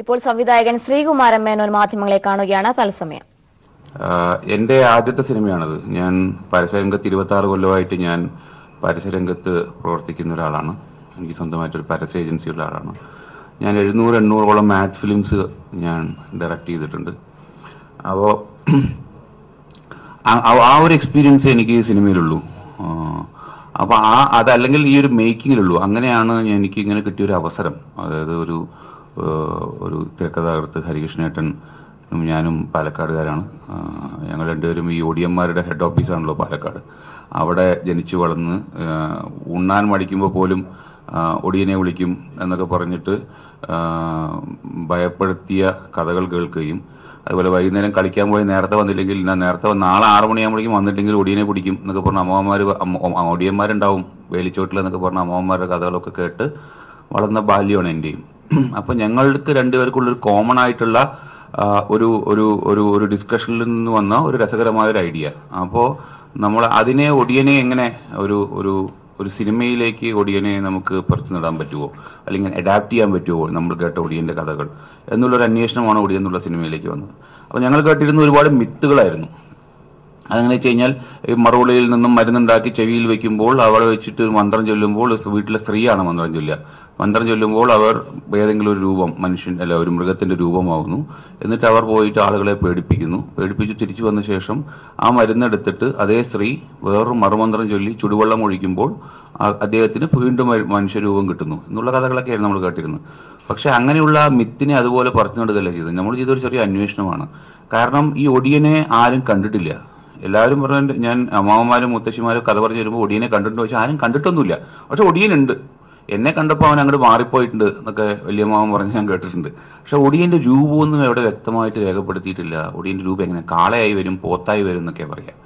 ഇപ്പോൾ സംവിധായകൻ ശ്രീകുമാരൻ മേനോൻ മാധ്യമങ്ങളെ കാണുകയാണ് തത്സമയം. എൻ്റെ ആദ്യത്തെ സിനിമയാണത്. ഞാൻ പരസ്യരംഗത്ത് 26 കൊല്ലമായിട്ട് ഞാൻ പരസ്യരംഗത്ത് പ്രവർത്തിക്കുന്ന ഒരാളാണ്. എനിക്ക് സ്വന്തമായിട്ടൊരു പരസ്യ ഏജൻസിയുള്ള ആളാണ്. ഞാൻ 700-800ഓളം ആഡ് ഫിലിംസ് ഞാൻ ഡയറക്റ്റ് ചെയ്തിട്ടുണ്ട്. അപ്പോൾ ആ ഒരു എക്സ്പീരിയൻസ് എനിക്ക് സിനിമയിലുള്ളൂ. അപ്പോൾ അതല്ലെങ്കിൽ ഈ ഒരു മേക്കിങ്ങിലുള്ളൂ. അങ്ങനെയാണ് എനിക്ക് ഇങ്ങനെ കിട്ടിയൊരു അവസരം. അതായത് ഒരു തിരക്കഥാകൃത്ത് ഹരികൃഷ്ണേട്ടൻ ഞാനും പാലക്കാടുകാരാണ്. ഞങ്ങൾ രണ്ടുപേരും ഈ ഒടിയന്മാരുടെ ഹെഡ് ഓഫീസാണല്ലോ പാലക്കാട്. അവിടെ ജനിച്ചു വളർന്ന് ഉണ്ണാൻ മടിക്കുമ്പോൾ പോലും ഒടിയനെ വിളിക്കും എന്നൊക്കെ പറഞ്ഞിട്ട് ഭയപ്പെടുത്തിയ കഥകൾ കേൾക്കുകയും, അതുപോലെ വൈകുന്നേരം കളിക്കാൻ പോയി നേരത്തെ വന്നില്ലെങ്കിൽ നേരത്തെ നാളെ 6 മണിയാകുമ്പോഴേക്കും വന്നില്ലെങ്കിൽ ഒടിയനെ പിടിക്കും എന്നൊക്കെ പറഞ്ഞ ഒടിയന്മാരുണ്ടാവും വേലിച്ചോട്ടിൽ എന്നൊക്കെ പറഞ്ഞ അമ്മമാരുടെ കഥകളൊക്കെ കേട്ട് വളർന്ന ബാല്യമാണ് എൻ്റെയും. അപ്പം ഞങ്ങൾക്ക് രണ്ടുപേർക്കുള്ളൊരു കോമൺ ആയിട്ടുള്ള ഒരു ഡിസ്കഷനിൽ നിന്ന് വന്ന ഒരു രസകരമായൊരു ഐഡിയ. അപ്പോൾ നമ്മൾ അതിനെ ഒടിയനെ എങ്ങനെ ഒരു സിനിമയിലേക്ക് ഒടിയനെ നമുക്ക് പറിച്ചു നടാൻ പറ്റുമോ, അല്ലെങ്കിൽ അഡാപ്റ്റ് ചെയ്യാൻ പറ്റുമോ നമ്മൾ കേട്ട ഒടിയൻ്റെ കഥകൾ എന്നുള്ളൊരു അന്വേഷണമാണ് ഒടിയൻ എന്നുള്ള സിനിമയിലേക്ക് വന്നത്. അപ്പോൾ ഞങ്ങൾ കേട്ടിരുന്ന ഒരുപാട് മിത്തുകളായിരുന്നു. അതെങ്ങനെ വെച്ച് കഴിഞ്ഞാൽ മറുപടിയിൽ നിന്നും മരുന്നുണ്ടാക്കി ചെവിയിൽ വെക്കുമ്പോൾ അവളെ വെച്ചിട്ട് മന്ത്രം ചൊല്ലുമ്പോൾ വീട്ടിലെ സ്ത്രീയാണ് മന്ത്രം ചൊല്ലുക. മന്ത്രം ചൊല്ലുമ്പോൾ അവർ ഏതെങ്കിലും ഒരു രൂപം ഒരു മൃഗത്തിൻ്റെ രൂപമാവുന്നു. എന്നിട്ട് അവർ പോയിട്ട് ആളുകളെ പേടിപ്പിച്ച് തിരിച്ചു വന്ന ശേഷം ആ മരുന്നെടുത്തിട്ട് അതേ സ്ത്രീ വേറൊരു മറുമന്ത്രം ചൊല്ലി ചുടുവെള്ളം ഒഴിക്കുമ്പോൾ അദ്ദേഹത്തിന് വീണ്ടും മനുഷ്യരൂപം കിട്ടുന്നു എന്നുള്ള കഥകളൊക്കെയായിരുന്നു നമ്മൾ കേട്ടിരുന്നത്. പക്ഷെ അങ്ങനെയുള്ള മിത്തിനെ അതുപോലെ പറിച്ചു നടുകയല്ല ചെയ്തത്. നമ്മൾ ചെയ്തൊരു ചെറിയ അന്വേഷണമാണ്. കാരണം ഈ ഒടിയനെ ആരും കണ്ടിട്ടില്ല. എല്ലാവരും പറഞ്ഞു, ഞാൻ അമ്മാവന്മാരും മുത്തശ്ശിമാരും കഥ പറഞ്ഞു തരുമ്പോൾ ഒടിയനെ കണ്ടിട്ടുണ്ടോ ചോദിച്ചാൽ ആരും കണ്ടിട്ടൊന്നുമില്ല. പക്ഷെ ഒടിയനുണ്ട്. എന്നെ കണ്ടപ്പോൾ അവൻ അങ്ങോട്ട് മാറിപ്പോയിട്ടുണ്ട് എന്നൊക്കെ വലിയമ്മാവൻ പറഞ്ഞ് ഞാൻ കേട്ടിട്ടുണ്ട്. പക്ഷെ ഒടിയൻ്റെ രൂപമൊന്നും എവിടെ വ്യക്തമായിട്ട് രേഖപ്പെടുത്തിയിട്ടില്ല. ഒടിയൻ്റെ രൂപം എങ്ങനെ കാളയായി വരും, പോത്തായി വരും എന്നൊക്കെ പറയാം.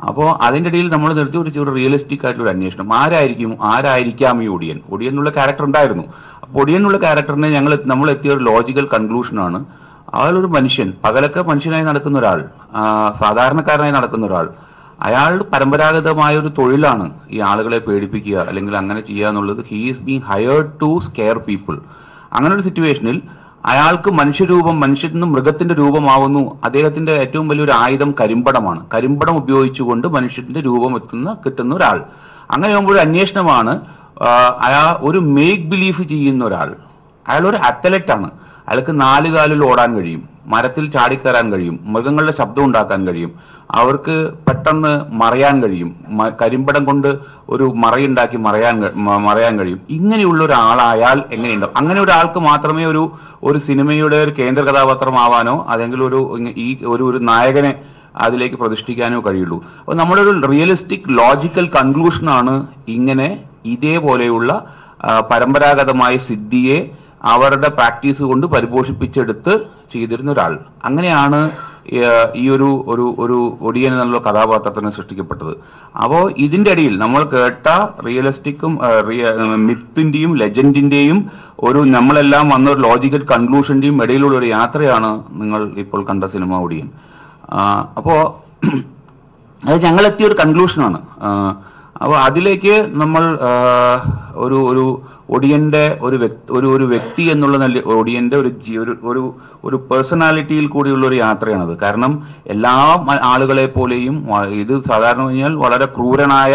അപ്പോൾ അതിൻ്റെ ഇടയിൽ നമ്മൾ നിർത്തി ഒരു റിയലിസ്റ്റിക് ആയിട്ടുള്ള അന്വേഷണം. ആരായിരിക്കാം ഈ ഒടിയൻ എന്നുള്ള ക്യാരക്ടർ ഉണ്ടായിരുന്നു. അപ്പോൾ ഒടിയൻ എന്നുള്ള ക്യാരക്ടറിനെ നമ്മൾ എത്തിയ ഒരു ലോജിക്കൽ കൺക്ലൂഷനാണ്. അയാളൊരു മനുഷ്യൻ, പകലൊക്കെ മനുഷ്യനായി നടക്കുന്ന ഒരാൾ, സാധാരണക്കാരനായി നടക്കുന്ന ഒരാൾ. അയാളുടെ പരമ്പരാഗതമായ ഒരു തൊഴിലാണ് ഈ ആളുകളെ പേടിപ്പിക്കുക അല്ലെങ്കിൽ അങ്ങനെ ചെയ്യുക എന്നുള്ളത്. He is being hired to scare people. അങ്ങനെ ഒരു സിറ്റുവേഷനിൽ അയാൾക്ക് മനുഷ്യൻ നിന്ന് മൃഗത്തിന്റെ രൂപമാവുന്നു. അദ്ദേഹത്തിന്റെ ഏറ്റവും വലിയൊരു ആയുധം കരിമ്പടമാണ്. കരിമ്പടം ഉപയോഗിച്ചുകൊണ്ട് മനുഷ്യന്റെ രൂപം കിട്ടുന്ന ഒരാൾ. അങ്ങനെ ആകുമ്പോൾ ഒരു അന്വേഷണമാണ്. അയാൾ ഒരു മേക്ക് ബിലീഫ് ചെയ്യുന്ന ഒരാൾ. അയാളൊരു അത്ലറ്റാണ്. അയാൾക്ക് 4 കാലിൽ ഓടാൻ കഴിയും, മരത്തിൽ ചാടിക്കയറാൻ കഴിയും, മൃഗങ്ങളുടെ ശബ്ദം ഉണ്ടാക്കാൻ കഴിയും, അവർക്ക് പെട്ടെന്ന് മറയാൻ കഴിയും, കരിമ്പടം കൊണ്ട് ഒരു മറയുണ്ടാക്കി മറയാൻ കഴിയും. ഇങ്ങനെയുള്ള ഒരാളായാൽ എങ്ങനെയുണ്ടാവും? അങ്ങനെ ഒരാൾക്ക് മാത്രമേ ഒരു സിനിമയുടെ ഒരു കേന്ദ്ര കഥാപാത്രമാവാനോ അല്ലെങ്കിൽ ഒരു നായകനെ അതിലേക്ക് പ്രതിഷ്ഠിക്കാനോ കഴിയുള്ളൂ. അപ്പോൾ നമ്മുടെ ഒരു റിയലിസ്റ്റിക് ലോജിക്കൽ കൺക്ലൂഷനാണ് ഇങ്ങനെ ഇതേപോലെയുള്ള പരമ്പരാഗതമായ സിദ്ധിയെ അവരുടെ പ്രാക്ടീസ് കൊണ്ട് പരിപോഷിപ്പിച്ചെടുത്ത് ചെയ്തിരുന്ന ഒരാൾ. അങ്ങനെയാണ് ഈ ഒരു ഒടിയൻ എന്നുള്ള കഥാപാത്രത്തിന് സൃഷ്ടിക്കപ്പെട്ടത്. അപ്പോൾ ഇതിൻ്റെ ഇടയിൽ നമ്മൾ കേട്ട റിയലിസ്റ്റിക്കും മിത്തിൻ്റെയും ലെജൻഡിൻ്റെയും നമ്മളെല്ലാം വന്ന ഒരു ലോജിക്കൽ കൺക്ലൂഷൻ്റെയും ഇടയിലുള്ള ഒരു യാത്രയാണ് നിങ്ങൾ ഇപ്പോൾ കണ്ട സിനിമ ഒടിയൻ. അപ്പോൾ അത് ഞങ്ങളെത്തിയ ഒരു കൺക്ലൂഷനാണ്. അപ്പോൾ അതിലേക്ക് നമ്മൾ ഒരു ഒടിയൻ്റെ ഒരു വ്യക്തി എന്നുള്ള ഒടിയൻ്റെ ഒരു പേഴ്സണാലിറ്റിയിൽ കൂടിയുള്ള ഒരു യാത്രയാണത്. കാരണം എല്ലാ ആളുകളെ പോലെയും ഇത് സാധാരണ കഴിഞ്ഞാൽ വളരെ ക്രൂരനായ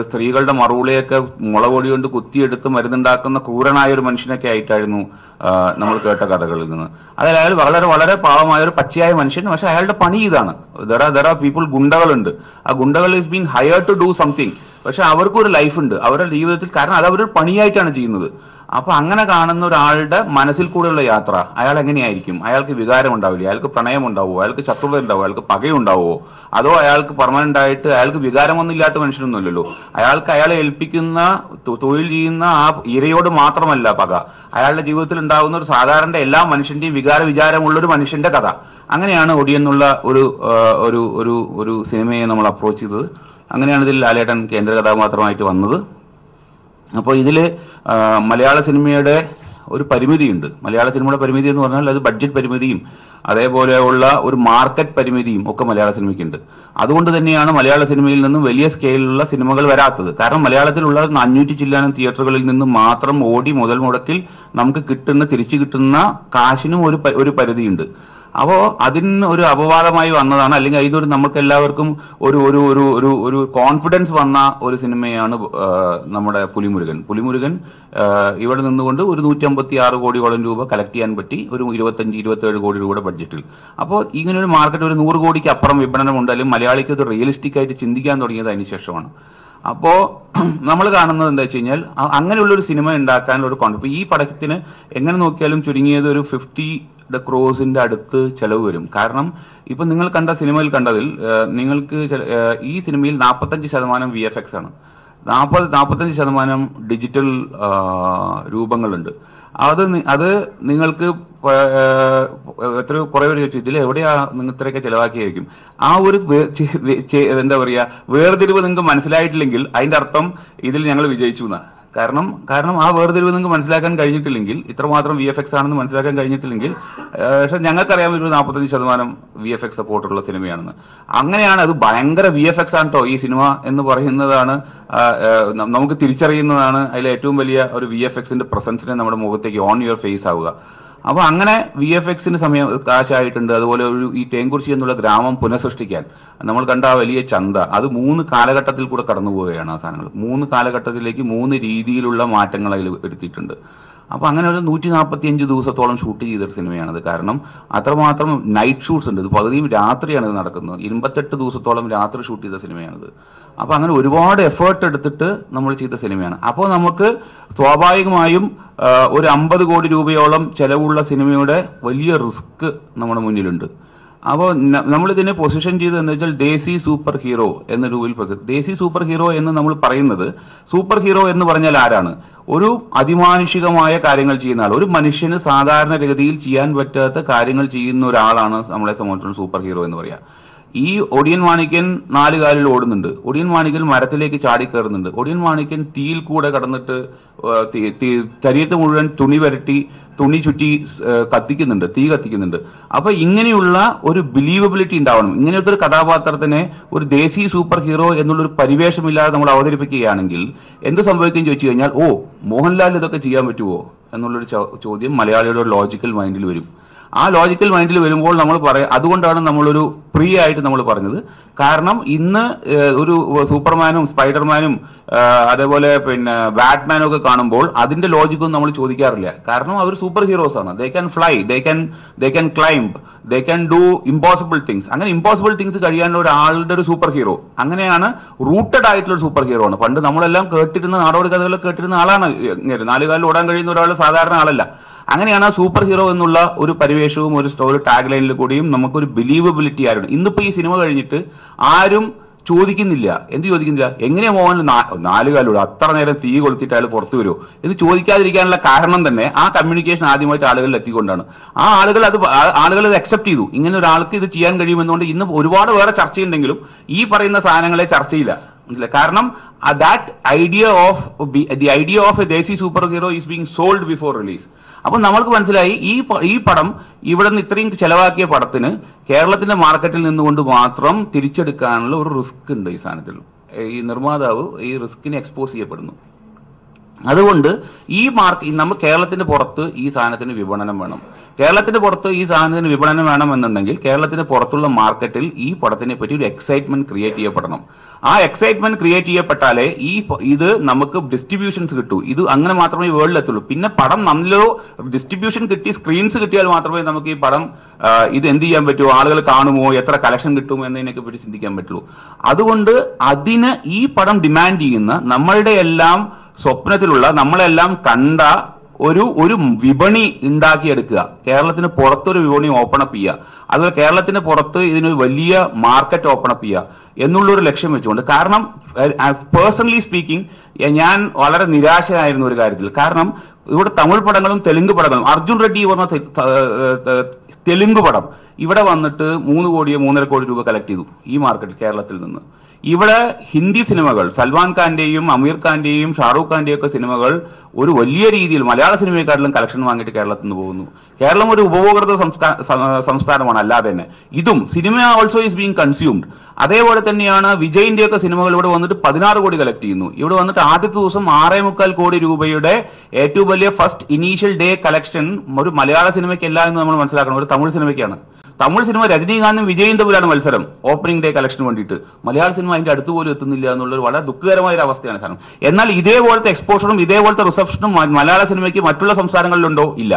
സ്ത്രീകളുടെ മറുപടിയൊക്കെ മുളകൊടി കൊണ്ട് കുത്തിയെടുത്ത് മരുന്നുണ്ടാക്കുന്ന ക്രൂരനായ ഒരു മനുഷ്യനൊക്കെ ആയിട്ടായിരുന്നു നമ്മൾ കേട്ട കഥകളിൽ നിന്ന്. അതിൽ അയാൾ വളരെ വളരെ പാവമായ ഒരു പച്ചയായ മനുഷ്യൻ. പക്ഷെ അയാളുടെ പണി ഇതാണ്. ദർ ആർ പീപ്പിൾ, ഗുണ്ടകളുണ്ട്. ആ ഗുണ്ടകൾ is being hired to do something. പക്ഷെ അവർക്കൊരു ലൈഫുണ്ട് അവരുടെ ജീവിതത്തിൽ. കാരണം അത് അവരൊരു പണിയായിട്ടാണ് ചെയ്യുന്നത്. അപ്പൊ അങ്ങനെ കാണുന്ന ഒരാളുടെ മനസ്സിൽ കൂടെയുള്ള യാത്ര, അയാൾ എങ്ങനെയായിരിക്കും? അയാൾക്ക് വികാരം ഉണ്ടാവില്ല, അയാൾക്ക് പ്രണയം ഉണ്ടാവുമോ, അയാൾക്ക് ശത്രുത ഉണ്ടാവുമോ, അയാൾക്ക് പകയുണ്ടാവുമോ? അതോ അയാൾക്ക് പെർമനന്റ് ആയിട്ട് അയാൾക്ക് വികാരമൊന്നും ഇല്ലാത്ത മനുഷ്യനൊന്നുമില്ലല്ലോ. അയാളെ ഏൽപ്പിക്കുന്ന തൊഴിൽ ചെയ്യുന്ന ആ ഇരയോട് മാത്രമല്ല പക, അയാളുടെ ജീവിതത്തിൽ ഉണ്ടാകുന്ന ഒരു സാധാരണ എല്ലാ മനുഷ്യന്റെയും വികാരമുള്ള ഒരു മനുഷ്യന്റെ കഥ. അങ്ങനെയാണ് ഒടിയെന്നുള്ള ഒരു സിനിമയെ നമ്മൾ അപ്രോച്ച് ചെയ്തത്. അങ്ങനെയാണ് ഇതിൽ ലാലേട്ടൻ കേന്ദ്ര കഥാപാത്രമായിട്ട് വന്നത്. അപ്പോൾ ഇതിൽ മലയാള സിനിമയുടെ ഒരു പരിമിതിയുണ്ട്. മലയാള സിനിമയുടെ പരിമിതി എന്ന് പറഞ്ഞാൽ അത് ബഡ്ജറ്റ് പരിമിതിയും അതേപോലെയുള്ള ഒരു മാർക്കറ്റ് പരിമിതിയും ഒക്കെ മലയാള സിനിമയ്ക്കുണ്ട്. അതുകൊണ്ട് തന്നെയാണ് മലയാള സിനിമയിൽ നിന്നും വലിയ സ്കെയിലുള്ള സിനിമകൾ വരാത്തത്. കാരണം മലയാളത്തിലുള്ള 500 ചില്ലാനം തിയേറ്ററുകളിൽ നിന്ന് മാത്രം ഓടി മുതൽ മുടക്കിൽ നമുക്ക് തിരിച്ചു കിട്ടുന്ന കാശിനും ഒരു പരിധിയുണ്ട്. അപ്പോൾ അതിന് ഒരു അപവാദമായി വന്നതാണ്, അല്ലെങ്കിൽ ഇതൊരു നമുക്ക് എല്ലാവർക്കും ഒരു ഒരു ഒരു ഒരു ഒരു കോൺഫിഡൻസ് വന്ന ഒരു സിനിമയാണ് നമ്മുടെ പുലിമുരുകൻ. ഇവിടെ നിന്നുകൊണ്ട് ഒരു 156 കോടിയോളം രൂപ കളക്ട് ചെയ്യാൻ പറ്റി, ഒരു 25-27 കോടി രൂപയുടെ ബഡ്ജറ്റിൽ. അപ്പോൾ ഇങ്ങനെ ഒരു മാർക്കറ്റ് ഒരു 100 കോടിക്ക് അപ്പുറം വിപണനം ഉണ്ടായാലും മലയാളിക്ക് ഇത് റിയലിസ്റ്റിക് ആയിട്ട് ചിന്തിക്കാൻ തുടങ്ങിയത് അതിന് ശേഷമാണ്. അപ്പോൾ നമ്മൾ കാണുന്നത് എന്താ വെച്ച് കഴിഞ്ഞാൽ അങ്ങനെയുള്ളൊരു സിനിമ ഉണ്ടാക്കാനുള്ള ഒരു കോൺഫിഡൻസ്. ഈ പടത്തിന് എങ്ങനെ നോക്കിയാലും ചുരുങ്ങിയത് ഒരു 50 ക്രോസിന്റെ അടുത്ത് ചെലവ് വരും. കാരണം ഇപ്പൊ നിങ്ങൾ കണ്ട സിനിമയിൽ കണ്ടതിൽ നിങ്ങൾക്ക് ഈ സിനിമയിൽ 45% VFX ആണ്, 45% ഡിജിറ്റൽ രൂപങ്ങളുണ്ട്. അത് നിങ്ങൾക്ക് കുറെ പേര് ചോദിച്ചു ഇതിൽ എവിടെയാ നിങ്ങൾ ഇത്രയൊക്കെ ചെലവാക്കിയായിരിക്കും. ആ ഒരു എന്താ പറയാ വേർതിരിവ് നിങ്ങൾക്ക് മനസ്സിലായിട്ടില്ലെങ്കിൽ അതിന്റെ അർത്ഥം ഇതിൽ ഞങ്ങൾ വിജയിച്ചു എന്നാ. കാരണം ആ വേർതിരിവ് നിങ്ങൾക്ക് മനസ്സിലാക്കാൻ കഴിഞ്ഞിട്ടില്ലെങ്കിൽ, ഇത്രമാത്രം VFX ആണെന്ന് മനസ്സിലാക്കാൻ കഴിഞ്ഞിട്ടില്ലെങ്കിൽ, പക്ഷെ ഞങ്ങൾക്കറിയാം ഒരു 45% VFX സപ്പോർട്ടുള്ള സിനിമയാണെന്ന്. അങ്ങനെയാണ് അത് ഭയങ്കര VFX ആണ് കേട്ടോ ഈ സിനിമ എന്ന് പറയുന്നതാണ്, നമുക്ക് തിരിച്ചറിയുന്നതാണ് അതിലെ ഏറ്റവും വലിയ ഒരു VFXന്റെ പ്രസൻസിനെ നമ്മുടെ മുഖത്തേക്ക് ഓൺ യുവർ ഫേസ് ആവുക. അപ്പോൾ അങ്ങനെ VFXന് കാശായിട്ടുണ്ട്. അതുപോലെ ഈ തേങ്കുറിശ്ശി എന്നുള്ള ഗ്രാമം പുനഃസൃഷ്ടിക്കാൻ നമ്മൾ കണ്ട ആ വലിയ ചന്ത, അത് 3 കാലഘട്ടത്തിൽ കൂടെ കടന്നു പോവുകയാണ്. ആ സാധനങ്ങൾ 3 കാലഘട്ടത്തിലേക്ക് 3 രീതിയിലുള്ള മാറ്റങ്ങൾ അതിൽ വരുത്തിയിട്ടുണ്ട്. അപ്പോൾ അങ്ങനെ ഒരു 145 ദിവസത്തോളം ഷൂട്ട് ചെയ്തൊരു സിനിമയാണിത്. കാരണം അത്രമാത്രം നൈറ്റ് ഷൂട്ട്സ് ഉണ്ട്. ഇത് പകുതിയും രാത്രിയാണ് ഇത് നടക്കുന്നത്. 28 ദിവസത്തോളം രാത്രി ഷൂട്ട് ചെയ്ത സിനിമയാണിത്. അപ്പോൾ അങ്ങനെ ഒരുപാട് എഫേർട്ട് എടുത്തിട്ട് നമ്മൾ ചെയ്ത സിനിമയാണ്. അപ്പോൾ നമുക്ക് സ്വാഭാവികമായും ഒരു 50 കോടി രൂപയോളം ചെലവുള്ള സിനിമയുടെ വലിയ റിസ്ക് നമ്മുടെ മുന്നിലുണ്ട്. അപ്പോൾ നമ്മളിതിനെ പൊസിഷൻ ചെയ്തത് എന്താ വെച്ചാൽ ദേശി സൂപ്പർ ഹീറോ എന്ന രൂപയിൽ ദേശി സൂപ്പർ ഹീറോ എന്ന് നമ്മൾ പറയുന്നത്, സൂപ്പർ ഹീറോ എന്ന് പറഞ്ഞാൽ ആരാണ്? ഒരു അതിമാനുഷികമായ കാര്യങ്ങൾ ചെയ്യുന്ന ആൾ, ഒരു മനുഷ്യന് സാധാരണഗതിയിൽ ചെയ്യാൻ പറ്റാത്ത കാര്യങ്ങൾ ചെയ്യുന്ന ഒരാളാണ് നമ്മളെ സംബന്ധിച്ചിടത്തോളം സൂപ്പർ ഹീറോ എന്ന് പറയാം. ഈ ഒടിയൻ മാണിക്യൻ 4 കാലിൽ ഓടുന്നുണ്ട്, ഒടിയൻ മാണിക്യൻ മരത്തിലേക്ക് ചാടിക്കയറുന്നുണ്ട്, ഒടിയൻ മാണിക്യൻ തീയിൽ കൂടെ കടന്നിട്ട് ശരീരത്തെ മുഴുവൻ തുണി ചുറ്റി തീ കത്തിക്കുന്നുണ്ട്. അപ്പൊ ഇങ്ങനെയുള്ള ഒരു ബിലീവബിലിറ്റി ഉണ്ടാവണം. ഇങ്ങനത്തെ ഒരു കഥാപാത്രത്തിനെ ഒരു ദേശീയ സൂപ്പർ ഹീറോ എന്നുള്ളൊരു പരിവേഷമില്ലാതെ നമ്മൾ അവതരിപ്പിക്കുകയാണെങ്കിൽ എന്ത് സംഭവിക്കും ചോദിച്ചു കഴിഞ്ഞാൽ, മോഹൻലാൽ ഇതൊക്കെ ചെയ്യാൻ പറ്റുമോ എന്നുള്ളൊരു ചോദ്യം മലയാളിയുടെ ഒരു ലോജിക്കൽ മൈൻഡിൽ വരും. ആ ലോജിക്കൽ മൈൻഡിൽ വരുമ്പോൾ നമ്മൾ അതുകൊണ്ടാണ് നമ്മളൊരു ഫ്രീ ആയിട്ട് നമ്മൾ പറഞ്ഞത്. കാരണം ഇന്ന് ഒരു സൂപ്പർമാനും സ്പൈഡർമാനും അതേപോലെ പിന്നെ ബാറ്റ്മാനും ഒക്കെ കാണുമ്പോൾ അതിന്റെ ലോജിക്കൊന്നും നമ്മൾ ചോദിക്കാറില്ല. കാരണം അവർ സൂപ്പർ ഹീറോസ് ആണ്. They can fly, they can climb, they can do impossible things. അങ്ങനെ ഇമ്പോസിബിൾ തിങ്സ് കഴിയാനുള്ള ഒരാളുടെ ഒരു സൂപ്പർ ഹീറോ, അങ്ങനെയാണ് റൂട്ടഡ് ആയിട്ടുള്ള ഒരു സൂപ്പർ ഹീറോ ആണ്. പണ്ട് നമ്മളെല്ലാം നാടോടി കഥകളൊക്കെ കേട്ടിരുന്ന ആളാണ്. 4 കാലിൽ ഓടാൻ കഴിയുന്ന ഒരാൾ സാധാരണ ആളല്ല. അങ്ങനെയാണ് ആ സൂപ്പർ ഹീറോ എന്നുള്ള ഒരു പരിവേഷവും ഒരു ടാഗ് ലൈനിൽ കൂടിയും നമുക്കൊരു ബിലീവബിലിറ്റി ആയിരുന്നു. ഇന്നിപ്പോ ഈ സിനിമ കഴിഞ്ഞിട്ട് ആരും ചോദിക്കുന്നില്ല. എന്ത് ചോദിക്കുന്നില്ല? എങ്ങനെയാ മോഹൻ 4 കാലിലൂടെ അത്ര നേരം തീ കൊളുത്തിട്ട് അയാൾ പുറത്തു വരുമോ എന്ന് ചോദിക്കാതിരിക്കാനുള്ള കാരണം തന്നെ ആ കമ്മ്യൂണിക്കേഷൻ ആദ്യമായിട്ട് ആളുകളിൽ എത്തിക്കൊണ്ടാണ്. ആ ആളുകൾ അത് അക്സെപ്റ്റ് ചെയ്തു. ഇങ്ങനെ ഒരാൾക്ക് ഇത് ചെയ്യാൻ കഴിയുമെന്നുകൊണ്ട് ഇന്ന് ഒരുപാട് വേറെ ചർച്ചയുണ്ടെങ്കിലും ഈ പറയുന്ന സാധനങ്ങളെ ചർച്ചയില്ല. കാരണം that idea of A desi super hero is being sold before release. അപ്പൊ നമ്മൾക്ക് മനസ്സിലായി ഈ പടം ഇവിടെ നിന്ന് ഇത്രയും ചെലവാക്കിയ പടത്തിന് കേരളത്തിന്റെ മാർക്കറ്റിൽ നിന്നുകൊണ്ട് മാത്രം തിരിച്ചെടുക്കാനുള്ള ഒരു റിസ്ക് ഉണ്ട് ഈ സാധനത്തിൽ. ഈ നിർമ്മാതാവ് ഈ റിസ്കിനെ എക്സ്പോസ് ചെയ്യപ്പെടുന്നു. അതുകൊണ്ട് നമ്മൾ കേരളത്തിന് പുറത്ത് ഈ സാധനത്തിന് വിപണനം വേണം. കേരളത്തിന് പുറത്ത് ഈ സാധനത്തിന് വിപണനം വേണമെന്നുണ്ടെങ്കിൽ കേരളത്തിന് പുറത്തുള്ള മാർക്കറ്റിൽ ഈ പടത്തിനെ പറ്റി ഒരു എക്സൈറ്റ്മെന്റ് ക്രിയേറ്റ് ചെയ്യപ്പെടണം. ആ എക്സൈറ്റ്മെന്റ് ക്രിയേറ്റ് ചെയ്യപ്പെട്ടാലേ ഇത് നമുക്ക് ഡിസ്ട്രിബ്യൂഷൻസ് കിട്ടൂ. ഇത് അങ്ങനെ മാത്രമേ വേൾഡിൽ എത്തുള്ളൂ. പിന്നെ പടം നല്ലോ ഡിസ്ട്രിബ്യൂഷൻ കിട്ടി, സ്ക്രീൻസ് കിട്ടിയാൽ മാത്രമേ നമുക്ക് ഈ പടം ഇത് എന്ത് ചെയ്യാൻ പറ്റുമോ, ആളുകൾ കാണുമോ, എത്ര കളക്ഷൻ കിട്ടുമോ എന്നതിനൊക്കെ പറ്റി ചിന്തിക്കാൻ പറ്റുള്ളൂ. അതുകൊണ്ട് അതിന് ഈ പടം ഡിമാൻഡ് ചെയ്യുന്ന നമ്മളുടെ എല്ലാം സ്വപ്നത്തിലുള്ള നമ്മളെല്ലാം കണ്ട ഒരു വിപണി ഉണ്ടാക്കിയെടുക്കുക. കേരളത്തിന് പുറത്തൊരു വിപണി ഓപ്പൺ അപ്പ് ചെയ്യുക. അതുപോലെ കേരളത്തിന് പുറത്ത് ഇതിനൊരു വലിയ മാർക്കറ്റ് ഓപ്പൺ അപ്പ് ചെയ്യുക എന്നുള്ളൊരു ലക്ഷ്യം വെച്ചുകൊണ്ട്. കാരണം പേഴ്സണലി സ്പീക്കിംഗ് ഞാൻ വളരെ നിരാശയായിരുന്നു ഒരു കാര്യത്തിൽ. കാരണം ഇവിടെ തമിഴ് പടങ്ങളും തെലുങ്ക് പടങ്ങളും, അർജുൻ റെഡ്ഡി പറഞ്ഞ തെലുങ്ക് പടം ഇവിടെ വന്നിട്ട് 3 കോടിയോ 3.5 കോടി രൂപ കളക്ട് ചെയ്തു ഈ മാർക്കറ്റിൽ കേരളത്തിൽ നിന്ന്. ഇവിടെ ഹിന്ദി സിനിമകൾ, സൽമാൻ ഖാന്റെയും അമീർ ഖാന്റെയും ഷാറൂഖ് ഖാന്റെയും ഒക്കെ സിനിമകൾ ഒരു വലിയ രീതിയിൽ മലയാള സിനിമയെക്കാട്ടിലും കളക്ഷൻ വാങ്ങിയിട്ട് കേരളത്തിൽ നിന്ന് പോകുന്നു. കേരളം ഒരു ഉപഭോക്തൃ സംസ്ഥാനമാണ്. അല്ലാതെ തന്നെ ഇതും cinema also is being consumed. അതേപോലെ തന്നെയാണ് വിജയിന്റെ ഒക്കെ സിനിമകൾ ഇവിടെ വന്നിട്ട് 16 കോടി കളക്ട് ചെയ്യുന്നു. ഇവിടെ വന്നിട്ട് ആദ്യത്തെ ദിവസം 6.25 കോടി രൂപയുടെ ഏറ്റവും വലിയ ഫസ്റ്റ് ഇനീഷ്യൽ ഡേ കളക്ഷൻ ഒരു മലയാള സിനിമയ്ക്കല്ല എന്ന് നമ്മൾ മനസ്സിലാക്കണം, ഒരു തമിഴ് സിനിമയ്ക്കാണ്. തമിഴ് സിനിമ രജനീകാന്തും വിജയും തമ്മിലാണ് മത്സരം ഓപ്പണിംഗ് ഡേ കളക്ഷന് വേണ്ടിയിട്ട്. മലയാള സിനിമ അതിന്റെ അടുത്ത് പോലും എത്തുന്നില്ല എന്നുള്ളൊരു വളരെ ദുഃഖകരമായ ഒരു അവസ്ഥയാണ് സാധനം. എന്നാൽ ഇതേപോലത്തെ എക്സ്പോഷറും ഇതേപോലത്തെ റിസപ്ഷനും മലയാള സിനിമയ്ക്ക് മറ്റുള്ള സംസ്ഥാനങ്ങളിലുണ്ടോ? ഇല്ല.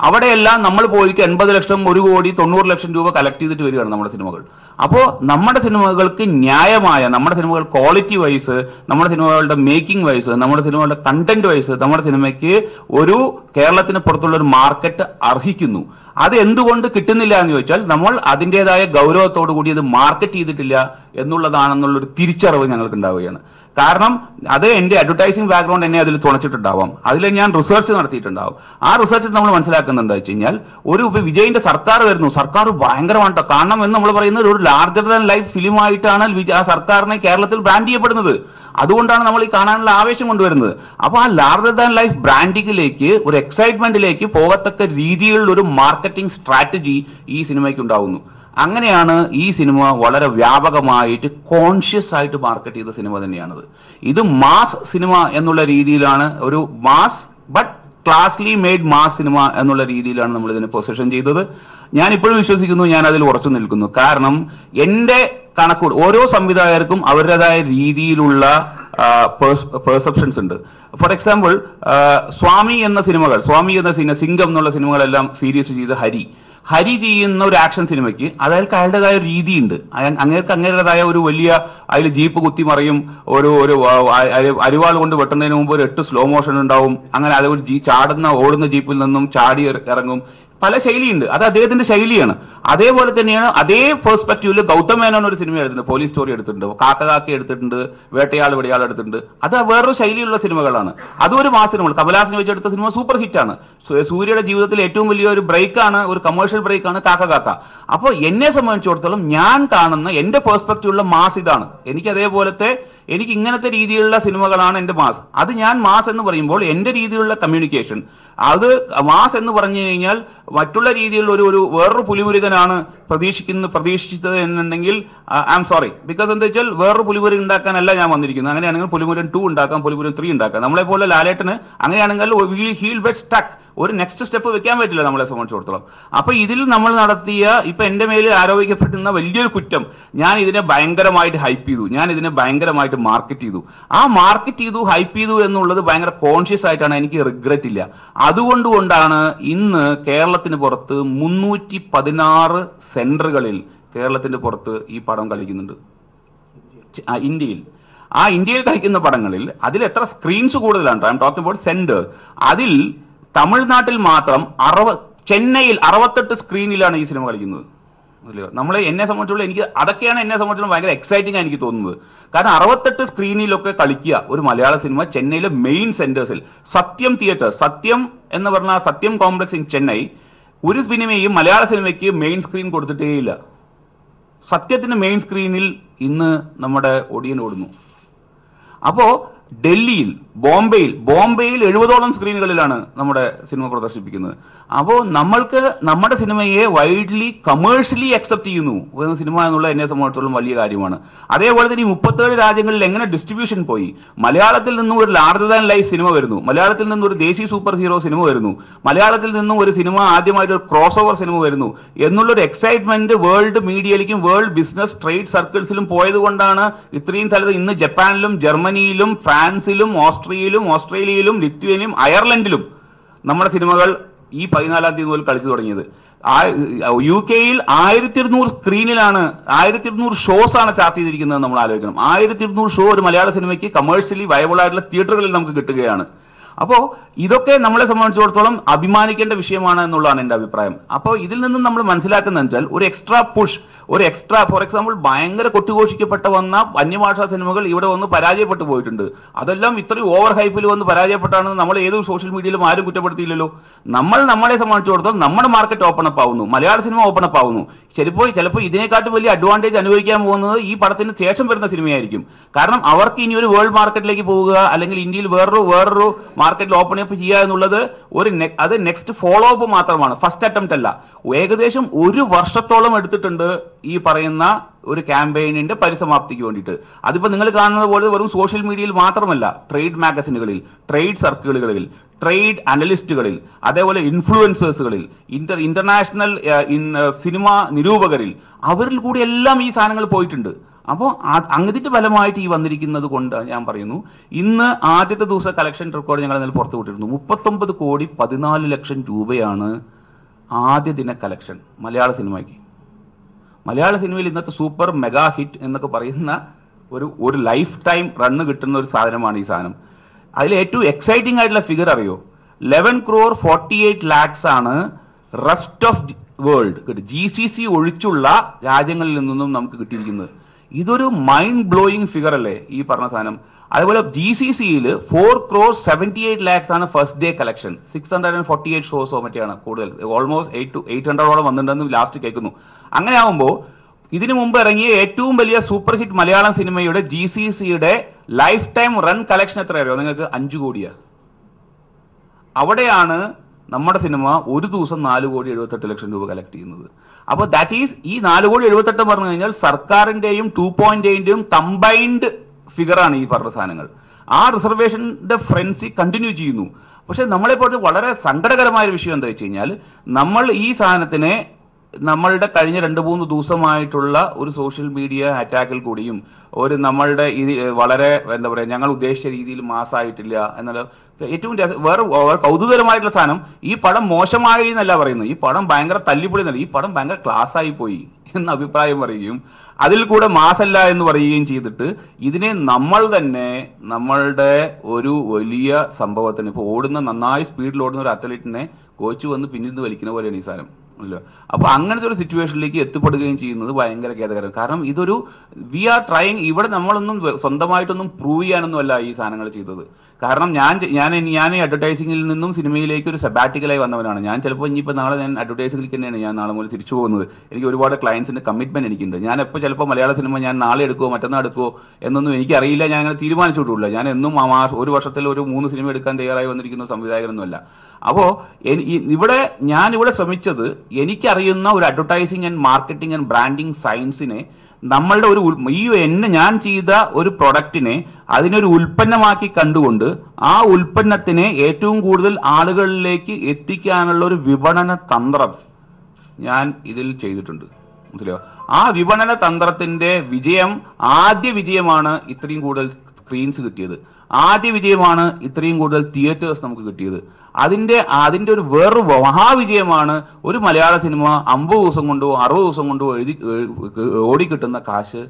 അവിടെയെല്ലാം നമ്മൾ പോയിട്ട് 80 ലക്ഷം, 1 കോടി 90 ലക്ഷം രൂപ കളക്ട് ചെയ്തിട്ട് വരികയാണ് നമ്മുടെ സിനിമകൾ. അപ്പോൾ നമ്മുടെ സിനിമകൾക്ക് ന്യായമായ, നമ്മുടെ സിനിമകൾ ക്വാളിറ്റി വൈസ്, നമ്മുടെ സിനിമകളുടെ മേക്കിംഗ് വൈസ്, നമ്മുടെ സിനിമകളുടെ കണ്ടന്റ് വൈസ് നമ്മുടെ സിനിമയ്ക്ക് ഒരു കേരളത്തിന് പുറത്തുള്ള ഒരു മാർക്കറ്റ് അർഹിക്കുന്നു. അത് എന്തുകൊണ്ട് കിട്ടുന്നില്ല എന്ന് ചോദിച്ചാൽ നമ്മൾ അതിൻ്റെതായ ഗൗരവത്തോടു കൂടി അത് മാർക്കറ്റ് ചെയ്തിട്ടില്ല എന്നുള്ളതാണെന്നുള്ളൊരു തിരിച്ചറിവ് ഞങ്ങൾക്ക് ഉണ്ടാവുകയാണ്. കാരണം അത് എൻ്റെ അഡ്വർടൈസിംഗ് ബാക്ക്ഗ്രൗണ്ട് എന്നെ അതിൽ തുണച്ചിട്ടുണ്ടാവാം, അതിൽ ഞാൻ റിസർച്ച് നടത്തിയിട്ടുണ്ടാവും. ആ റിസർച്ചിൽ നമ്മൾ മനസ്സിലാക്കുന്നത് എന്താ വെച്ച് കഴിഞ്ഞാൽ, ഒരു വിജയിന്റെ സർക്കാർ വരുന്നു, സർക്കാർ ഭയങ്കരമാണ് കാരണം എന്ന് നമ്മൾ പറയുന്നത് ഒരു ലാർജർ ദാൻ ലൈഫ് ഫിലിമായിട്ടാണ് ആ സർക്കാരിനെ കേരളത്തിൽ ബ്രാൻഡ് ചെയ്യപ്പെടുന്നത്. അതുകൊണ്ടാണ് നമ്മൾ ഈ കാണാനുള്ള ആവേശം കൊണ്ടുവരുന്നത്. അപ്പോൾ ആ ലാർജർ ദാൻ ലൈഫ് ബ്രാൻഡിങ്ങിലേക്ക്, ഒരു എക്സൈറ്റ്മെന്റിലേക്ക് പോകത്തക്ക രീതിയിലുള്ള ഒരു മാർക്കറ്റിംഗ് സ്ട്രാറ്റജി ഈ സിനിമയ്ക്ക് ഉണ്ടാവുന്നു. അങ്ങനെയാണ് ഈ സിനിമ വളരെ വ്യാപകമായിട്ട് കോൺഷ്യസ് ആയിട്ട് മാർക്കറ്റ് ചെയ്ത സിനിമ തന്നെയാണത്. ഇത് മാസ് സിനിമ എന്നുള്ള രീതിയിലാണ്, ഒരു mass but classily made mass cinema എന്നുള്ള രീതിയിലാണ് നമ്മൾ ഇതിനെ പൊസിഷൻ ചെയ്തത്. ഞാൻ ഇപ്പോഴും വിശ്വസിക്കുന്നു, ഞാൻ അതിൽ ഉറച്ചു നിൽക്കുന്നു. കാരണം എൻ്റെ കണക്കൂട് ഓരോ സംവിധായകർക്കും അവരുടേതായ രീതിയിലുള്ള പെർസെപ്ഷൻസ് ഉണ്ട്. ഫോർ എക്സാമ്പിൾ, സ്വാമി എന്ന സിംഗം എന്നുള്ള സിനിമകളെല്ലാം സീരീസ് ചെയ്ത ഹരി ചെയ്യുന്ന ഒരു ആക്ഷൻ സിനിമയ്ക്ക് അതായത് അയാളുടേതായ ഒരു രീതിയുണ്ട്. അങ്ങേരുടേതായ ഒരു വലിയ, അതിൽ ജീപ്പ് കുത്തിമറിയും, ഒരു അരിവാൾ കൊണ്ട് വെട്ടുന്നതിന് മുമ്പ് ഒരു 8 സ്ലോ മോഷൻ ഉണ്ടാവും. അങ്ങനെ അതേപോലെ ഓടുന്ന ജീപ്പിൽ നിന്നും ചാടി ഇറങ്ങും. പല ശൈലിയുണ്ട്, അത് അദ്ദേഹത്തിന്റെ ശൈലിയാണ്. അതേപോലെ തന്നെയാണ് അതേ പെർസ്പെക്റ്റീവില് ഗൗതം മേനോൻ ഒരു സിനിമ എടുത്തിട്ടുണ്ട്, പോലീസ് സ്റ്റോറി എടുത്തിട്ടുണ്ട്, കാക്ക എടുത്തിട്ടുണ്ട്, വേട്ടയാൾ വെടിയാൾ എടുത്തിട്ടുണ്ട്. അത് വേറൊരു ശൈലിയുള്ള സിനിമകളാണ്. അതും ഒരു മാസ് സിനിമകൾ. കമലഹാസൻ വെച്ചെടുത്ത സിനിമ സൂപ്പർ ഹിറ്റാണ്. സൂര്യയുടെ ജീവിതത്തിൽ ഏറ്റവും വലിയ ഒരു ബ്രേക്കാണ്, ഒരു കമേഴ്ഷ്യൽ ബ്രേക്കാണ് കാക്ക. അപ്പോൾ എന്നെ സംബന്ധിച്ചിടത്തോളം ഞാൻ കാണുന്ന എൻ്റെ പെർസ്പെക്റ്റീവുള്ള മാസ് ഇതാണ്. എനിക്ക് ഇങ്ങനത്തെ രീതിയിലുള്ള സിനിമകളാണ് എൻ്റെ മാസ്. അത് ഞാൻ മാസ് എന്ന് പറയുമ്പോൾ എൻ്റെ രീതിയിലുള്ള കമ്മ്യൂണിക്കേഷൻ, അത് മാസ് എന്ന് പറഞ്ഞു കഴിഞ്ഞാൽ മറ്റുള്ള രീതിയിലുള്ള ഒരു വേറൊരു പുലിമുരുകനാണ് പ്രതീക്ഷിച്ചത് എന്നുണ്ടെങ്കിൽ ഐ ആം സോറി. ബിക്കോസ് എന്താ വെച്ചാൽ വേറൊരു പുലിമുരുകൻ ഉണ്ടാക്കാനല്ല ഞാൻ വന്നിരിക്കുന്നത്. അങ്ങനെയാണെങ്കിൽ പുലിമുരുകൻ 2 ഉണ്ടാക്കാം, പുലിമുരുകൻ 3 ഉണ്ടാക്കാം. നമ്മളെപ്പോലെ ലാലേട്ടന് അങ്ങനെയാണെങ്കിൽ ഹീൽ ബെറ്റ് സ്റ്റക്ക്, ഒരു നെക്സ്റ്റ് സ്റ്റെപ്പ് വെക്കാൻ പറ്റില്ല നമ്മളെ സംബന്ധിച്ചിടത്തോളം. അപ്പൊ ഇതിൽ നമ്മൾ നടത്തിയ, ഇപ്പൊ എന്റെ മേലിൽ ആരോപിക്കപ്പെടുന്ന വലിയൊരു കുറ്റം, ഞാൻ ഇതിനെ ഭയങ്കരമായിട്ട് ഹൈപ്പ് ചെയ്തു, ഞാൻ ഇതിനെ ഭയങ്കരമായിട്ട് മാർക്കറ്റ് ചെയ്തു. ആ മാർക്കറ്റ് ചെയ്തു, ഹൈപ്പ് ചെയ്തു എന്നുള്ളത് ഭയങ്കര കോൺഷ്യസ് ആയിട്ടാണ്. എനിക്ക് റിഗ്രറ്റ് ഇല്ല. അതുകൊണ്ടാണ് ഇന്ന് കേരളത്തിന് പുറത്ത് 316 സെന്ററുകളിൽ കേരളത്തിന്റെ പുറത്ത് ഈ പടം കളിക്കുന്നുണ്ട്. ഇന്ത്യയിൽ ഇന്ത്യയിൽ കളിക്കുന്ന പടങ്ങളിൽ അതിൽ എത്ര സ്ക്രീൻസ് കൂടുതലാണ്? I am talking about centre. അതിൽ തമിഴ്നാട്ടിൽ മാത്രം ചെന്നൈയിൽ 68 സ്ക്രീനിലാണ് ഈ സിനിമ കളിക്കുന്നത്. എന്നെ സംബന്ധിച്ചുള്ള അതൊക്കെയാണ് എന്നെ സംബന്ധിച്ചുള്ള ഭയങ്കര എക്സൈറ്റിംഗ് എനിക്ക് തോന്നുന്നത്. കാരണം 68 സ്ക്രീനിലൊക്കെ കളിക്കുക ഒരു മലയാള സിനിമ ചെന്നൈയിലെ മെയിൻ സെന്റേഴ്സിൽ. സത്യം തിയേറ്റർ, സത്യം എന്ന് പറഞ്ഞാൽ സത്യം കോംപ്ലക്സ് ഇൻ ചെന്നൈ, ഒരു സിനിമയും മലയാള സിനിമയ്ക്ക് മെയിൻ സ്ക്രീൻ കൊടുത്തിട്ടേയില്ല. സത്യത്തിന് മെയിൻ സ്ക്രീനിൽ ഇന്ന് നമ്മുടെ ഒടിയൻ ഓടുന്നു. അപ്പോൾ ഡൽഹിയിൽ, ബോംബെയിൽ 70ഓളം സ്ക്രീനുകളിലാണ് നമ്മുടെ സിനിമ പ്രദർശിപ്പിക്കുന്നത്. അപ്പോൾ നമ്മൾക്ക് നമ്മുടെ സിനിമയെ വൈഡ്ലി കമേഴ്ഷ്യലി അക്സെപ്റ്റ് ചെയ്യുന്നു എന്ന സിനിമ എന്നുള്ള എന്നെ സംബന്ധിച്ചിടത്തോളം വലിയ കാര്യമാണ്. അതേപോലെ തന്നെ ഈ 37 രാജ്യങ്ങളിൽ എങ്ങനെ ഡിസ്ട്രിബ്യൂഷൻ പോയി, മലയാളത്തിൽ നിന്നും ഒരു ലാർജർ ദാൻ ലൈഫ് സിനിമ വരുന്നു, മലയാളത്തിൽ നിന്നും ഒരു ദേശീയ സൂപ്പർ ഹീറോ സിനിമ വരുന്നു, മലയാളത്തിൽ നിന്നും ഒരു സിനിമ ആദ്യമായിട്ട് ഒരു ക്രോസ് ഓവർ സിനിമ വരുന്നു എന്നുള്ളൊരു എക്സൈറ്റ്മെന്റ് വേൾഡ് മീഡിയയിലേക്കും വേൾഡ് ബിസിനസ് ട്രേഡ് സർക്കിൾസിലും പോയത് കൊണ്ടാണ് ഇത്രയും സ്ഥലത്ത് ഇന്ന് ജപ്പാനിലും ജർമ്മനിയിലും ഫ്രാൻസിലും ഓസ്ട്രേലിയയിലും ലിത്വേനിയയിലും അയർലൻഡിലും നമ്മുടെ സിനിമകൾ ഈ 14-ാം തീയതി മുതൽ കളിച്ചു തുടങ്ങിയത്. UK-യിൽ 1200 സ്ക്രീനിലാണ്, 1200 ഷോസ് ആണ് ചാർട്ട് ചെയ്തിരിക്കുന്നത്. നമ്മൾ ആലോചിക്കണം, 1200 ഷോ ഒരു മലയാള സിനിമയ്ക്ക് കമേഴ്ഷ്യലി വയബിൾ ആയിട്ടുള്ള തിയേറ്ററുകളിൽ നമുക്ക് കിട്ടുകയാണ്. അപ്പോൾ ഇതൊക്കെ നമ്മളെ സംബന്ധിച്ചിടത്തോളം അഭിമാനിക്കേണ്ട വിഷയമാണ് എന്നുള്ളതാണ് എൻ്റെ അഭിപ്രായം. അപ്പോൾ ഇതിൽ നിന്നും നമ്മൾ മനസ്സിലാക്കുന്നത് വെച്ചാൽ ഒരു എക്സ്ട്രാ പുഷ്, ഒരു എക്സ്ട്രാ, ഫോർ എക്സാമ്പിൾ ഭയങ്കര കൊട്ടുഘോഷിക്കപ്പെട്ട വന്ന അന്യഭാഷാ സിനിമകൾ ഇവിടെ വന്ന് പരാജയപ്പെട്ടു പോയിട്ടുണ്ട്. അതെല്ലാം ഇത്രയും ഓവർ ഹൈപ്പിൽ വന്ന് പരാജയപ്പെട്ടാണെന്ന് നമ്മൾ ഏതൊരു സോഷ്യൽ മീഡിയയിലും ആരും കുറ്റപ്പെടുത്തിയില്ലല്ലോ. നമ്മളെ സംബന്ധിച്ചിടത്തോളം നമ്മുടെ മാർക്കറ്റ് ഓപ്പൺ അപ്പ് ആവുന്നു, മലയാള സിനിമ ഓപ്പൺ അപ്പ് ആവുന്നു. ചിലപ്പോൾ ഇതിനെക്കാട്ടും വലിയ അഡ്വാൻറ്റേജ് അനുഭവിക്കാൻ പോകുന്നത് ഈ പടത്തിന് ശേഷം വരുന്ന സിനിമയായിരിക്കും. കാരണം അവർക്ക് ഇനി ഒരു വേൾഡ് മാർക്കറ്റിലേക്ക് പോവുക, അല്ലെങ്കിൽ ഇന്ത്യയിൽ വേറൊരു മാർക്കറ്റിൽ ഓപ്പൺ അപ്പ് ചെയ്യുക എന്നുള്ളത് അത് നെക്സ്റ്റ് ഫോളോ അപ്പ് മാത്രമാണ്, ഫസ്റ്റ് അറ്റംപ്റ്റ് അല്ല. ഏകദേശം 1 വർഷത്തോളം എടുത്തിട്ടുണ്ട് ഈ പറയുന്ന ഒരു ക്യാമ്പയിനിന്റെ പരിസമാപ്തിക്ക് വേണ്ടിയിട്ട്. അതിപ്പോൾ നിങ്ങൾ കാണുന്നത് പോലെ വെറും സോഷ്യൽ മീഡിയയിൽ മാത്രമല്ല, ട്രേഡ് മാഗസിനുകളിൽ, ട്രേഡ് സർക്കിളുകളിൽ, ട്രേഡ് അനലിസ്റ്റുകളിൽ, അതേപോലെ ഇൻഫ്ലുവൻസേഴ്സുകളിൽ, ഇന്റർനാഷണൽ സിനിമ നിരൂപകരിൽ, അവരിൽ കൂടി എല്ലാം ഈ സാധനങ്ങൾ പോയിട്ടുണ്ട്. അപ്പോൾ അങ്ങനത്തെ ഫലമായിട്ട് ഈ വന്നിരിക്കുന്നത് കൊണ്ട് ഞാൻ പറയുന്നു, ഇന്ന് ആദ്യത്തെ ദിവസം കളക്ഷൻ റെക്കോർഡ് ഞങ്ങൾ ഇന്നലെ പുറത്തു വിട്ടിരുന്നു. 39,14,00,000 രൂപയാണ് ആദ്യ ദിന കളക്ഷൻ മലയാള സിനിമയ്ക്ക്. മലയാള സിനിമയിൽ ഇന്നത്തെ സൂപ്പർ മെഗാ ഹിറ്റ് എന്നൊക്കെ പറയുന്ന ഒരു ലൈഫ് ടൈം റണ്ണ് കിട്ടുന്ന ഒരു സാധനമാണ് ഈ സാധനം. അതിൽ ഏറ്റവും എക്സൈറ്റിംഗ് ആയിട്ടുള്ള ഫിഗർ അറിയോ? 11,48,00,000 ആണ് റെസ്റ്റ് ഓഫ് വേൾഡ്, GCC ഒഴിച്ചുള്ള രാജ്യങ്ങളിൽ നിന്നും നമുക്ക് കിട്ടിയിരിക്കുന്നത്. ഇതൊരു മൈൻഡ് ബ്ലോയിങ് ഫിഗർ അല്ലേ ഈ പറഞ്ഞ സാധനം. അതുപോലെ GCCയിൽ 4,78,00,000 ആണ് ഫസ്റ്റ് ഡേ കളക്ഷൻ. 648 ഷോസോ മറ്റെയാണ് കൂടുതൽ, ഓൾമോസ്റ്റ് 800 വന്നിട്ടുണ്ടെന്ന് ലാസ്റ്റ് കേൾക്കുന്നു. അങ്ങനെ ആകുമ്പോൾ ഇതിനു മുമ്പ് ഇറങ്ങിയ ഏറ്റവും വലിയ സൂപ്പർ ഹിറ്റ് മലയാളം സിനിമയുടെ GCCയുടെ ലൈഫ് ടൈം റൺ കളക്ഷൻ എത്ര അറിയോ നിങ്ങൾക്ക്? 5 കോടിയാണ്. അവിടെയാണ് നമ്മുടെ സിനിമ ഒരു ദിവസം 4,78,00,000 രൂപ കളക്ട് ചെയ്യുന്നത്. അപ്പോൾ ദാറ്റ് ഈസ് ഈ 4,78,00,000 പറഞ്ഞു കഴിഞ്ഞാൽ സർക്കാരിന്റെയും 2.8ന്റെയും കമ്പൈൻഡ് ഫിഗറാണ് ഈ പറഞ്ഞ സാധനങ്ങൾ. ആ റിസർവേഷന്റെ ഫ്രൻസി കണ്ടിന്യൂ ചെയ്യുന്നു. പക്ഷെ നമ്മളെപ്പോഴത്തെ വളരെ സങ്കടകരമായ ഒരു വിഷയം എന്താ വെച്ച് കഴിഞ്ഞാൽ, നമ്മൾ ഈ സാധനത്തിനെ നമ്മളുടെ കഴിഞ്ഞ 2-3 ദിവസമായിട്ടുള്ള ഒരു സോഷ്യൽ മീഡിയ അറ്റാക്കിൽ കൂടിയും നമ്മളുടെ ഇത് വളരെ എന്താ പറയുക, ഞങ്ങൾ ഉദ്ദേശിച്ച രീതിയിൽ മാസമായിട്ടില്ല എന്നുള്ള ഏറ്റവും വേറെ കൗതുകരമായിട്ടുള്ള സാധനം, ഈ പടം മോശമായി എന്നല്ല പറയുന്നത്, ഈ പടം ഭയങ്കര തല്ലിപ്പൊളി എന്നല്ല, ഈ പടം ഭയങ്കര ക്ലാസ് ആയി പോയി എന്ന അഭിപ്രായം പറയുകയും അതിൽ കൂടെ മാസല്ല എന്ന് പറയുകയും ചെയ്തിട്ട് ഇതിനെ നമ്മൾ തന്നെ നമ്മളുടെ ഒരു വലിയ സംഭവത്തിന്, ഇപ്പോൾ ഓടുന്ന നന്നായി സ്പീഡിൽ ഓടുന്ന ഒരു അത്ലറ്റിനെ കോച്ച് വന്ന് പിന്നിൽ വലിക്കുന്ന പോലെയാണ് ഈ സാധനം. അല്ലോ, അപ്പോൾ അങ്ങനത്തെ ഒരു സിറ്റുവേഷനിലേക്ക് എത്തിപ്പെടുകയും ചെയ്യുന്നത് ഭയങ്കര ഖേദകരം. കാരണം ഇതൊരു വി ആർ ട്രൈങ്, ഇവിടെ നമ്മളൊന്നും സ്വന്തമായിട്ടൊന്നും പ്രൂവ് ചെയ്യാനൊന്നും അല്ല ഈ സാധനങ്ങൾ ചെയ്തത്. കാരണം ഞാൻ അഡ്വർടൈസിങ്ങിൽ നിന്നും സിനിമയിലേക്ക് ഒരു സബാറ്റിക്കലായി വന്നവനാണ്. ഞാൻ ചിലപ്പോൾ ഇനിയിപ്പോൾ നാളെ ഞാൻ അഡ്വർടൈസിംഗിലേക്ക് തന്നെയാണ് ഞാൻ നാളെ മുതൽ തിരിച്ചു പോകുന്നത്. എനിക്ക് ഒരുപാട് ക്ലയൻസിൻ്റെ കമ്മിറ്റ്മെൻറ്റ് എനിക്കുണ്ട്. ഞാൻ എപ്പോൾ ചിലപ്പോൾ മലയാള സിനിമ ഞാൻ നാളെ എടുക്കുമോ മറ്റന്നാൾ എടുക്കുമോ എന്നൊന്നും എനിക്കറിയില്ല. ഞാൻ അങ്ങനെ തീരുമാനിച്ചിട്ടുള്ളൂ. ഞാൻ എന്നും ഒരു വർഷത്തിൽ ഒരു 3 സിനിമ എടുക്കാൻ തയ്യാറായി വന്നിരിക്കുന്ന സംവിധായകനൊന്നുമല്ല. അപ്പോൾ ഞാനിവിടെ ശ്രമിച്ചത് എനിക്കറിയുന്ന ഒരു advertising and marketing and branding സയൻസിനെ നമ്മളുടെ ഞാൻ ചെയ്ത ഒരു പ്രൊഡക്റ്റിനെ അതിനൊരു ഉൽപ്പന്നമാക്കി കണ്ടുകൊണ്ട് ആ ഉൽപ്പന്നത്തിനെ ഏറ്റവും കൂടുതൽ ആളുകളിലേക്ക് എത്തിക്കാനുള്ള ഒരു വിപണന തന്ത്രം ഞാൻ ഇതിൽ ചെയ്തിട്ടുണ്ട്. മനസ്സിലായോ? ആ വിപണന തന്ത്രത്തിന്റെ ആദ്യ വിജയമാണ് ഇത്രയും കൂടുതൽ സ്ക്രീൻസ് കിട്ടിയത്. ആദ്യ വിജയമാണ് ഇത്രയും കൂടുതൽ തിയേറ്റേഴ്സ് നമുക്ക് കിട്ടിയത്. അതിൻ്റെ ഒരു വേറൊരു മഹാവിജയമാണ് ഒരു മലയാള സിനിമ 50 ദിവസം കൊണ്ടോ 60 ദിവസം കൊണ്ടോ ഓടിക്കിട്ടുന്ന കാശ്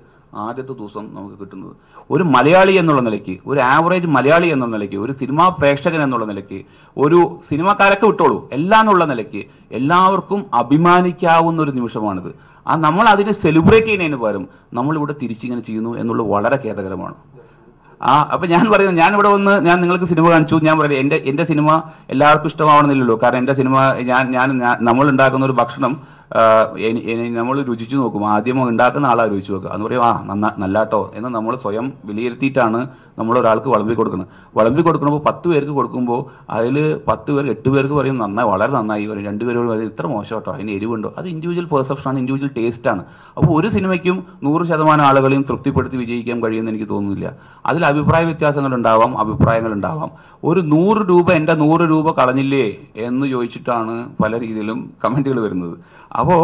ആദ്യത്തെ ദിവസം നമുക്ക് കിട്ടുന്നത്. ഒരു മലയാളി എന്നുള്ള നിലയ്ക്ക്, ഒരു ആവറേജ് മലയാളി എന്നുള്ള നിലയ്ക്ക്, ഒരു സിനിമാ പ്രേക്ഷകൻ എന്നുള്ള നിലയ്ക്ക്, ഒരു സിനിമാക്കാരൊക്കെ വിട്ടോളൂ, എല്ലാം എന്നുള്ള നിലയ്ക്ക് എല്ലാവർക്കും അഭിമാനിക്കാവുന്ന ഒരു നിമിഷമാണിത്. നമ്മൾ അതിനെ സെലിബ്രേറ്റ് ചെയ്യുന്നതിന് പകരം നമ്മളിവിടെ തിരിച്ചിങ്ങനെ ചെയ്യുന്നു എന്നുള്ളത് വളരെ ഖേദകരമാണ്. അപ്പം ഞാൻ പറയുന്നത്, ഞാൻ നിങ്ങൾക്ക് സിനിമ കാണിച്ചു, ഞാൻ പറയുന്നത് എൻ്റെ സിനിമ എല്ലാവർക്കും ഇഷ്ടമാവണമെന്നില്ലല്ലോ. കാരണം എൻ്റെ സിനിമ നമ്മൾ ഉണ്ടാക്കുന്ന ഒരു ഭക്ഷണം നമ്മൾ രുചിച്ചു നോക്കും. ആദ്യം ഉണ്ടാക്കുന്ന ആളാണ് രുചിച്ചു നോക്കുക. എന്ന് പറയും നല്ലാട്ടോ എന്ന് നമ്മൾ സ്വയം വിലയിരുത്തിയിട്ടാണ് നമ്മൾ ഒരാൾക്ക് വിളമ്പി കൊടുക്കുമ്പോൾ 10 പേർക്ക് കൊടുക്കുമ്പോൾ അതിൽ 10 പേർ 8 പേർക്ക് പറയും നന്നായി, വളരെ നന്നായി പറയും. 2 പേരോട് പറയും ഇത്ര മോശം കേട്ടോ, അതിന് എരിവുണ്ടോ. അത് ഇൻഡിവിജ്വൽ പെർസെപ്ഷനാണ്, ഇൻഡിവിജ്വൽ ടേസ്റ്റാണ്. അപ്പോൾ ഒരു സിനിമയ്ക്കും 100% ആളുകളെയും തൃപ്തിപ്പെടുത്തി വിജയിക്കാൻ കഴിയുമെന്ന് എനിക്ക് തോന്നുന്നില്ല. അതിൽ അഭിപ്രായ വ്യത്യാസങ്ങളുണ്ടാവാം, അഭിപ്രായങ്ങളുണ്ടാവാം. ഒരു 100 രൂപ എൻ്റെ 100 രൂപ കളഞ്ഞില്ലേ എന്ന് ചോദിച്ചിട്ടാണ് പല രീതിയിലും കമൻറ്റുകൾ വരുന്നത്. അപ്പോൾ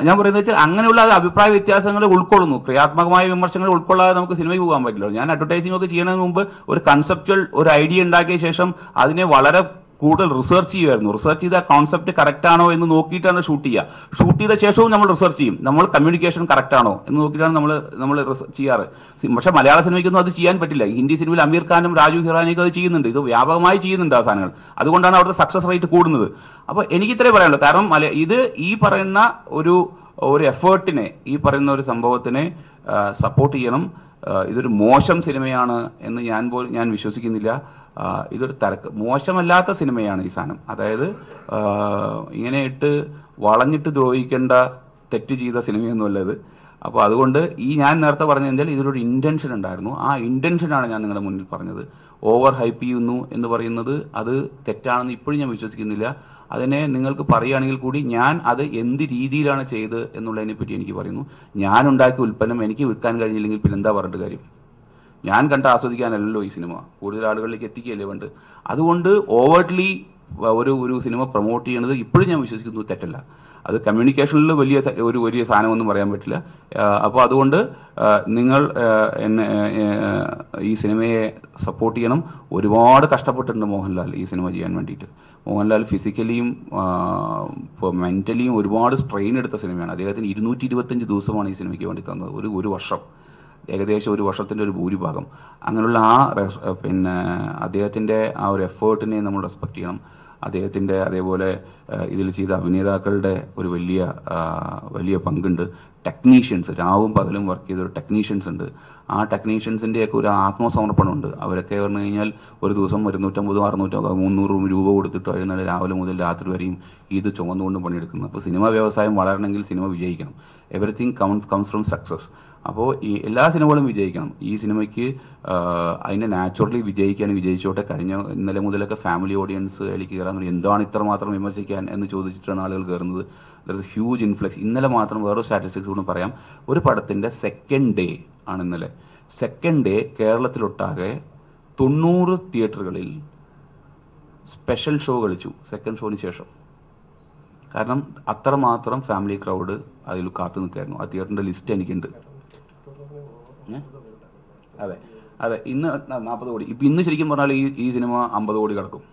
ഞാൻ പറയുന്നത് വെച്ചാൽ അങ്ങനെയുള്ള അഭിപ്രായ വ്യത്യാസങ്ങൾ ഉൾക്കൊള്ളുന്നു. ക്രിയാത്മകമായ വിമർശനങ്ങൾ ഉൾക്കൊള്ളാതെ നമുക്ക് സിനിമയ്ക്ക് പോകാൻ പറ്റില്ല. ഞാൻ അഡ്വർടൈസിംഗ് ഒക്കെ ചെയ്യുന്നതിന് മുമ്പ് ഒരു കൺസെപ്ച്വൽ ഒരു ഐഡിയ ഉണ്ടാക്കിയ ശേഷം അതിനെ വളരെ കൂടുതൽ റിസർച്ച് ചെയ്യുമായിരുന്നു. റിസർച്ച് ചെയ്ത കോൺസെപ്റ്റ് കറക്റ്റ് ആണോ എന്ന് നോക്കിയിട്ടാണ് ഷൂട്ട് ചെയ്യുക. ഷൂട്ട് ചെയ്ത ശേഷവും നമ്മൾ റിസർച്ച് ചെയ്യും, നമ്മൾ കമ്മ്യൂണിക്കേഷൻ കറക്റ്റ് ആണോ എന്ന് നോക്കിയിട്ടാണ് നമ്മൾ ചെയ്യാറ്. പക്ഷേ മലയാള സിനിമയ്ക്കൊന്നും അത് ചെയ്യാൻ പറ്റില്ല. ഹിന്ദി സിനിമയിൽ അമീർ ഖാനും രാജു ഹിറാനിയൊക്കെ അത് ചെയ്യുന്നുണ്ട്. ഇത് വ്യാപകമായി ചെയ്യുന്നുണ്ട് ആ സാധനങ്ങൾ. അതുകൊണ്ടാണ് അവിടുത്തെ സക്സസ് റേറ്റ് കൂടുന്നത്. അപ്പോൾ എനിക്ക് ഇത്രേ പറയാനുള്ളൂ. കാരണം ഇത് ഈ പറയുന്ന ഒരു എഫേർട്ടിനെ, ഈ പറയുന്ന ഒരു സംഭവത്തിനെ സപ്പോർട്ട് ചെയ്യണം. ഇതൊരു മോശം സിനിമയാണ് എന്ന് ഞാൻ വിശ്വസിക്കുന്നില്ല. ഇതൊരു മോശമല്ലാത്ത സിനിമയാണ് ഈ സാധനം. അതായത് ഇങ്ങനെ ഇട്ട് വളഞ്ഞിട്ട് ദ്രോഹിക്കേണ്ട തെറ്റ് ചെയ്ത സിനിമയൊന്നുമല്ല ഇത്. അപ്പോൾ അതുകൊണ്ട് ഞാൻ നേരത്തെ പറഞ്ഞു കഴിഞ്ഞാൽ ഇതിലൊരു ഇൻറ്റൻഷൻ ഉണ്ടായിരുന്നു. ആ ഇൻറ്റൻഷനാണ് ഞാൻ നിങ്ങളുടെ മുന്നിൽ പറഞ്ഞത്. ഓവർ ഹൈപ്പ് ചെയ്യുന്നു എന്ന് പറയുന്നത് അത് തെറ്റാണെന്ന് ഇപ്പോഴും ഞാൻ വിശ്വസിക്കുന്നില്ല. അതിനെ നിങ്ങൾക്ക് പറയുകയാണെങ്കിൽ കൂടി ഞാൻ അത് എന്ത് രീതിയിലാണ് ചെയ്ത് എന്നുള്ളതിനെ പറ്റി എനിക്ക് പറയുന്നു. ഞാൻ ഉണ്ടാക്കിയ ഉൽപ്പന്നം എനിക്ക് വിൽക്കാൻ കഴിഞ്ഞില്ലെങ്കിൽ പിന്നെ എന്താ പറഞ്ഞിട്ട് കാര്യം? ഞാൻ കണ്ട് ആസ്വദിക്കാനല്ലല്ലോ ഈ സിനിമ, കൂടുതൽ ആളുകളിലേക്ക് എത്തിക്കുകയല്ലേ വേണ്ട. അതുകൊണ്ട് ഓവർട്ട്ലി ഒരു സിനിമ പ്രൊമോട്ട് ചെയ്യുന്നത് ഇപ്പോഴും ഞാൻ വിശ്വസിക്കുന്നത് തെറ്റല്ല. അത് കമ്മ്യൂണിക്കേഷനിൽ വലിയ സാധനമൊന്നും പറയാൻ പറ്റില്ല. അപ്പോൾ അതുകൊണ്ട് നിങ്ങൾ ഈ സിനിമയെ സപ്പോർട്ട് ചെയ്യണം. ഒരുപാട് കഷ്ടപ്പെട്ടിട്ടുണ്ട് മോഹൻലാൽ ഈ സിനിമ ചെയ്യാൻ വേണ്ടിയിട്ട്. മോഹൻലാൽ ഫിസിക്കലിയും മെൻ്റലിയും ഒരുപാട് സ്ട്രെയിൻ എടുത്ത സിനിമയാണ്. അദ്ദേഹത്തിന് 225 ദിവസമാണ് ഈ സിനിമയ്ക്ക് വേണ്ടി തന്നത്. ഒരു വർഷം, ഏകദേശം ഒരു വർഷത്തിൻ്റെ ഒരു ഭൂരിഭാഗം. അങ്ങനെയുള്ള അദ്ദേഹത്തിൻ്റെ ആ ഒരു എഫേർട്ടിനെ നമ്മൾ റെസ്പെക്റ്റ് ചെയ്യണം. അദ്ദേഹത്തിൻ്റെ അതേപോലെ ഇതിൽ ചെയ്ത അഭിനേതാക്കളുടെ ഒരു വലിയ പങ്കുണ്ട്. ടെക്നീഷ്യൻസ്, രാവും പകലും വർക്ക് ചെയ്ത ഒരു ടെക്നീഷ്യൻസ് ഉണ്ട്. ആ ടെക്നീഷ്യൻസിൻ്റെയൊക്കെ ഒരു ആത്മസമർപ്പണമുണ്ട്. അവരൊക്കെ പറഞ്ഞു കഴിഞ്ഞാൽ ഒരു ദിവസം 250, 600, 300 രൂപ കൊടുത്തിട്ട് എഴുന്നേറ്റ് രാവിലെ മുതൽ രാത്രി വരെയും ഇത് ചുമന്നുകൊണ്ട് പണിയെടുക്കുന്നു. അപ്പോൾ സിനിമാ വ്യവസായം വളരണമെങ്കിൽ സിനിമ വിജയിക്കണം. Everything comes from success. അപ്പോൾ ഈ എല്ലാ സിനിമകളും വിജയിക്കണം. ഈ സിനിമയ്ക്ക് അതിനെ നാച്ചുറലി വിജയിച്ചോട്ടെ. ഇന്നലെ മുതലൊക്കെ ഫാമിലി ഓഡിയൻസ് അതിലേക്ക് കയറാൻ തുടങ്ങി. എന്താണ് ഇത്രമാത്രം വിമർശിക്കാൻ എന്ന് ചോദിച്ചിട്ടാണ് ആളുകൾ കയറുന്നത്. There is A huge influx. ഇന്നലെ മാത്രം വേറൊരു സ്റ്റാറ്റിസ്റ്റിക്സ് കൂടെ പറയാം. ഒരു പടത്തിൻ്റെ സെക്കൻഡ് ഡേ ആണ് ഇന്നലെ. സെക്കൻഡ് ഡേ കേരളത്തിലൊട്ടാകെ 90 തിയേറ്ററുകളിൽ സ്പെഷ്യൽ ഷോ കളിച്ചു സെക്കൻഡ് ഷോന് ശേഷം. കാരണം അത്രമാത്രം ഫാമിലി ക്രൗഡ് അതിൽ കാത്തു നിൽക്കായിരുന്നു. ആ തിയേറ്ററിൻ്റെ ലിസ്റ്റ് എനിക്കുണ്ട്. അതെ ഇന്ന് 40 കോടി. ഇപ്പം ഇന്ന് ശരിക്കും പറഞ്ഞാൽ ഈ സിനിമ 50 കോടി കിടക്കും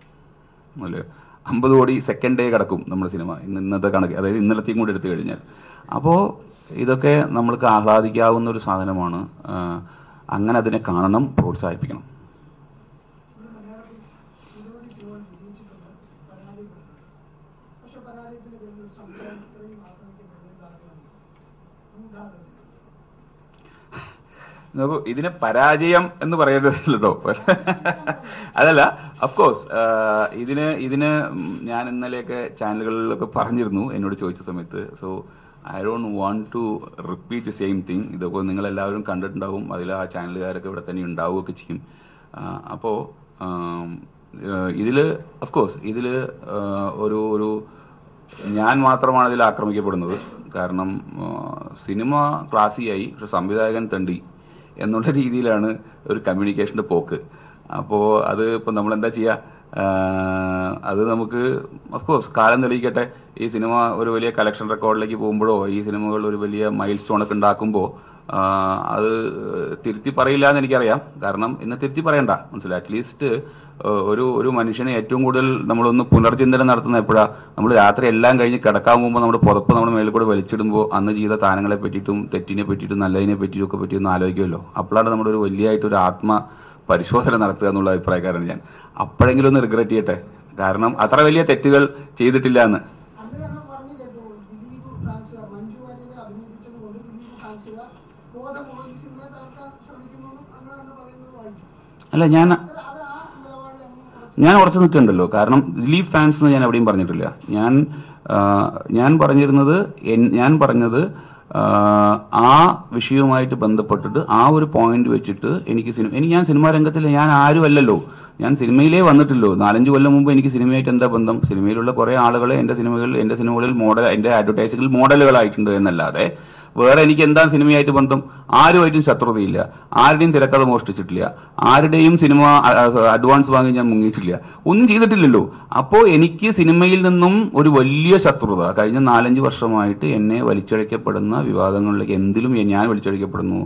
അല്ലേ? 50 കോടി സെക്കൻഡ് ഡേ കിടക്കും നമ്മുടെ സിനിമ ഇന്നത്തെ കണക്ക്, അതായത് ഇന്നലത്തെയും കൂടെ എടുത്തു കഴിഞ്ഞാൽ. അപ്പോൾ ഇതൊക്കെ നമ്മൾക്ക് ആഹ്ലാദിക്കാവുന്ന ഒരു സാധനമാണ്. അങ്ങനെ അതിനെ കാണണം, പ്രോത്സാഹിപ്പിക്കണം. നോക്കൂ, ഇതിന് പരാജയം എന്ന് പറയേണ്ടതില്ലല്ലോ. അതല്ല, അഫ്കോഴ്സ് ഇതിന് ഞാൻ ഇന്നലെയൊക്കെ ചാനലുകളിലൊക്കെ പറഞ്ഞിരുന്നു എന്നോട് ചോദിച്ച സമയത്ത്. So I don't want to repeat the same thing. ഇതൊക്കെ നിങ്ങളെല്ലാവരും കണ്ടിട്ടുണ്ടാവും. അതിൽ ആ ചാനലുകാരൊക്കെ ഇവിടെ തന്നെ ഉണ്ടാവുകയൊക്കെ ചെയ്യും. അപ്പോൾ ഇതിൽ ഒരു ഞാൻ മാത്രമാണ് ഇതിൽ ആക്രമിക്കപ്പെടുന്നത്. കാരണം സിനിമ ക്ലാസിയായി, പക്ഷെ സംവിധായകൻ തണ്ടി എന്നുള്ള രീതിയിലാണ് ഒരു കമ്മ്യൂണിക്കേഷൻ്റെ പോക്ക്. അപ്പോൾ അത് ഇപ്പോൾ നമ്മളെന്താ ചെയ്യുക? അത് നമുക്ക് ഓഫ്കോഴ്സ് കാലം തെളിയിക്കട്ടെ. ഈ സിനിമ ഒരു വലിയ കളക്ഷൻ റെക്കോർഡിലേക്ക് പോകുമ്പോഴോ ഈ സിനിമകൾ ഒരു വലിയ മൈൽ സ്റ്റോണൊക്കെ ഉണ്ടാക്കുമ്പോൾ അത് തിരുത്തി പറയില്ല എന്ന് എനിക്കറിയാം. കാരണം ഇന്ന് തിരുത്തി പറയണ്ട, മനസ്സിലായി. അറ്റ്ലീസ്റ്റ് ഒരു മനുഷ്യനെ ഏറ്റവും കൂടുതൽ നമ്മളൊന്ന് പുനർചിന്തനം നടത്തുന്ന എപ്പോഴാണ്? നമ്മൾ രാത്രി എല്ലാം കഴിഞ്ഞ് കിടക്കാൻ പോകുമ്പോൾ നമ്മുടെ പുതപ്പ് നമ്മുടെ മേലിൽ കൂടെ വലിച്ചിടുമ്പോൾ അന്ന് ചെയ്ത താരങ്ങളെ പറ്റിയിട്ടും തെറ്റിനെ പറ്റിയിട്ടും നല്ലതിനെ പറ്റിയിട്ടും ഒക്കെ പറ്റിയൊന്ന് ആലോചിക്കുമല്ലോ. അപ്പോഴാണ് നമ്മുടെ ഒരു വലിയതായിട്ടൊരു പരിശോധന നടത്തുക എന്നുള്ള അഭിപ്രായക്കാരാണ് ഞാൻ. അപ്പോഴെങ്കിലും ഒന്ന് റിഗ്രറ്റ് ചെയ്യട്ടെ, കാരണം അത്ര വലിയ തെറ്റുകൾ ചെയ്തിട്ടില്ല എന്ന്. അല്ല, ഞാൻ ഉറച്ചു നിൽക്കുന്നുണ്ടല്ലോ. കാരണം ദിലീപ് ഫാൻസ് എന്ന് ഞാൻ എവിടെയും പറഞ്ഞിട്ടില്ല. ഞാൻ പറഞ്ഞത് ആ വിഷയവുമായിട്ട് ബന്ധപ്പെട്ടിട്ട് ആ ഒരു പോയിന്റ് വെച്ചിട്ട് ഞാൻ സിനിമാ രംഗത്തിൽ ഞാൻ ആരുമല്ലല്ലോ. ഞാൻ സിനിമയിലേ വന്നിട്ടില്ലോ. 4-5 കൊല്ലം മുമ്പ് എനിക്ക് സിനിമയായിട്ട് എന്താ ബന്ധം? സിനിമയിലുള്ള കുറേ ആളുകളെ എൻ്റെ സിനിമകളിൽ എൻ്റെ അഡ്വർടൈസിങ്ങിൽ മോഡലുകളായിട്ടുണ്ട് എന്നല്ലാതെ വേറെ എനിക്ക് എന്താണ് സിനിമയായിട്ട് ബന്ധം? ആരുമായിട്ടും ശത്രുതയില്ല, ആരുടെയും തിരക്കഥ മോഷ്ടിച്ചിട്ടില്ല, ആരുടെയും സിനിമ അഡ്വാൻസ് വാങ്ങി ഞാൻ മുങ്ങിയിട്ടില്ല, ഒന്നും ചെയ്തിട്ടില്ലല്ലോ. അപ്പോൾ എനിക്ക് സിനിമയിൽ നിന്നും ഒരു വലിയ ശത്രുത കഴിഞ്ഞ 4-5 വർഷമായിട്ട് എന്നെ വലിച്ചഴക്കപ്പെടുന്ന വിവാദങ്ങളിലേക്ക് എന്തിലും ഞാൻ വലിച്ചഴക്കപ്പെടുന്നു.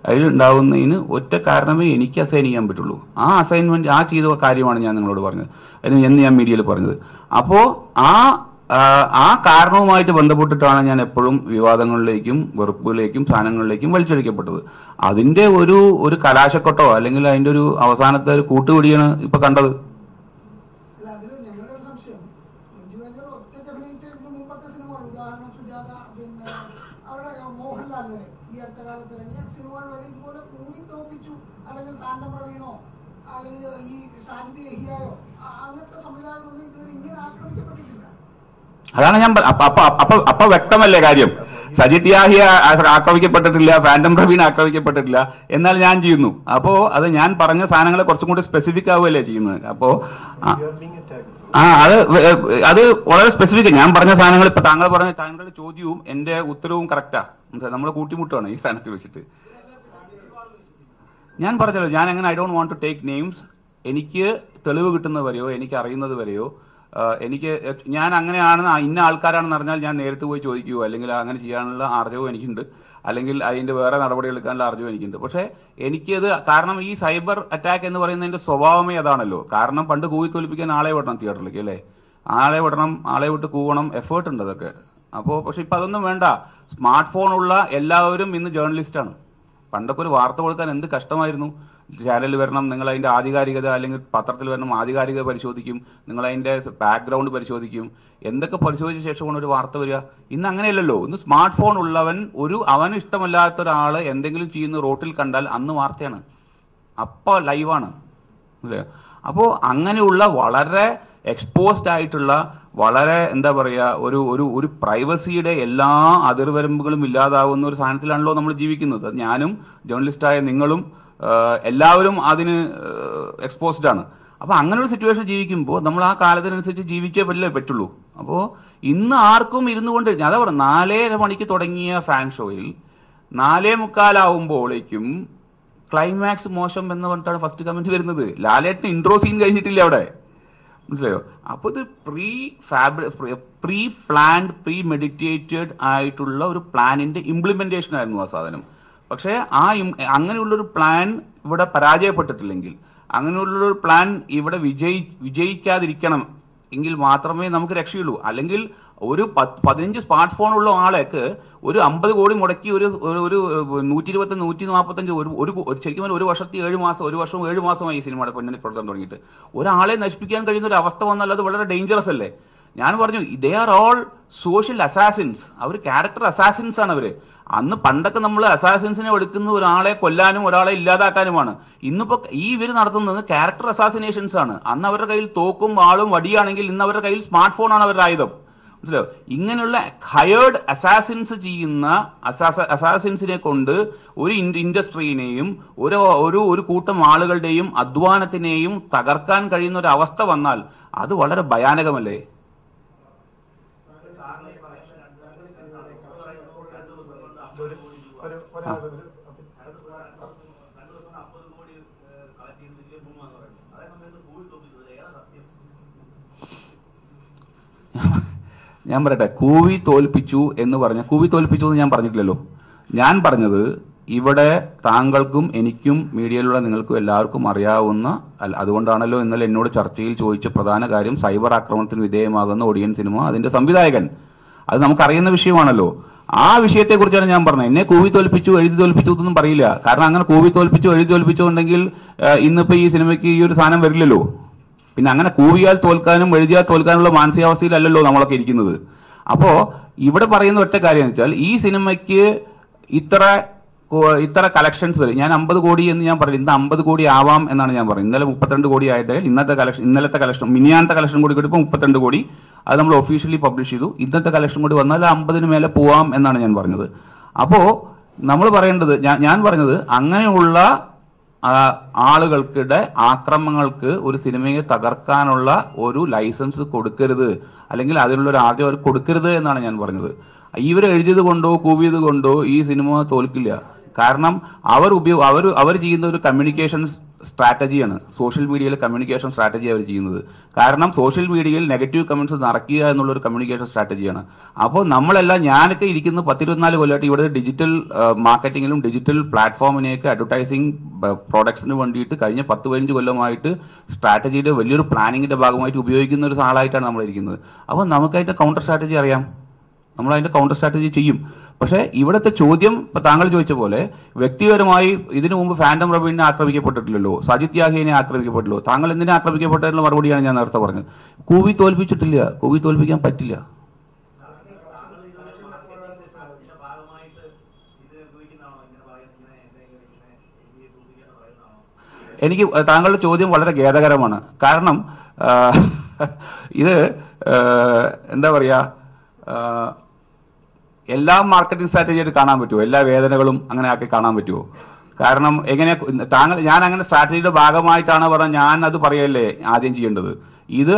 അതിലുണ്ടാവുന്നതിന് ഒറ്റ കാരണമേ എനിക്ക് അസൈൻ ചെയ്യാൻ പറ്റുള്ളൂ. ആ അസൈൻമെന്റ് ആ ചെയ്ത കാര്യമാണ് ഞാൻ നിങ്ങളോട് പറഞ്ഞത്, എന്ന് ഞാൻ മീഡിയയിൽ പറഞ്ഞത്. അപ്പോൾ ആ കാരണവുമായിട്ട് ബന്ധപ്പെട്ടിട്ടാണ് ഞാൻ എപ്പോഴും വിവാദങ്ങളിലേക്കും വെറുപ്പുകളിലേക്കും സാധനങ്ങളിലേക്കും വലിച്ചഴിക്കപ്പെട്ടത്. അതിന്റെ ഒരു കലാശക്കൊട്ടോ അല്ലെങ്കിൽ അതിന്റെ ഒരു അവസാനത്തെ ഒരു കൂട്ടുപിടിയാണ് ഇപ്പൊ കണ്ടത്. അതാണ് ഞാൻ അപ്പൊ വ്യക്തമല്ലേ കാര്യം. സജിത് യാഹിയ ആക്രമിക്കപ്പെട്ടിട്ടില്ല, ഫാന്റം പ്രവീൺ ആക്രമിക്കപ്പെട്ടിട്ടില്ല, എന്നാൽ ഞാൻ ചെയ്യുന്നു. അപ്പോ അത് ഞാൻ പറഞ്ഞ സാധനങ്ങളെ കുറച്ചും കൂടി സ്പെസിഫിക് ആവുകയല്ലേ ചെയ്യുന്നത്. അപ്പോ അത് വളരെ സ്പെസിഫിക്. ഞാൻ പറഞ്ഞ സാധനങ്ങൾ ഇപ്പൊ താങ്കൾ പറഞ്ഞ താങ്കളുടെ ചോദ്യവും എന്റെ ഉത്തരവും കറക്റ്റാ. നമ്മൾ കൂട്ടിമുട്ടാണ് ഈ സ്ഥാനത്ത് വെച്ചിട്ട്. ഞാൻ പറഞ്ഞല്ലോ, ഞാൻ അങ്ങനെ I don't want to take names. എനിക്ക് തെളിവ് കിട്ടുന്നത് വരെയോ എനിക്ക് അറിയുന്നത് വരെയോ ഞാൻ അങ്ങനെയാണെന്ന് ഇന്ന ആൾക്കാരാണെന്ന് അറിഞ്ഞാൽ ഞാൻ നേരിട്ട് പോയി ചോദിക്കുകയോ അല്ലെങ്കിൽ അങ്ങനെ ചെയ്യാനുള്ള ആർജവും എനിക്കുണ്ട്, അല്ലെങ്കിൽ അതിൻ്റെ വേറെ നടപടി എടുക്കാനുള്ള ആർജവും എനിക്കുണ്ട്. പക്ഷേ എനിക്കത് കാരണം ഈ സൈബർ അറ്റാക്ക് എന്ന് പറയുന്നതിൻ്റെ സ്വഭാവമേ അതാണല്ലോ. കാരണം പണ്ട് കൂവി തോൽപ്പിക്കാൻ ആളെ വിടണം തിയേറ്ററിലേക്ക്, അല്ലേ? ആളെ വിടണം, ആളെ വിട്ട് കൂവണം, എഫേർട്ട് ഉണ്ട് അതൊക്കെ. അപ്പോൾ പക്ഷെ ഇപ്പം അതൊന്നും വേണ്ട. സ്മാർട്ട് ഫോണുള്ള എല്ലാവരും ഇന്ന് ജേർണലിസ്റ്റാണ്. പണ്ടൊക്കെ ഒരു വാർത്ത കൊടുക്കാൻ എന്ത് കഷ്ടമായിരുന്നു. ചാനലിൽ വരണം, നിങ്ങൾ അതിൻ്റെ ആധികാരികത, അല്ലെങ്കിൽ പത്രത്തിൽ വരണം, ആധികാരികത പരിശോധിക്കും, നിങ്ങൾ അതിൻ്റെ ബാക്ക്ഗ്രൗണ്ട് പരിശോധിക്കും, എന്തൊക്കെ പരിശോധിച്ച ശേഷമാണ് ഒരു വാർത്ത വരിക. ഇന്ന് അങ്ങനെയല്ലല്ലോ. ഇന്ന് സ്മാർട്ട് ഫോൺ ഉള്ളവൻ അവന് ഇഷ്ടമല്ലാത്ത ഒരാൾ എന്തെങ്കിലും ചെയ്യുന്ന റോട്ടിൽ കണ്ടാൽ അന്ന് വാർത്തയാണ്, അപ്പോൾ ലൈവാണ്, അല്ലേ? അപ്പോൾ അങ്ങനെയുള്ള വളരെ എക്സ്പോസ്ഡ് ആയിട്ടുള്ള വളരെ എന്താ പറയുക ഒരു പ്രൈവസിയുടെ എല്ലാ അതിർവരമ്പുകളും ഇല്ലാതാവുന്ന ഒരു സാധനത്തിലാണല്ലോ നമ്മൾ ജീവിക്കുന്നത്. ഞാനും ജേർണലിസ്റ്റായ നിങ്ങളും എല്ലാവരും അതിന് എക്സ്പോസ്ഡ് ആണ്. അപ്പോൾ അങ്ങനെ ഒരു സിറ്റുവേഷൻ ജീവിക്കുമ്പോൾ നമ്മൾ ആ കാലത്തിനനുസരിച്ച് ജീവിച്ചേ പറ്റുള്ളൂ. അപ്പോൾ ഇന്ന് ആർക്കും ഇരുന്നു കൊണ്ട് അതാ പറഞ്ഞു, 4:30 മണിക്ക് തുടങ്ങിയ ഫാൻ ഷോയിൽ 4:45 ക്ലൈമാക്സ് മോശം എന്ന് പറഞ്ഞിട്ടാണ് ഫസ്റ്റ് കമന്റ് വരുന്നത്. ലാലേട്ടന് ഇൻട്രോ സീൻ കഴിഞ്ഞിട്ടില്ല അവിടെ, മനസ്സിലായോ? അപ്പോൾ ഇത് പ്രീ പ്ലാൻഡ് പ്രീ മെഡിറ്റേറ്റഡ് ആയിട്ടുള്ള ഒരു പ്ലാനിന്റെ ഇംപ്ലിമെന്റേഷൻ ആയിരുന്നു ആ സാധനം. പക്ഷേ അങ്ങനെയുള്ളൊരു പ്ലാൻ ഇവിടെ പരാജയപ്പെട്ടിട്ടില്ലെങ്കിൽ, അങ്ങനെയുള്ളൊരു പ്ലാൻ ഇവിടെ വിജയിക്കാതിരിക്കണം എങ്കിൽ മാത്രമേ നമുക്ക് രക്ഷയുള്ളൂ. അല്ലെങ്കിൽ ഒരു 15 സ്മാർട്ട് ഫോൺ ഉള്ള ആളേക്ക് ഒരു 50 കോടി മുടക്കി ഒരു 120, 145 ശരിക്കും പറഞ്ഞാൽ 1 വർഷത്തിൽ 7 മാസം, 1 വർഷവും 7 മാസമായി ഈ സിനിമയുടെ പിന്നണി പ്രവർത്തനം തുടങ്ങിയിട്ട് ഒരാളെ നശിപ്പിക്കാൻ കഴിയുന്ന ഒരു അവസ്ഥ വന്നാൽ അത് വളരെ ഡേഞ്ചറസ് അല്ലേ? ഞാൻ പറഞ്ഞു, they are all social assassins. അവർ ക്യാരക്ടർ അസാസിൻസ് ആണ് അവർ. അന്ന് പണ്ടൊക്കെ നമ്മൾ അസാസിൻസിനെ എടുക്കുന്ന ഒരാളെ കൊല്ലാനും ഒരാളെ ഇല്ലാതാക്കാനുമാണ്. ഇന്നിപ്പോൾ ഇവർ നടത്തുന്നത് ക്യാരക്ടർ അസാസിനേഷൻസ് ആണ്. അന്ന് അവരുടെ കയ്യിൽ തോക്കും വാളും വടിയാണെങ്കിൽ ഇന്ന് അവരുടെ കയ്യിൽ സ്മാർട്ട് ഫോണാണ് അവരുടെ ആയുധം, മനസ്സിലായോ? ഇങ്ങനെയുള്ള ഹയേർഡ് അസാസിൻസ് ചെയ്യുന്ന അസാസിൻസിനെ കൊണ്ട് ഒരു ഇൻഡസ്ട്രീനെയും ഒരു കൂട്ടം ആളുകളുടെയും അധ്വാനത്തിനെയും തകർക്കാൻ കഴിയുന്ന ഒരു അവസ്ഥ വന്നാൽ അത് വളരെ ഭയാനകമല്ലേ? ഞാൻ പറയട്ടെ, കൂവി തോൽപ്പിച്ചു എന്ന് ഞാൻ പറഞ്ഞിട്ടില്ലല്ലോ. ഞാൻ പറഞ്ഞത് ഇവിടെ താങ്കൾക്കും എനിക്കും മീഡിയയിലുള്ള നിങ്ങൾക്കും എല്ലാവർക്കും അറിയാവുന്ന, അതുകൊണ്ടാണല്ലോ ഇന്നലെ എന്നോട് ചർച്ചയിൽ ചോദിച്ച പ്രധാന കാര്യം സൈബർ ആക്രമണത്തിന് വിധേയമാകുന്ന ഒടിയൻ സിനിമ, അതിന്റെ സംവിധായകൻ, അത് നമുക്കറിയുന്ന വിഷയമാണല്ലോ. ആ വിഷയത്തെക്കുറിച്ചാണ് ഞാൻ പറഞ്ഞത്. എന്നെ കൂവി തോൽപ്പിച്ചു എഴുതി തോൽപ്പിച്ചു എന്നൊന്നും പറയില്ല. കാരണം അങ്ങനെ കൂവി തോൽപ്പിച്ചു എഴുതി തോൽപ്പിച്ചു ഉണ്ടെങ്കിൽ ഇന്നിപ്പോൾ ഈ സിനിമയ്ക്ക് ഈ ഒരു സാധനം വരില്ലല്ലോ. പിന്നെ അങ്ങനെ കൂവിയാൽ തോൽക്കാനും എഴുതിയാൽ തോൽക്കാനുള്ള മാനസികാവസ്ഥയിലല്ലല്ലോ നമ്മളൊക്കെ ഇരിക്കുന്നത്. അപ്പോൾ ഇവിടെ പറയുന്ന ഒറ്റ കാര്യം എന്ന് വെച്ചാൽ, ഈ സിനിമയ്ക്ക് ഇത്ര കളക്ഷൻസ് വരും. ഞാൻ 50 കോടി എന്ന് ഞാൻ പറഞ്ഞു. ഇന്ന് 50 കോടി ആവാം എന്നാണ് ഞാൻ പറയുന്നത്. ഇന്നലെ 32 കോടി ആയിട്ട് ഇന്നലത്തെ കളക്ഷൻ മിനിയാനത്തെ കളക്ഷൻ കൂടി കിട്ടുമ്പോൾ 32 കോടി. അത് നമ്മൾ ഒഫീഷ്യലി പബ്ലിഷ് ചെയ്തു. ഇന്നത്തെ കളക്ഷൻ കൂടി വന്നാൽ 50-ന് മേലെ പോവാം എന്നാണ് ഞാൻ പറഞ്ഞത്. അപ്പോൾ നമ്മൾ പറയേണ്ടത്, ഞാൻ പറഞ്ഞത് അങ്ങനെയുള്ള ആളുകൾക്കിടെ ആക്രമണങ്ങൾക്ക് ഒരു സിനിമയെ തകർക്കാനുള്ള ഒരു ലൈസൻസ് കൊടുക്കരുത്, അല്ലെങ്കിൽ അതിനുള്ള ഒരു ആദ്യം അവർ കൊടുക്കരുത് എന്നാണ് ഞാൻ പറഞ്ഞത്. ഇവർ എഴുതിയത് കൊണ്ടോ കൂവിയത് കൊണ്ടോ ഈ സിനിമ തോൽക്കില്ല. കാരണം അവർ ചെയ്യുന്ന ഒരു കമ്മ്യൂണിക്കേഷൻ സ്ട്രാറ്റജിയാണ്, സോഷ്യൽ മീഡിയയിലെ കമ്മ്യൂണിക്കേഷൻ സ്ട്രാറ്റജി അവർ ചെയ്യുന്നത്. കാരണം സോഷ്യൽ മീഡിയയിൽ നെഗറ്റീവ് കമൻറ്റ്സ് നിറയ്ക്കുക എന്നുള്ളൊരു കമ്മ്യൂണിക്കേഷൻ സ്ട്രാറ്റജിയാണ്. അപ്പോൾ നമ്മളെല്ലാം, ഞാനൊക്കെ ഇരിക്കുന്ന 10-24 കൊല്ലമായിട്ട് ഇവിടെ ഡിജിറ്റൽ മാർക്കറ്റിങ്ങിലും ഡിജിറ്റൽ പ്ലാറ്റ്ഫോമിനെയൊക്കെ അഡ്വർടൈസിങ് പ്രോഡക്ട്സിന് വേണ്ടിയിട്ട് കഴിഞ്ഞ 10-15 കൊല്ലമായിട്ട് സ്ട്രാറ്റജിയുടെ വലിയൊരു പ്ലാനിങ്ങിൻ്റെ ഭാഗമായിട്ട് ഉപയോഗിക്കുന്ന ഒരു ആളായിട്ടാണ് നമ്മളിരിക്കുന്നത്. അപ്പോൾ നമുക്കതിൻ്റെ കൗണ്ടർ സ്ട്രാറ്റജി അറിയാം, നമ്മളതിൻ്റെ കൗണ്ടർ സ്ട്രാറ്റജി ചെയ്യും. പക്ഷേ ഇവിടുത്തെ ചോദ്യം ഇപ്പം താങ്കൾ ചോദിച്ച പോലെ വ്യക്തിപരമായി ഇതിനു മുമ്പ് ഫാൻഡം റബീനെ ആക്രമിക്കപ്പെട്ടിട്ടില്ലല്ലോ, സജിത് യാഹിനെ ആക്രമിക്കപ്പെട്ടില്ലോ. താങ്കൾ എന്തിനെ ആക്രമിക്കപ്പെട്ടതിനുള്ള മറുപടിയാണ് ഞാൻ നേരത്തെ പറഞ്ഞത്. കൂവി തോൽപ്പിച്ചിട്ടില്ല, കൂവി തോൽപ്പിക്കാൻ പറ്റില്ല. എനിക്ക് താങ്കളുടെ ചോദ്യം വളരെ ഖേദകരമാണ്. കാരണം ഇത് എന്താ പറയുക, എല്ലാ മാർക്കറ്റിംഗ് സ്ട്രാറ്റജിയായിട്ട് കാണാൻ പറ്റുമോ? എല്ലാ വേദനകളും അങ്ങനെ ആക്കി കാണാൻ പറ്റുമോ? കാരണം എങ്ങനെ ഞാൻ അങ്ങനെ സ്ട്രാറ്റജിയുടെ ഭാഗമായിട്ടാണ് പറഞ്ഞത്, ഞാൻ അത് പറയല്ലേ ആദ്യം ചെയ്യേണ്ടത്. ഇത്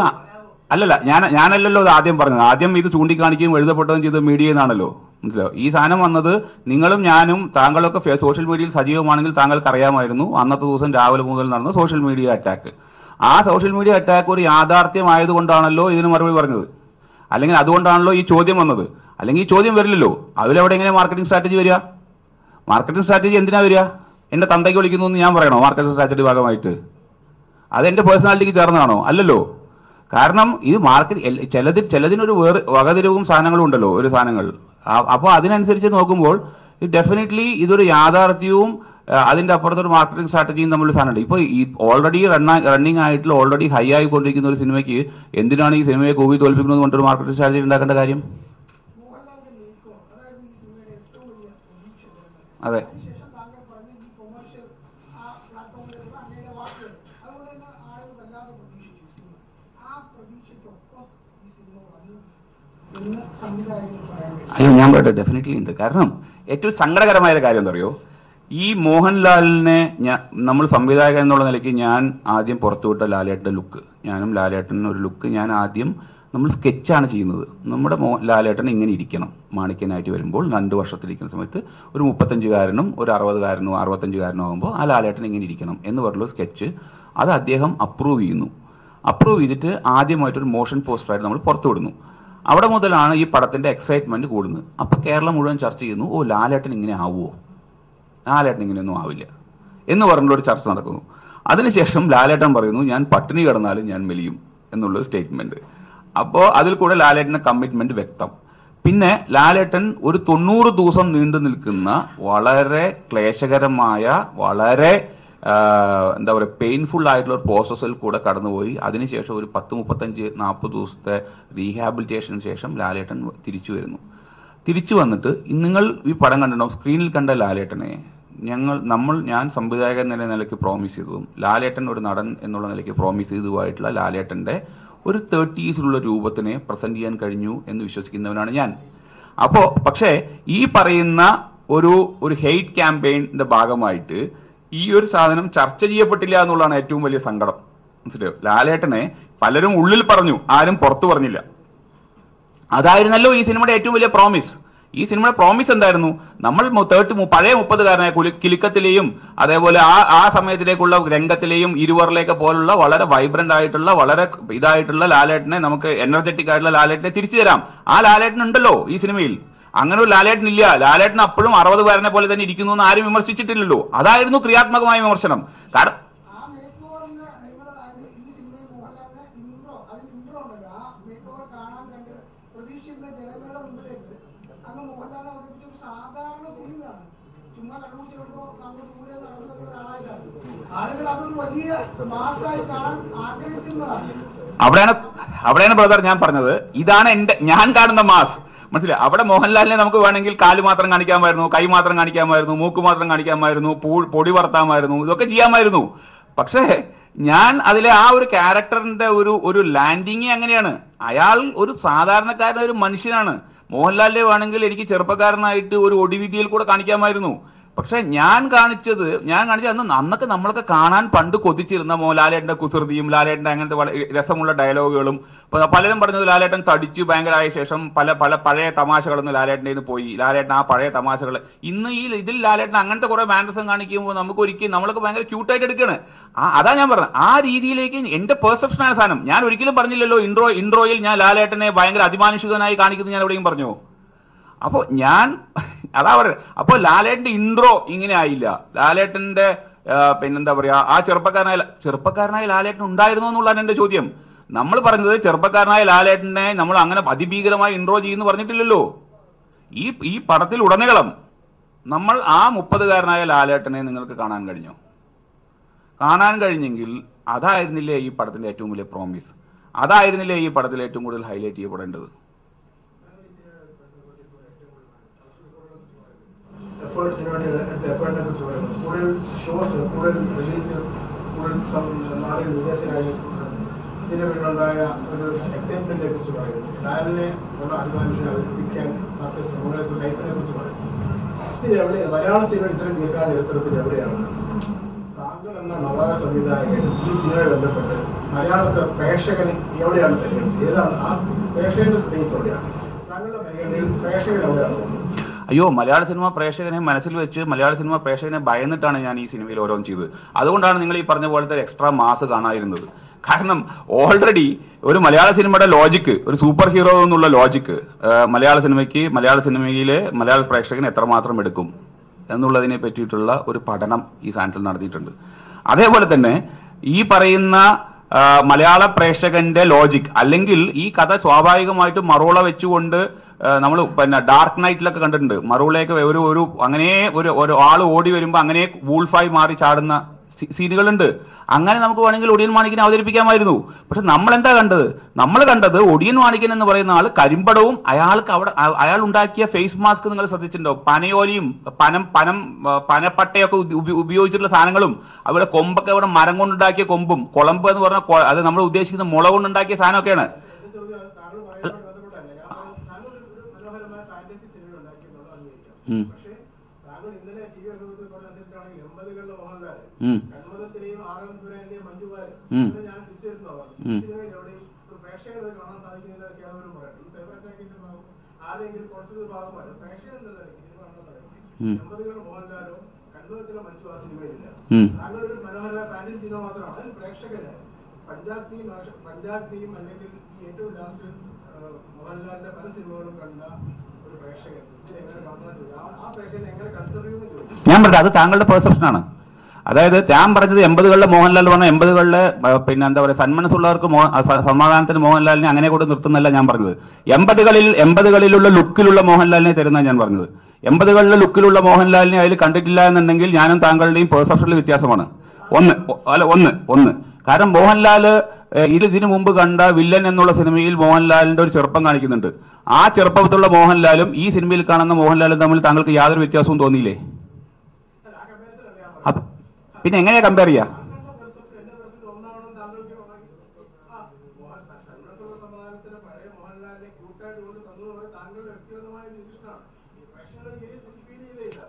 അല്ലല്ല, ഞാനല്ലല്ലോ അത് ആദ്യം പറഞ്ഞത്. ആദ്യം ഇത് ചൂണ്ടിക്കാണിക്കുകയും എഴുതപ്പെട്ടതും ചെയ്തത് മീഡിയയിൽ നിന്നാണല്ലോ, മനസ്സിലാവും. ഈ സാധനം വന്നത് നിങ്ങളും ഞാനും താങ്കളൊക്കെ സോഷ്യൽ മീഡിയയിൽ സജീവമാണെങ്കിൽ താങ്കൾക്ക് അറിയാമായിരുന്നു അന്നത്തെ ദിവസം രാവിലെ മുതൽ നടന്ന സോഷ്യൽ മീഡിയ അറ്റാക്ക്. ആ സോഷ്യൽ മീഡിയ അറ്റാക്ക് ഒരു യാഥാർത്ഥ്യമായതുകൊണ്ടാണല്ലോ ഇതിന് മറുപടി പറഞ്ഞത്, അല്ലെങ്കിൽ അതുകൊണ്ടാണല്ലോ ഈ ചോദ്യം വന്നത്. അല്ലെങ്കിൽ ഈ ചോദ്യം വരില്ലല്ലോ. അതിലെവിടെ എങ്ങനെ മാർക്കറ്റിംഗ് സ്ട്രാറ്റജി വരിക? മാർക്കറ്റിംഗ് സ്ട്രാറ്റജി എന്തിനാ വരിക? എൻ്റെ തന്തയ്ക്ക് വിളിക്കുന്നു എന്ന് ഞാൻ പറയണോ മാർക്കറ്റിംഗ് സ്ട്രാറ്റജി ഭാഗമായിട്ട്? അതെൻ്റെ പേഴ്സണാലിറ്റിക്ക് ചേർന്നതാണോ? അല്ലല്ലോ. കാരണം ഇത് ചിലതിനൊരു വകതിരിവും സാധനങ്ങളും ഉണ്ടല്ലോ, ഒരു സാധനങ്ങൾ. അപ്പോൾ അതിനനുസരിച്ച് നോക്കുമ്പോൾ ഡെഫിനറ്റ്ലി ഇതൊരു യാഥാർത്ഥ്യവും അതിൻ്റെ അപ്പുറത്തൊരു മാർക്കറ്റിംഗ് സ്ട്രാറ്റജിയും തമ്മിൽ സാധനമുണ്ട്. ഇപ്പോൾ ഈ ഓൾറെഡി റണ്ണിങ് ആയിട്ടുള്ള, ഓൾറെഡി ഹൈ ആയിക്കൊണ്ടിരിക്കുന്ന ഒരു സിനിമയ്ക്ക് എന്തിനാണ് ഈ സിനിമയെ കൂവി തോൽപ്പിക്കുന്നത് കൊണ്ടൊരു മാർക്കറ്റിംഗ് സ്ട്രാറ്റജി ഉണ്ടാക്കേണ്ട കാര്യം? അതെ, അയ്യോ ഞാൻ പറയട്ടെ, ഡെഫിനറ്റ്ലി ഉണ്ട്. കാരണം ഏറ്റവും സങ്കടകരമായ കാര്യം എന്താ പറയുക, ഈ മോഹൻലാലിനെ നമ്മൾ സംവിധായകൻ എന്നുള്ള നിലയ്ക്ക് ഞാൻ ആദ്യം പുറത്തുവിട്ട ലാലേട്ടൻ്റെ ലുക്ക്, ഞാനും ലാലേട്ടൻ്റെ ഒരു ലുക്ക് ഞാൻ ആദ്യം നമ്മൾ സ്കെച്ചാണ് ചെയ്യുന്നത്. നമ്മുടെ ലാലേട്ടൻ ഇങ്ങനെ ഇരിക്കണം മാണിക്യനായിട്ട് വരുമ്പോൾ 2 വർഷത്തിലിരിക്കുന്ന സമയത്ത് ഒരു 35-കാരനും ഒരു 60-കാരനോ 65-കാരനോ ആകുമ്പോൾ ആ ലാലേട്ടൻ ഇങ്ങനെ ഇരിക്കണം എന്ന് പറഞ്ഞുള്ള സ്കെച്ച് അത് അദ്ദേഹം അപ്രൂവ് ചെയ്യുന്നു. അപ്രൂവ് ചെയ്തിട്ട് ആദ്യമായിട്ടൊരു മോഷൻ പോസ്റ്ററായിട്ട് നമ്മൾ പുറത്തു വിടുന്നു. അവിടെ മുതലാണ് ഈ പടത്തിൻ്റെ എക്സൈറ്റ്മെൻറ്റ് കൂടുന്നത്. അപ്പോൾ കേരളം മുഴുവൻ ചർച്ച ചെയ്യുന്നു, ഓ ലാലേട്ടൻ ഇങ്ങനെ ആവുമോ, ലാലേട്ടൻ ഇങ്ങനെയൊന്നും ആവില്ല എന്ന് പറഞ്ഞുള്ളൊരു ചർച്ച നടക്കുന്നു. അതിനുശേഷം ലാലേട്ടൻ പറയുന്നു, ഞാൻ പട്ടിണി കിടന്നാലും ഞാൻ മെലിയും എന്നുള്ളൊരു സ്റ്റേറ്റ്മെൻറ്റ്. അപ്പോൾ അതിൽ കൂടെ ലാലേട്ടൻ്റെ കമ്മിറ്റ്മെൻറ്റ് വ്യക്തം. പിന്നെ ലാലേട്ടൻ ഒരു 90 ദിവസം നീണ്ടു നിൽക്കുന്ന വളരെ ക്ലേശകരമായ, വളരെ എന്താ പറയുക, പെയിൻഫുൾ ആയിട്ടുള്ള ഒരു പ്രോസസ്സിൽ കൂടെ കടന്നുപോയി. അതിനുശേഷം ഒരു 10, 35, 40 ദിവസത്തെ റീഹാബിലിറ്റേഷന് ശേഷം ലാലേട്ടൻ തിരിച്ചു വരുന്നു. തിരിച്ചു വന്നിട്ട് നിങ്ങൾ ഈ പടം കണ്ടിട്ടുണ്ടാവും, സ്ക്രീനിൽ കണ്ട ലാലേട്ടനെ ഞാൻ സംവിധായകൻ എന്ന നിലയ്ക്ക് പ്രോമിസ് ചെയ്തതും ലാലേട്ടൻ ഒരു നടൻ എന്നുള്ള നിലയ്ക്ക് പ്രോമിസ് ചെയ്തതുമായിട്ടുള്ള ലാലേട്ടൻ്റെ ഒരു 30s രൂപത്തിനെ പ്രസന്റ് ചെയ്യാൻ കഴിഞ്ഞു എന്ന് വിശ്വസിക്കുന്നവനാണ് ഞാൻ. അപ്പോൾ പക്ഷേ ഈ പറയുന്ന ഒരു ഹെയ്റ്റ് ക്യാമ്പയിൻ്റെ ഭാഗമായിട്ട് ഈ ഒരു സാധനം ചർച്ച ചെയ്യപ്പെട്ടില്ല എന്നുള്ളതാണ് ഏറ്റവും വലിയ സങ്കടം. മനസ്സിലായോ? ലാലേട്ടനെ പലരും ഉള്ളിൽ പറഞ്ഞു, ആരും പുറത്തു പറഞ്ഞില്ല. അതായിരുന്നല്ലോ ഈ സിനിമയുടെ ഏറ്റവും വലിയ പ്രോമിസ്. ഈ സിനിമയുടെ പ്രോമിസ് എന്തായിരുന്നു? നമ്മൾ പഴയ 30-കാരനായ കിലുക്കത്തിലെയും അതേപോലെ ആ സമയത്തിലേക്കുള്ള രംഗത്തിലെയും ഇരുവറിലേക്ക് പോലുള്ള വളരെ വൈബ്രന്റ് ആയിട്ടുള്ള, വളരെ ഇതായിട്ടുള്ള ലാലേട്ടനെ, നമുക്ക് എനർജറ്റിക് ആയിട്ടുള്ള ലാലേട്ടനെ തിരിച്ചു തരാം. ആ ലാലേട്ടൻ ഉണ്ടല്ലോ ഈ സിനിമയിൽ. അങ്ങനെ ഒരു ലാലേട്ടൻ ഇല്ല. ലാലേട്ടൻ അപ്പോഴും 60-കാരനെ പോലെ തന്നെ ഇരിക്കുന്നു എന്ന് ആരും വിമർശിച്ചിട്ടില്ലല്ലോ. അതായിരുന്നു ക്രിയാത്മകമായ വിമർശനം. കാരണം അവിടെയാണ് ബ്രദർ ഞാൻ പറഞ്ഞത്, ഇതാണ് ഞാൻ കാണുന്ന മാസ്. മനസ്സിലായി? അവിടെ മോഹൻലാലിനെ നമുക്ക് വേണമെങ്കിൽ കാല് മാത്രം കാണിക്കാമായിരുന്നു, കൈ മാത്രം കാണിക്കാമായിരുന്നു, മൂക്ക് മാത്രം കാണിക്കാമായിരുന്നു, പൊടി വർത്താമായിരുന്നു, ഇതൊക്കെ ചെയ്യാമായിരുന്നു. പക്ഷേ ഞാൻ അതിലെ ആ ഒരു ക്യാരക്ടറിന്റെ ഒരു ലാൻഡിങ് അങ്ങനെയാണ്. അയാൾ ഒരു സാധാരണക്കാരൻ, ഒരു മനുഷ്യനാണ്. മോഹൻലാലിനെ വേണമെങ്കിൽ എനിക്ക് ചെറുപ്പക്കാരനായിട്ട് ഒരു ഒടിവിദ്യയിൽ കൂടെ കാണിക്കാമായിരുന്നു. പക്ഷെ ഞാൻ കാണിച്ചത് അന്നൊക്കെ നമ്മളൊക്കെ കാണാൻ പണ്ട് കൊതിച്ചിരുന്ന ലാലേട്ടന്റെ കുസൃതിയും ലാലേട്ടന്റെ അങ്ങനത്തെ രസമുള്ള ഡയലോഗുകളും. പലരും പറഞ്ഞത് ലാലേട്ടൻ തടിച്ചു ഭയങ്കരമായ ശേഷം പഴയ തമാശകളൊന്നും ലാലേട്ടൻ്റെ നിന്ന് പോയി, ലാലേട്ടൻ ആ പഴയ തമാശകൾ ഇന്ന് ഇതിൽ ലാലേട്ടൻ അങ്ങനത്തെ കുറെ മാനറിസം കാണിക്കുമ്പോൾ നമുക്ക് ഒരിക്കലും നമ്മളൊക്കെ ഭയങ്കര ക്യൂട്ടായിട്ട് എടുക്കുകയാണ്. അതാ ഞാൻ പറഞ്ഞത്, ആ രീതിയിലേക്ക് എന്റെ പെർസെപ്ഷനാണ് സാധനം. ഞാൻ ഒരിക്കലും പറഞ്ഞില്ലല്ലോ ഇൻട്രോയിൽ ഞാൻ ലാലേട്ടനെ ഭയങ്കര അതിമാനുഷികനായി കാണിക്കുന്നത് ഞാൻ എവിടെയും പറഞ്ഞു. അപ്പോൾ അതാ പറയുന്നത്. അപ്പോൾ ലാലേട്ടന്റെ ഇൻട്രോ ഇങ്ങനെ ആയില്ല. ലാലേട്ടന്റെ പിന്നെന്താ പറയാ, ആ ചെറുപ്പക്കാരനായ ലാലേട്ടൻ ഉണ്ടായിരുന്നോ എന്നുള്ളതാണ് എന്റെ ചോദ്യം. നമ്മൾ പറഞ്ഞത് ചെറുപ്പക്കാരനായ ലാലേട്ടനെ നമ്മൾ അങ്ങനെ അതിഭീകരമായി ഇൻട്രോ ചെയ്യുന്നു പറഞ്ഞിട്ടില്ലല്ലോ. ഈ പടത്തിൽ ഉടനീളം നമ്മൾ ആ 30-കാരനായ ലാലേട്ടനെ നിങ്ങൾക്ക് കാണാൻ കഴിഞ്ഞോ? കാണാൻ കഴിഞ്ഞെങ്കിൽ അതായിരുന്നില്ലേ ഈ പടത്തിന്റെ ഏറ്റവും വലിയ പ്രോമിസ്? അതായിരുന്നില്ലേ ഈ പടത്തിൽ ഏറ്റവും കൂടുതൽ ഹൈലൈറ്റ് ചെയ്യപ്പെടേണ്ടത്? കൂടുതൽ ഷോസ്, കൂടുതൽ റിലീസ്, കൂടുതൽ നാടുകൾ വിദേശ രാജ്യങ്ങൾ ഇതിന് പിന്നിലുണ്ടായ ഒരു എക്സൈറ്റ്മെന്റിനെ കുറിച്ച് പറയുന്നു. ലാലിനെ ഉള്ള അഭിമാനിനെ അവതരിപ്പിക്കാൻ നടത്തിയ ശ്രമങ്ങളെ ഹൈപ്പിനെ കുറിച്ച് പറയുന്നു. ഇതിനെവിടെയാണ് മലയാള സിനിമ ഇത്തരം ദീർഘകാല ചരിത്രത്തിൽ എവിടെയാണ് താങ്കൾ എന്ന നവാഗ സംവിധായകൻ ഈ സിനിമയെ ബന്ധപ്പെട്ട് മലയാളത്തെ പ്രേക്ഷകന് എവിടെയാണ് പരിഗണിച്ചത്? ഏതാണ് ആ പ്രേക്ഷകന്റെ സ്പേസ്? എവിടെയാണ് താങ്കളുടെ പരിഗണനയിൽ പ്രേക്ഷകൻ എവിടെയാണ് പോകുന്നത്? അയ്യോ, മലയാള സിനിമ പ്രേക്ഷകനെ മനസ്സിൽ വെച്ച് മലയാള സിനിമ പ്രേക്ഷകനെ ഭയന്നിട്ടാണ് ഞാൻ ഈ സിനിമയിൽ ഓരോന്നും ചെയ്തത്. അതുകൊണ്ടാണ് നിങ്ങൾ ഈ പറഞ്ഞ പോലത്തെ എക്സ്ട്രാ മാസ് കാണാതിരുന്നത്. കാരണം ഓൾറെഡി ഒരു മലയാള സിനിമയുടെ ലോജിക്ക്, ഒരു സൂപ്പർ ഹീറോ എന്നുള്ള ലോജിക്ക് മലയാള സിനിമയിലെ മലയാള പ്രേക്ഷകന് എത്രമാത്രം എടുക്കും എന്നുള്ളതിനെ പറ്റിയിട്ടുള്ള ഒരു പഠനം ഈ സാധനത്തിൽ നടത്തിയിട്ടുണ്ട്. അതേപോലെ തന്നെ ഈ പറയുന്ന മലയാള പ്രേക്ഷകന്റെ ലോജിക്, അല്ലെങ്കിൽ ഈ കഥ സ്വാഭാവികമായിട്ടും മറൂള വെച്ചുകൊണ്ട് നമ്മൾ പിന്നെ ഡാർക്ക് നൈറ്റിലൊക്കെ കണ്ടിട്ടുണ്ട്. മറൂളയൊക്കെ അങ്ങനെ ഒരു ആൾ ഓടി വരുമ്പോൾ അങ്ങനെ വൂൾഫായി മാറി ചാടുന്ന സീനുകളുണ്ട്. അങ്ങനെ നമുക്ക് വേണമെങ്കിൽ ഒടിയൻ മാണിക്കനെ അവതരിപ്പിക്കാമായിരുന്നു. പക്ഷെ നമ്മൾ എന്താ കണ്ടത്? നമ്മൾ കണ്ടത് ഒടിയൻ മാണിക്കൻ എന്ന് പറയുന്ന ആൾ കരിമ്പടവും അയാൾ ഉണ്ടാക്കിയ ഫേസ് മാസ്ക് നിങ്ങൾ ശ്രദ്ധിച്ചിട്ടുണ്ടാവും. പനയോലിയും പനപ്പട്ടയൊക്കെ ഉപയോഗിച്ചിട്ടുള്ള സാധനങ്ങളും, അവിടെ കൊമ്പൊക്കെ അവിടെ മരം കൊണ്ടുണ്ടാക്കിയ കൊമ്പും, കുളമ്പ് എന്ന് പറഞ്ഞാൽ അത് നമ്മൾ ഉദ്ദേശിക്കുന്ന മുള കൊണ്ടുണ്ടാക്കിയ സാധനമൊക്കെയാണ്. പഞ്ചാബിയും അല്ലെങ്കിൽ ഈ ഏറ്റവും ലാസ്റ്റ് മോഹൻലാലിന്റെ പല സിനിമകളും കണ്ട ഒരു പ്രേക്ഷകൻ ആ പ്രേക്ഷകൻ എങ്ങനെ കൺസിഡർ ചെയ്യുന്നു? ഞാൻ പറഞ്ഞത് അത് താങ്കളുടെ പെർസെപ്ഷനാണ്. അതായത് ഞാൻ പറഞ്ഞത് 80-കളിലെ മോഹൻലാൽ പറഞ്ഞ 80-കളിലെ പിന്നെ എന്താ പറയുക സന്മനസ്സുള്ളവർക്ക് സമാധാനത്തിന് മോഹൻലാലിനെ അങ്ങനെ കൊണ്ട് നിർത്തുന്നല്ല ഞാൻ പറഞ്ഞത്. 80-കളിലുള്ള ലുക്കിലുള്ള മോഹൻലാലിനെ തരുന്ന ഞാൻ പറഞ്ഞത്. 80-കളിലെ ലുക്കിലുള്ള മോഹൻലാലിനെ അതിൽ കണ്ടിട്ടില്ല എന്നുണ്ടെങ്കിൽ ഞാനും താങ്കളുടെയും പെർസെപ്ഷനിൽ വ്യത്യാസമാണ്. ഒന്ന് കാരണം മോഹൻലാൽ ഇതിനു മുമ്പ് കണ്ട വില്ലൻ എന്നുള്ള സിനിമയിൽ മോഹൻലാലിന്റെ ഒരു ചെറുപ്പം കാണിക്കുന്നുണ്ട്. ആ ചെറുപ്പത്തിലുള്ള മോഹൻലാലും ഈ സിനിമയിൽ കാണുന്ന മോഹൻലാലും തമ്മിൽ താങ്കൾക്ക് യാതൊരു വ്യത്യാസവും തോന്നിയില്ലേ? പിന്നെ എങ്ങനെയാ കമ്പയർ ചെയ്യാ?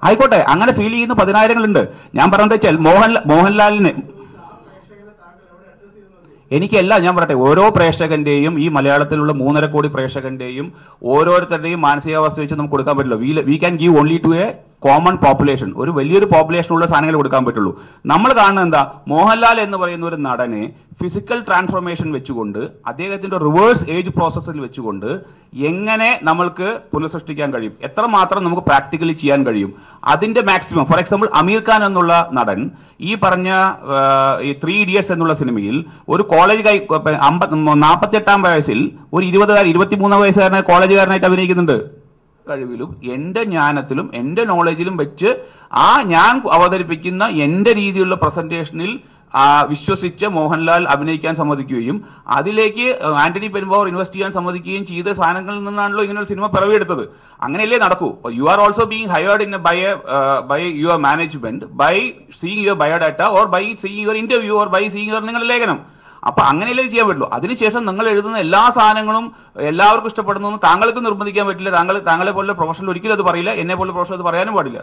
ആയിക്കോട്ടെ, അങ്ങനെ ഫീൽ ചെയ്യുന്ന 10,000-ങ്ങളുണ്ട്. ഞാൻ പറഞ്ഞത് വെച്ചാൽ മോഹൻലാലിന് എനിക്കല്ല, ഞാൻ പറയട്ടെ, ഓരോ പ്രേക്ഷകന്റെയും ഈ മലയാളത്തിലുള്ള 3.5 കോടി പ്രേക്ഷകന്റെയും ഓരോരുത്തരുടെയും മാനസികാവസ്ഥ വെച്ച് നമുക്ക് കൊടുക്കാൻ പറ്റില്ല. We can give only to a common population. ഒരു വലിയൊരു പോപ്പുലേഷനുള്ള സാധനങ്ങൾ കൊടുക്കാൻ പറ്റുള്ളൂ. നമ്മൾ കാണുന്നത് എന്താ? മോഹൻലാൽ എന്ന് പറയുന്ന ഒരു നടനെ ഫിസിക്കൽ ട്രാൻസ്ഫോർമേഷൻ വെച്ചുകൊണ്ട്, അദ്ദേഹത്തിന്റെ റിവേഴ്സ് ഏജ് പ്രോസസ്സിൽ വെച്ചുകൊണ്ട് എങ്ങനെ നമ്മൾക്ക് പുനഃസൃഷ്ടിക്കാൻ കഴിയും, എത്രമാത്രം നമുക്ക് പ്രാക്ടിക്കലി ചെയ്യാൻ കഴിയും, അതിന്റെ മാക്സിമം. ഫോർ എക്സാമ്പിൾ അമീർ ഖാൻ എന്നുള്ള നടൻ ഈ പറഞ്ഞ 3 ഇഡിയറ്റ്സ് എന്നുള്ള സിനിമയിൽ ഒരു കോളേജ് 48-ാം വയസ്സിൽ ഒരു 23 വയസ്സുകാരനെ കോളേജുകാരനായിട്ട് അഭിനയിക്കുന്നുണ്ട്. കഴിവിലും എൻ്റെ ജ്ഞാനത്തിലും എൻ്റെ നോളജിലും വെച്ച് ഞാൻ അവതരിപ്പിക്കുന്ന എൻ്റെ രീതിയിലുള്ള പ്രസന്റേഷനിൽ വിശ്വസിച്ച് മോഹൻലാൽ അഭിനയിക്കാൻ സമ്മതിക്കുകയും അതിലേക്ക് ആന്റണി പെരുമ്പാവൂർ ഇൻവെസ്റ്റ് ചെയ്യാൻ സമ്മതിക്കുകയും ചെയ്ത സാധനങ്ങളിൽ നിന്നാണല്ലോ ഇങ്ങനെ ഒരു സിനിമ പിറവിയെടുത്തത്. അങ്ങനെയല്ലേ നടക്കൂ. You are also being hired by your management, by seeing your biodata, or by seeing your interview, or by seeing your നിങ്ങളുടെ ലേഖനം. അപ്പൊ അങ്ങനെയല്ലേ ചെയ്യാൻ പറ്റുള്ളൂ. അതിനുശേഷം നിങ്ങൾ എഴുതുന്ന എല്ലാ സാധനങ്ങളും എല്ലാവർക്കും ഇഷ്ടപ്പെടുന്നു താങ്കൾക്ക് നിർബന്ധിക്കാൻ പറ്റില്ല. താങ്കളെ പോലെ പ്രൊഫഷണൽ ഒരിക്കലും അത് പറയില്ല, എന്നെ പോലെ പ്രൊഫഷണൽ അത് പറയാനും പാടില്ല.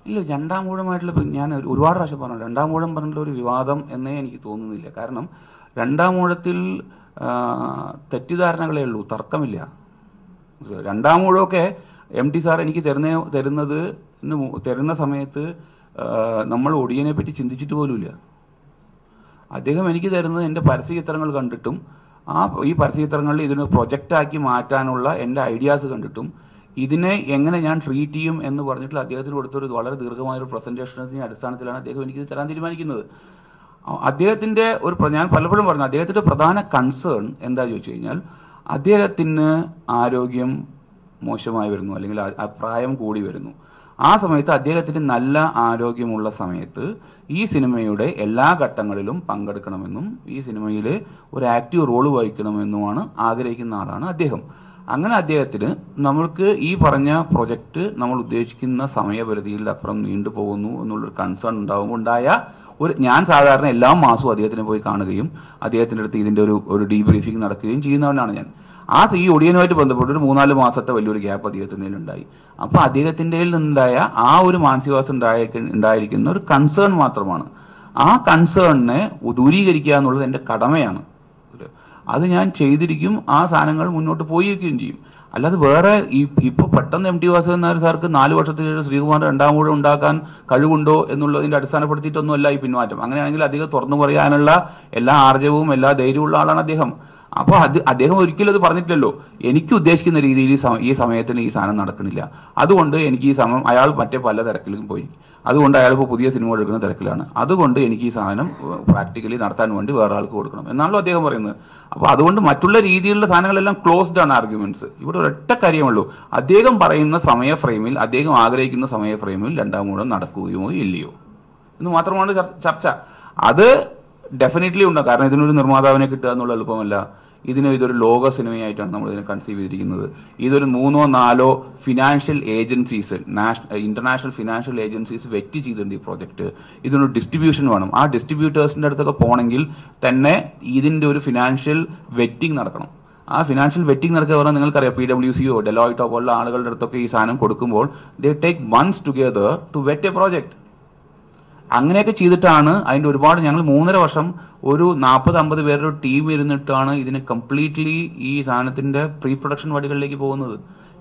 ഇല്ല, രണ്ടാം ഊഴമായിട്ടുള്ള ഞാൻ ഒരുപാട് പ്രാവശ്യം പറഞ്ഞു, രണ്ടാം ഊഴം പറഞ്ഞിട്ടുള്ള ഒരു വിവാദം എന്നേ എനിക്ക് തോന്നുന്നില്ല. കാരണം രണ്ടാം ഊഴത്തിൽ തെറ്റിദ്ധാരണകളേ ഉള്ളൂ, തർക്കമില്ല. രണ്ടാം ഊഴമൊക്കെ MT സാർ എനിക്ക് തരുന്ന സമയത്ത് നമ്മൾ ഒടിയനെ പറ്റി ചിന്തിച്ചിട്ട് പോലുമില്ല. അദ്ദേഹം എനിക്ക് തരുന്നത് എൻ്റെ പരസ്യചിത്രങ്ങൾ കണ്ടിട്ടും ഈ പരസ്യചിത്രങ്ങളിൽ ഇതിന് പ്രൊജക്റ്റാക്കി മാറ്റാനുള്ള എൻ്റെ ഐഡിയാസ് കണ്ടിട്ടും ഇതിനെ എങ്ങനെ ഞാൻ ട്രീറ്റ് ചെയ്യും എന്ന് പറഞ്ഞിട്ട് അദ്ദേഹത്തിന് കൊടുത്തൊരു വളരെ ദീർഘമായൊരു പ്രസൻറ്റേഷൻ്റെ അടിസ്ഥാനത്തിലാണ് അദ്ദേഹം എനിക്കിത് തരാൻ തീരുമാനിക്കുന്നത്. അദ്ദേഹത്തിൻ്റെ ഞാൻ പലപ്പോഴും പറഞ്ഞു, അദ്ദേഹത്തിൻ്റെ പ്രധാന കൺസേൺ എന്താ ചോദിച്ചു കഴിഞ്ഞാൽ, അദ്ദേഹത്തിന് ആരോഗ്യം മോശമായി വരുന്നു, അല്ലെങ്കിൽ പ്രായം കൂടി വരുന്നു. ആ സമയത്ത് അദ്ദേഹത്തിന് നല്ല ആരോഗ്യമുള്ള സമയത്ത് ഈ സിനിമയുടെ എല്ലാ ഘട്ടങ്ങളിലും പങ്കെടുക്കണമെന്നും ഈ സിനിമയിൽ ഒരു ആക്റ്റീവ് റോള് വഹിക്കണമെന്നുമാണ് ആഗ്രഹിക്കുന്ന ആളാണ് അദ്ദേഹം. അങ്ങനെ അദ്ദേഹത്തിന് നമ്മൾക്ക് ഈ പറഞ്ഞ പ്രൊജക്റ്റ് നമ്മൾ ഉദ്ദേശിക്കുന്ന സമയപരിധിയിൽ അപ്പുറം നീണ്ടുപോകുന്നു എന്നുള്ളൊരു കൺസേൺ ഉണ്ടായ ഞാൻ സാധാരണ എല്ലാ മാസവും അദ്ദേഹത്തിനെ പോയി കാണുകയും അദ്ദേഹത്തിൻ്റെ അടുത്ത് ഇതിൻ്റെ ഒരു ഡീബ്രീഫിംഗ് നടക്കുകയും ചെയ്യുന്നവനാണ് ഞാൻ. ഈ ഒടിയനുമായിട്ട് ബന്ധപ്പെട്ട് ഒരു 3-4 മാസത്തെ വലിയൊരു ഗ്യാപ്പ് അദ്ദേഹത്തിൻ്റെ ഉണ്ടായി. അപ്പോൾ അദ്ദേഹത്തിൻ്റെ നിന്നുണ്ടായ ആ ഒരു മാനസികാവസ്ഥ ഉണ്ടായിരിക്കുന്ന ഒരു കൺസേൺ മാത്രമാണ്. ആ കൺസേണിനെ ദൂരീകരിക്കുക എന്നുള്ളത് എൻ്റെ കടമയാണ്. അത് ഞാൻ ചെയ്തിരിക്കും. ആ സാധനങ്ങൾ മുന്നോട്ട് പോയിരിക്കുകയും ചെയ്യും. അല്ലാതെ വേറെ ഇപ്പോൾ പെട്ടെന്ന് MT വാസുദേവൻ നായർ സാർക്ക് 4 വർഷത്തിന് ശേഷം ശ്രീകുമാർ രണ്ടാം ഊഴം ഉണ്ടാക്കാൻ കഴിവുണ്ടോ എന്നുള്ളതിൻ്റെ അടിസ്ഥാനപ്പെടുത്തിയിട്ടൊന്നുമല്ല ഈ പിന്മാറ്റം. അങ്ങനെയാണെങ്കിൽ അദ്ദേഹം തുറന്നു പറയാനുള്ള എല്ലാ ആർജവും എല്ലാ ധൈര്യമുള്ള ആളാണ് അദ്ദേഹം. അപ്പോൾ അദ്ദേഹം ഒരിക്കലും അത് പറഞ്ഞിട്ടില്ലല്ലോ, എനിക്ക് ഉദ്ദേശിക്കുന്ന രീതിയിൽ ഈ സമയത്തിന് ഈ സാധനം നടക്കണില്ല, അതുകൊണ്ട് എനിക്ക് ഈ സമയം, അയാൾ മറ്റേ പല തിരക്കിലും പോയി, അതുകൊണ്ട് അയാളിപ്പോൾ പുതിയ സിനിമ എടുക്കുന്ന തിരക്കിലാണ്, അതുകൊണ്ട് എനിക്ക് ഈ സാധനം പ്രാക്ടിക്കലി നടത്താൻ വേണ്ടി വേറെ ആൾക്ക് കൊടുക്കണം എന്നാണല്ലോ അദ്ദേഹം പറയുന്നത്. അപ്പോൾ അതുകൊണ്ട് മറ്റുള്ള രീതിയിലുള്ള സാധനങ്ങളെല്ലാം ക്ലോസ്ഡ് ആണ് ആർഗ്യുമെന്റ്സ്. ഇവിടെ ഒരൊറ്റ കാര്യമുള്ളൂ, അദ്ദേഹം പറയുന്ന സമയ ഫ്രെയിമിൽ, അദ്ദേഹം ആഗ്രഹിക്കുന്ന സമയ ഫ്രെയിമിൽ രണ്ടാം ഊഴം നടക്കുകയോ ഇല്ലയോ എന്ന് മാത്രമാണ് ചർച്ച. അത് ഡെഫിനറ്റ്ലി ഉണ്ട്. കാരണം ഇതിനൊരു നിർമ്മാതാവിനെ കിട്ടുക എന്നുള്ള എളുപ്പമല്ല. ഇതൊരു ലോക സിനിമയായിട്ടാണ് നമ്മൾ ഇതിനെ കൺസീവ് ചെയ്തിരിക്കുന്നത്. ഇതൊരു 3-4 financial agencies, international financial agencies vet ചെയ്തിട്ടുണ്ട് ഈ പ്രോജക്റ്റ്. ഇതിനൊരു ഡിസ്ട്രിബ്യൂഷൻ വേണം. ആ ഡിസ്ട്രിബ്യൂട്ടേഴ്സിൻ്റെ അടുത്തൊക്കെ പോകണമെങ്കിൽ തന്നെ ഇതിൻ്റെ ഒരു ഫിനാൻഷ്യൽ വെറ്റിംഗ് നടക്കണം. ആ ഫിനാൻഷ്യൽ വെറ്റിംഗ് നടക്കുക പറഞ്ഞാൽ നിങ്ങൾക്കറിയാം, PwCയോ ഡെലോയിറ്റോ പോലുള്ള ആളുകളുടെ അടുത്തൊക്കെ ഈ സാധനം കൊടുക്കുമ്പോൾ they take months together to vet a project. അങ്ങനെയൊക്കെ ചെയ്തിട്ടാണ് അതിൻ്റെ ഒരുപാട്, ഞങ്ങൾ 3.5 വർഷം ഒരു 40-50 പേരുടെ ടീം ഇരുന്നിട്ടാണ് ഇതിന് കംപ്ലീറ്റ്ലി ഈ സാധനത്തിൻ്റെ പ്രീ പ്രൊഡക്ഷൻ വഴികളിലേക്ക് പോകുന്നത്.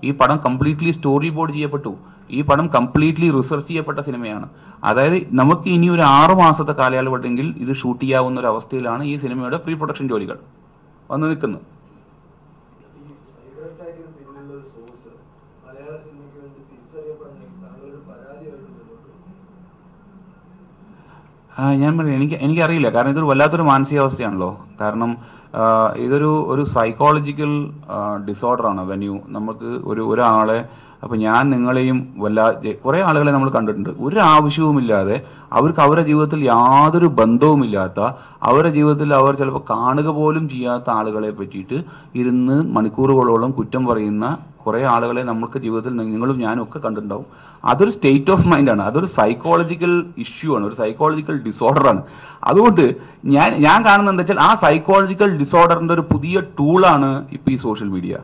ഈ പടം കംപ്ലീറ്റ്ലി സ്റ്റോറി ബോർഡ് ചെയ്യപ്പെട്ടു. ഈ പടം കംപ്ലീറ്റ്ലി റിസർച്ച് ചെയ്യപ്പെട്ട സിനിമയാണ്. അതായത് നമുക്ക് ഇനി ഒരു 6 മാസത്തെ കാലയളവുണ്ടെങ്കിൽ ഇത് ഷൂട്ട് ചെയ്യാവുന്ന ഒരു അവസ്ഥയിലാണ് ഈ സിനിമയുടെ പ്രീ പ്രൊഡക്ഷൻ ജോലികൾ വന്ന് നിൽക്കുന്നത്. ഞാൻ പറഞ്ഞു, എനിക്കറിയില്ല. കാരണം ഇതൊരു വല്ലാത്തൊരു മാനസികാവസ്ഥയാണല്ലോ. കാരണം ഇതൊരു സൈക്കോളജിക്കൽ ഡിസോർഡറാണ്. നമുക്ക് ഒരാളെ, അപ്പോൾ ഞാൻ നിങ്ങളെയും കുറേ ആളുകളെ നമ്മൾ കണ്ടിട്ടുണ്ട്, ഒരു ആവശ്യവുമില്ലാതെ അവർക്ക് അവരുടെ ജീവിതത്തിൽ യാതൊരു ബന്ധവുമില്ലാത്ത, അവരുടെ ജീവിതത്തിൽ അവർ ചിലപ്പോൾ കാണുക പോലും ചെയ്യാത്ത ആളുകളെ പറ്റിയിട്ട് ഇരുന്ന് മണിക്കൂറുകളോളം കുറ്റം പറയുന്ന കുറേ ആളുകളെ നമുക്ക് ജീവിതത്തിൽ നിങ്ങളും ഞാനും ഒക്കെ കണ്ടിട്ടുണ്ടാവും. അതൊരു സ്റ്റേറ്റ് ഓഫ് മൈൻഡാണ്, അതൊരു സൈക്കോളജിക്കൽ ഇഷ്യൂ ആണ്, ഒരു സൈക്കോളജിക്കൽ ഡിസോർഡറാണ്. അതുകൊണ്ട് ഞാൻ കാണുന്നത് എന്താ വെച്ചാൽ, ആ സൈക്കോളജിക്കൽ ഡിസോർഡറിൻ്റെ ഒരു പുതിയ ടൂളാണ് ഇപ്പോൾ ഈ സോഷ്യൽ മീഡിയ.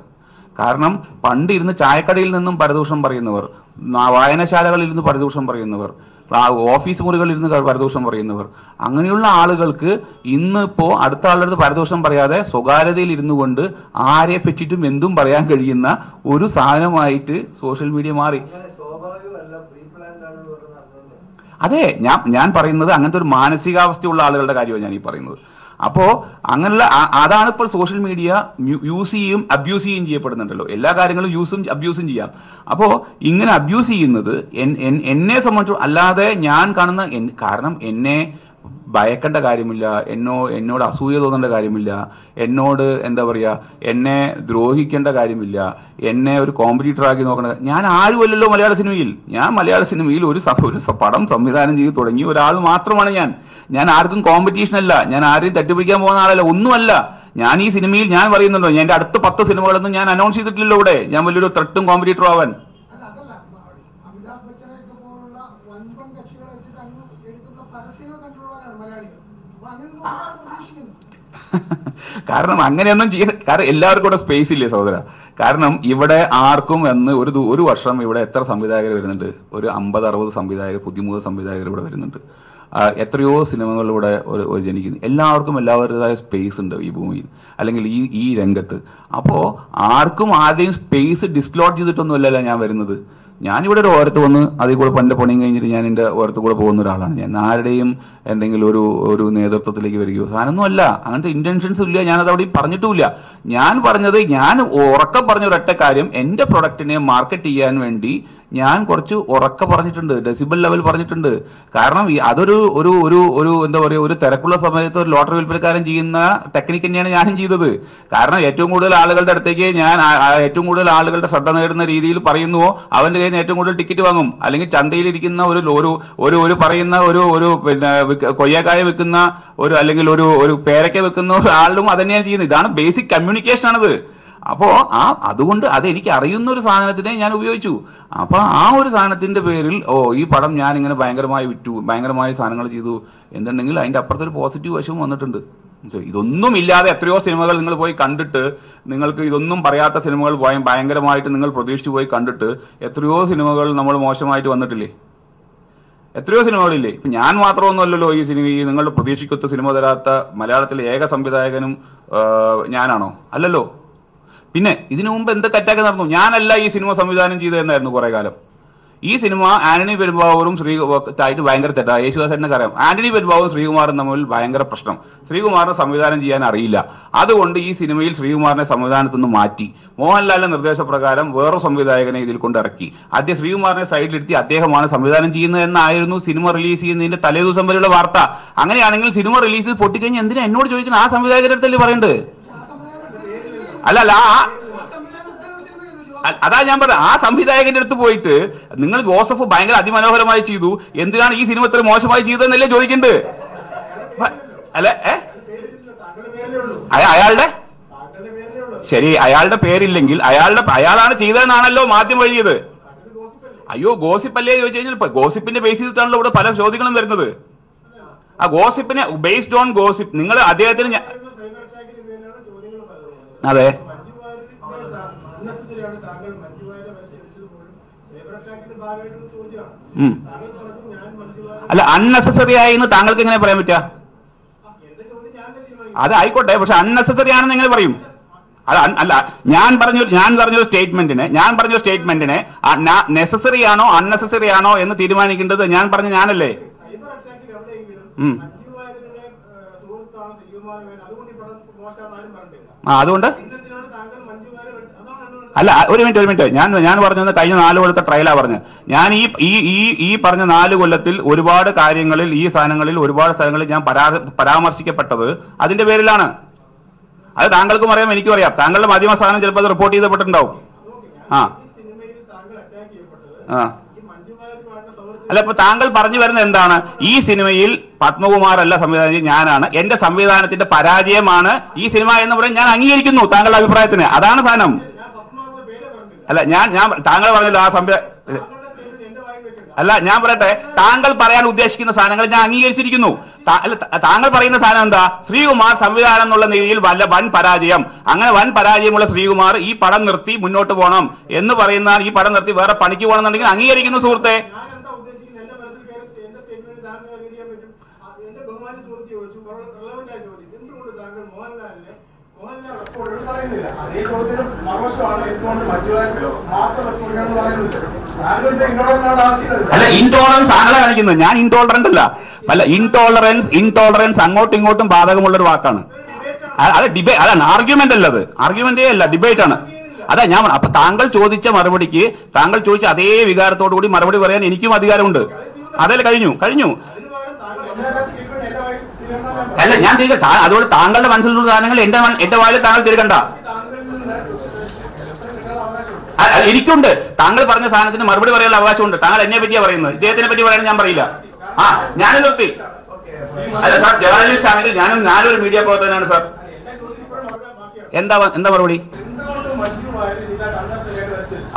കാരണം പണ്ട് ഇരുന്ന് ചായക്കടയിൽ നിന്നും പരദൂഷണം പറയുന്നവർ, വായനശാലകളിൽ ഇരുന്ന് പരദൂഷണം പറയുന്നവർ, ഓഫീസ് മുറികളിൽ ഇരുന്ന് പരദൂഷണം പറയുന്നവർ, അങ്ങനെയുള്ള ആളുകൾക്ക് ഇന്നിപ്പോൾ അടുത്ത ആളുടെ അടുത്ത് പരദൂഷണം പറയാതെ സ്വകാര്യതയിൽ ഇരുന്നു കൊണ്ട് ആരെ പറ്റിയിട്ടും എന്തും പറയാൻ കഴിയുന്ന ഒരു സാധനമായിട്ട് സോഷ്യൽ മീഡിയ മാറി. അതെ, ഞാൻ പറയുന്നത് അങ്ങനത്തെ ഒരു മാനസികാവസ്ഥയുള്ള ആളുകളുടെ കാര്യമാണ് ഞാൻ ഈ പറയുന്നത്. അപ്പോൾ അങ്ങനെയുള്ള അതാണ് ഇപ്പോൾ സോഷ്യൽ മീഡിയ യൂസ് ചെയ്യും അബ്യൂസ് ചെയ്യും ചെയ്യപ്പെടുന്നുണ്ടല്ലോ. എല്ലാ കാര്യങ്ങളും യൂസും അബ്യൂസും ചെയ്യാം. അപ്പോൾ ഇങ്ങനെ അബ്യൂസ് ചെയ്യുന്നത് എന്നെ സംബന്ധിച്ചു, അല്ലാതെ ഞാൻ കാണുന്ന, കാരണം എന്നെ ഭയക്കേണ്ട കാര്യമില്ല, എന്നോട് അസൂയ തോന്നേണ്ട കാര്യമില്ല, എന്നോട് എന്താ പറയുക, എന്നെ ദ്രോഹിക്കേണ്ട കാര്യമില്ല, എന്നെ ഒരു കോമ്പറ്റീറ്ററാക്കി നോക്കേണ്ട. ഞാൻ ആരുമല്ലല്ലോ മലയാള സിനിമയിൽ. ഞാൻ മലയാള സിനിമയിൽ ഒരു പടം സംവിധാനം ചെയ്ത് തുടങ്ങിയ ഒരാൾ മാത്രമാണ് ഞാൻ ആർക്കും കോമ്പറ്റീഷൻ അല്ല, ഞാൻ ആരെയും തട്ടിപ്പിടിക്കാൻ പോകുന്ന ആളല്ല, ഒന്നുമല്ല. ഞാൻ ഈ സിനിമയിൽ ഞാൻ പറയുന്നുണ്ടോ, എൻ്റെ അടുത്ത 10 സിനിമകളൊന്നും ഞാൻ അനൗൺസ് ചെയ്തിട്ടില്ലല്ലോ ഇവിടെ, ഞാൻ വലിയൊരു ത്രെട്ടും കോമ്പറ്റീറ്ററും ആവാൻ. കാരണം അങ്ങനെയൊന്നും കാരണം എല്ലാവർക്കും കൂടെ സ്പേസ് ഇല്ലേ സഹോദര. കാരണം ഇവിടെ ആർക്കും എന്ന് ഒരു വർഷം ഇവിടെ എത്ര സംവിധായകർ വരുന്നുണ്ട്? ഒരു 50-60 സംവിധായകർ, പുതിയ സംവിധായകർ ഇവിടെ വരുന്നുണ്ട്. എത്രയോ സിനിമകളിലൂടെ ഒരു ജനിക്കുന്നു. എല്ലാവർക്കും എല്ലാവരുടേതായ സ്പേസ് ഉണ്ട് ഈ ഭൂമിയിൽ, അല്ലെങ്കിൽ ഈ രംഗത്ത്. അപ്പോൾ ആർക്കും ആരുടെയും സ്പേസ് ഡിസ്ക്ലോട്ട് ചെയ്തിട്ടൊന്നുമല്ലല്ലോ ഞാൻ വരുന്നത്. ഞാനിവിടെ ഒരു ഓരത്ത് വന്ന് അതിൽ കൂടെ പണ്ട് പണിയും കഴിഞ്ഞിട്ട് ഞാൻ എൻ്റെ ഓരത്ത് കൂടെ പോകുന്ന ഒരാളാണ്. ഞാൻ ആരുടെയും എന്തെങ്കിലും ഒരു നേതൃത്വത്തിലേക്ക് വരികയോ സാധനമൊന്നും അല്ല. അങ്ങനത്തെ ഇൻറ്റൻഷൻസും ഇല്ല. ഞാനത് അവിടെ പറഞ്ഞിട്ടുമില്ല. ഞാൻ പറഞ്ഞത്, ഞാൻ ഉറക്കം പറഞ്ഞ ഒരൊറ്റ കാര്യം, എൻ്റെ പ്രൊഡക്റ്റിനെ മാർക്കറ്റ് ചെയ്യാൻ വേണ്ടി ഞാൻ കുറച്ച് ഉറക്കം പറഞ്ഞിട്ടുണ്ട്, ഡെസിബിൾ ലെവൽ പറഞ്ഞിട്ടുണ്ട്. കാരണം അതൊരു ഒരു ഒരു ഒരു എന്താ പറയുക, ഒരു തിരക്കുള്ള സമയത്ത് ഒരു ലോട്ടറി വിൽപ്പനക്കാരൻ ചെയ്യുന്ന ടെക്നിക്ക് തന്നെയാണ് ഞാനും ചെയ്തത്. കാരണം ഏറ്റവും കൂടുതൽ ആളുകളുടെ അടുത്തേക്ക് ഞാൻ ഏറ്റവും കൂടുതൽ ആളുകളുടെ ശ്രദ്ധ നേടുന്ന രീതിയിൽ പറയുന്നുവോ അവൻ്റെ കയ്യിൽ നിന്ന് ഏറ്റവും കൂടുതൽ ടിക്കറ്റ് വാങ്ങും. അല്ലെങ്കിൽ ചന്തയിലിരിക്കുന്ന ഒരു പറയുന്ന ഒരു പിന്നെ കൊയ്യക്കായ വെക്കുന്ന അല്ലെങ്കിൽ ഒരു പേരക്ക വെക്കുന്ന ഒരാളും അത് തന്നെയാണ് ചെയ്യുന്നത്. ഇതാണ് ബേസിക് കമ്മ്യൂണിക്കേഷൻ ആണത്. അപ്പോൾ അതുകൊണ്ട് അത് എനിക്ക് അറിയുന്ന ഒരു സാധനത്തിനെ ഞാൻ ഉപയോഗിച്ചു. അപ്പോൾ ആ ഒരു സാധനത്തിൻ്റെ പേരിൽ ഈ പടം ഞാൻ ഇങ്ങനെ ഭയങ്കരമായി വിറ്റു, ഭയങ്കരമായ സാധനങ്ങൾ ചെയ്തു എന്നുണ്ടെങ്കിൽ അതിൻ്റെ അപ്പുറത്തൊരു പോസിറ്റീവ് വശവും വന്നിട്ടുണ്ട്. ഇതൊന്നും ഇല്ലാതെ എത്രയോ സിനിമകൾ നിങ്ങൾ പോയി കണ്ടിട്ട്, നിങ്ങൾക്ക് ഇതൊന്നും പറയാത്ത സിനിമകൾ ഭയങ്കരമായിട്ട് നിങ്ങൾ പ്രതീക്ഷിച്ച് പോയി കണ്ടിട്ട് എത്രയോ സിനിമകൾ നമ്മൾ മോശമായിട്ട് വന്നിട്ടില്ലേ? എത്രയോ സിനിമകളില്ലേ? ഇപ്പം ഞാൻ മാത്രമൊന്നുമല്ലല്ലോ ഈ നിങ്ങൾ പ്രതീക്ഷിക്കത്ത സിനിമ തരാത്ത മലയാളത്തിലെ ഏക സംവിധായകനും ഞാനാണോ? അല്ലല്ലോ. പിന്നെ ഇതിനു മുമ്പ് എന്തൊക്കെ അറ്റാക്ക് നടന്നു? ഞാനല്ല ഈ സിനിമ സംവിധാനം ചെയ്തതെന്നായിരുന്നു കുറേ കാലം. ഈ സിനിമ ആന്റണി പെരുമ്പാവൂരും ആയിട്ട് ഭയങ്കര തെറ്റാ. യേശുദാസേട്ടനൊക്കെ അറിയാം. ആന്റണി പെരുമ്പാവൂരും ശ്രീകുമാറും തമ്മിൽ ഭയങ്കര പ്രശ്നം. ശ്രീകുമാറിന് സംവിധാനം ചെയ്യാൻ അറിയില്ല. അതുകൊണ്ട് ഈ സിനിമയിൽ ശ്രീകുമാറിനെ സംവിധാനത്തിൽ നിന്ന് മാറ്റി മോഹൻലാലിന്റെ നിർദ്ദേശപ്രകാരം വേറൊരു സംവിധായകനെ ഇതിൽ കൊണ്ടിറക്കി. ആദ്യം ശ്രീകുമാറിനെ സൈഡിലിരുത്തി അദ്ദേഹമാണ് സംവിധാനം ചെയ്യുന്നത് എന്നായിരുന്നു സിനിമ റിലീസ് ചെയ്യുന്നതിന്റെ തലേദിവസം വരെയുള്ള വാർത്ത. അങ്ങനെയാണെങ്കിൽ സിനിമ റിലീസ് പൊട്ടിക്കഴിഞ്ഞ് എന്തിനാ എന്നോട് ചോദിക്കുന്നത്? ആ സംവിധായകരുടെ അടുത്തല്ലേ പറയേണ്ടത്? അല്ല അതാ ഞാൻ പറഞ്ഞത്. ആ സംവിധായകന്റെ അടുത്ത് പോയിട്ട് നിങ്ങൾ ജോസഫ് ഭയങ്കര അതിമനോഹരമായി ചെയ്തു, എന്തിനാണ് ഈ സിനിമ ഇത്ര മോശമായി ചെയ്തതെന്നല്ലേ ചോദിക്കേണ്ടത്? അല്ലെ? അയാളുടെ ശരി, അയാളുടെ പേരില്ലെങ്കിൽ അയാളാണ് ചെയ്തതെന്നാണല്ലോ മാധ്യമം എഴുതിയത്. അയ്യോ, ഗോസിപ്പല്ലേ ചോദിച്ചു കഴിഞ്ഞാൽ ഇപ്പൊ ഗോസിപ്പിന്റെ ബേസ് ചെയ്തിട്ടാണല്ലോ ഇവിടെ പല ചോദ്യങ്ങളും വരുന്നത്. ആ ഗോസിപ്പിനെ ബേസ്ഡ് ഓൺ ഗോസിപ്പ് നിങ്ങൾ അദ്ദേഹത്തിന് അതെ അല്ല, അൺനെസസറി ആയിന്ന് താങ്കൾക്ക് എങ്ങനെ പറയാൻ പറ്റുക? അത് ആയിക്കോട്ടെ, പക്ഷെ അൺനെസസറി ആണെന്ന് എങ്ങനെ പറയും? അല്ല, ഞാൻ പറഞ്ഞൊരു സ്റ്റേറ്റ്മെന്റിനെ നെസസറി ആണോ അൺനെസസറി ആണോ എന്ന് തീരുമാനിക്കേണ്ടത് ഞാനല്ലേ? അതുകൊണ്ട് അല്ല, ഒരു മിനിറ്റ് ഞാൻ പറഞ്ഞത് കഴിഞ്ഞ 4 കൊല്ലത്തെ ട്രയലാ പറഞ്ഞത്. ഞാൻ ഈ പറഞ്ഞ 4 കൊല്ലത്തിൽ ഒരുപാട് കാര്യങ്ങളിൽ ഈ സാധനങ്ങളിൽ ഒരുപാട് സ്ഥലങ്ങളിൽ ഞാൻ പരാമർശിക്കപ്പെട്ടത് അതിന്റെ പേരിലാണ്. അത് താങ്കൾക്കും അറിയാം, എനിക്കും അറിയാം. താങ്കളുടെ മാധ്യമ സ്ഥാനം ചിലപ്പോൾ അത് റിപ്പോർട്ട് ചെയ്യപ്പെട്ടിട്ടുണ്ടാവും. അല്ല, ഇപ്പൊ താങ്കൾ പറഞ്ഞു വരുന്നത് എന്താണ്? ഈ സിനിമയിൽ പത്മകുമാർ അല്ല സംവിധാനം, ഞാനാണ്. എന്റെ സംവിധാനത്തിന്റെ പരാജയമാണ് ഈ സിനിമ എന്ന് പറയാൻ ഞാൻ അംഗീകരിക്കുന്നു താങ്കളുടെ അഭിപ്രായത്തിന്. അതാണ് സാധനം. അല്ല, ഞാൻ താങ്കൾ പറഞ്ഞല്ലോ ആ അല്ല, ഞാൻ പറയട്ടെ, താങ്കൾ പറയാൻ ഉദ്ദേശിക്കുന്ന സാധനങ്ങൾ ഞാൻ അംഗീകരിച്ചിരിക്കുന്നു. താങ്കൾ പറയുന്ന സാധനം എന്താ? ശ്രീകുമാർ സംവിധാനം എന്നുള്ള രീതിയിൽ വൻ പരാജയം. അങ്ങനെ വൻ പരാജയമുള്ള ശ്രീകുമാർ ഈ പടം നിർത്തി മുന്നോട്ട് പോകണം എന്ന് പറയുന്ന, ഈ പടം നിർത്തി വേറെ പണിക്ക് പോകണമെന്നുണ്ടെങ്കിൽ അംഗീകരിക്കുന്നു സുഹൃത്തെ. അല്ല, ഇൻടോളറൻസ് ആണല്ലോ കാണിക്കുന്നത്. ഞാൻ ഇൻടോളറന്റ് അല്ല. ഇൻടോളറൻസ് അങ്ങോട്ടും ഇങ്ങോട്ടും ബാധകമുള്ള ഒരു വാക്കാണ്. അത് ഡിബേറ്റ്, അതാണ് ആർഗ്യുമെന്റ് അല്ല. അത് ആർഗ്യുമെന്റേ അല്ല, ഡിബേറ്റ് ആണ്. അതാ ഞാൻ. അപ്പൊ താങ്കൾ ചോദിച്ച മറുപടിക്ക്, താങ്കൾ ചോദിച്ച അതേ വികാരത്തോടു കൂടി മറുപടി പറയാൻ എനിക്കും അധികാരമുണ്ട്. അതല്ലേ കഴിഞ്ഞു. അല്ല, ഞാൻ തിരികെ അതുകൊണ്ട് താങ്കളുടെ മനസ്സിലുള്ള സാധനങ്ങൾ എന്റെ വായിൽ താങ്കൾ തിരികണ്ട. എനിക്കുണ്ട്. താങ്കൾ പറഞ്ഞ സാധനത്തിന് മറുപടി പറയാനുള്ള അവകാശമുണ്ട്. താങ്കൾ എന്നെ പറ്റിയാ പറയുന്നത്, ഇദ്ദേഹത്തിനെ പറ്റി പറയാൻ ഞാൻ പറയില്ല. ഞാൻ നിർത്തി. അല്ല സാർ, ജേർണലിസ്റ്റ് ആണെങ്കിൽ ഞാനൊരു മീഡിയ പ്രവർത്തകനാണ് സാർ. എന്താ മറുപടി?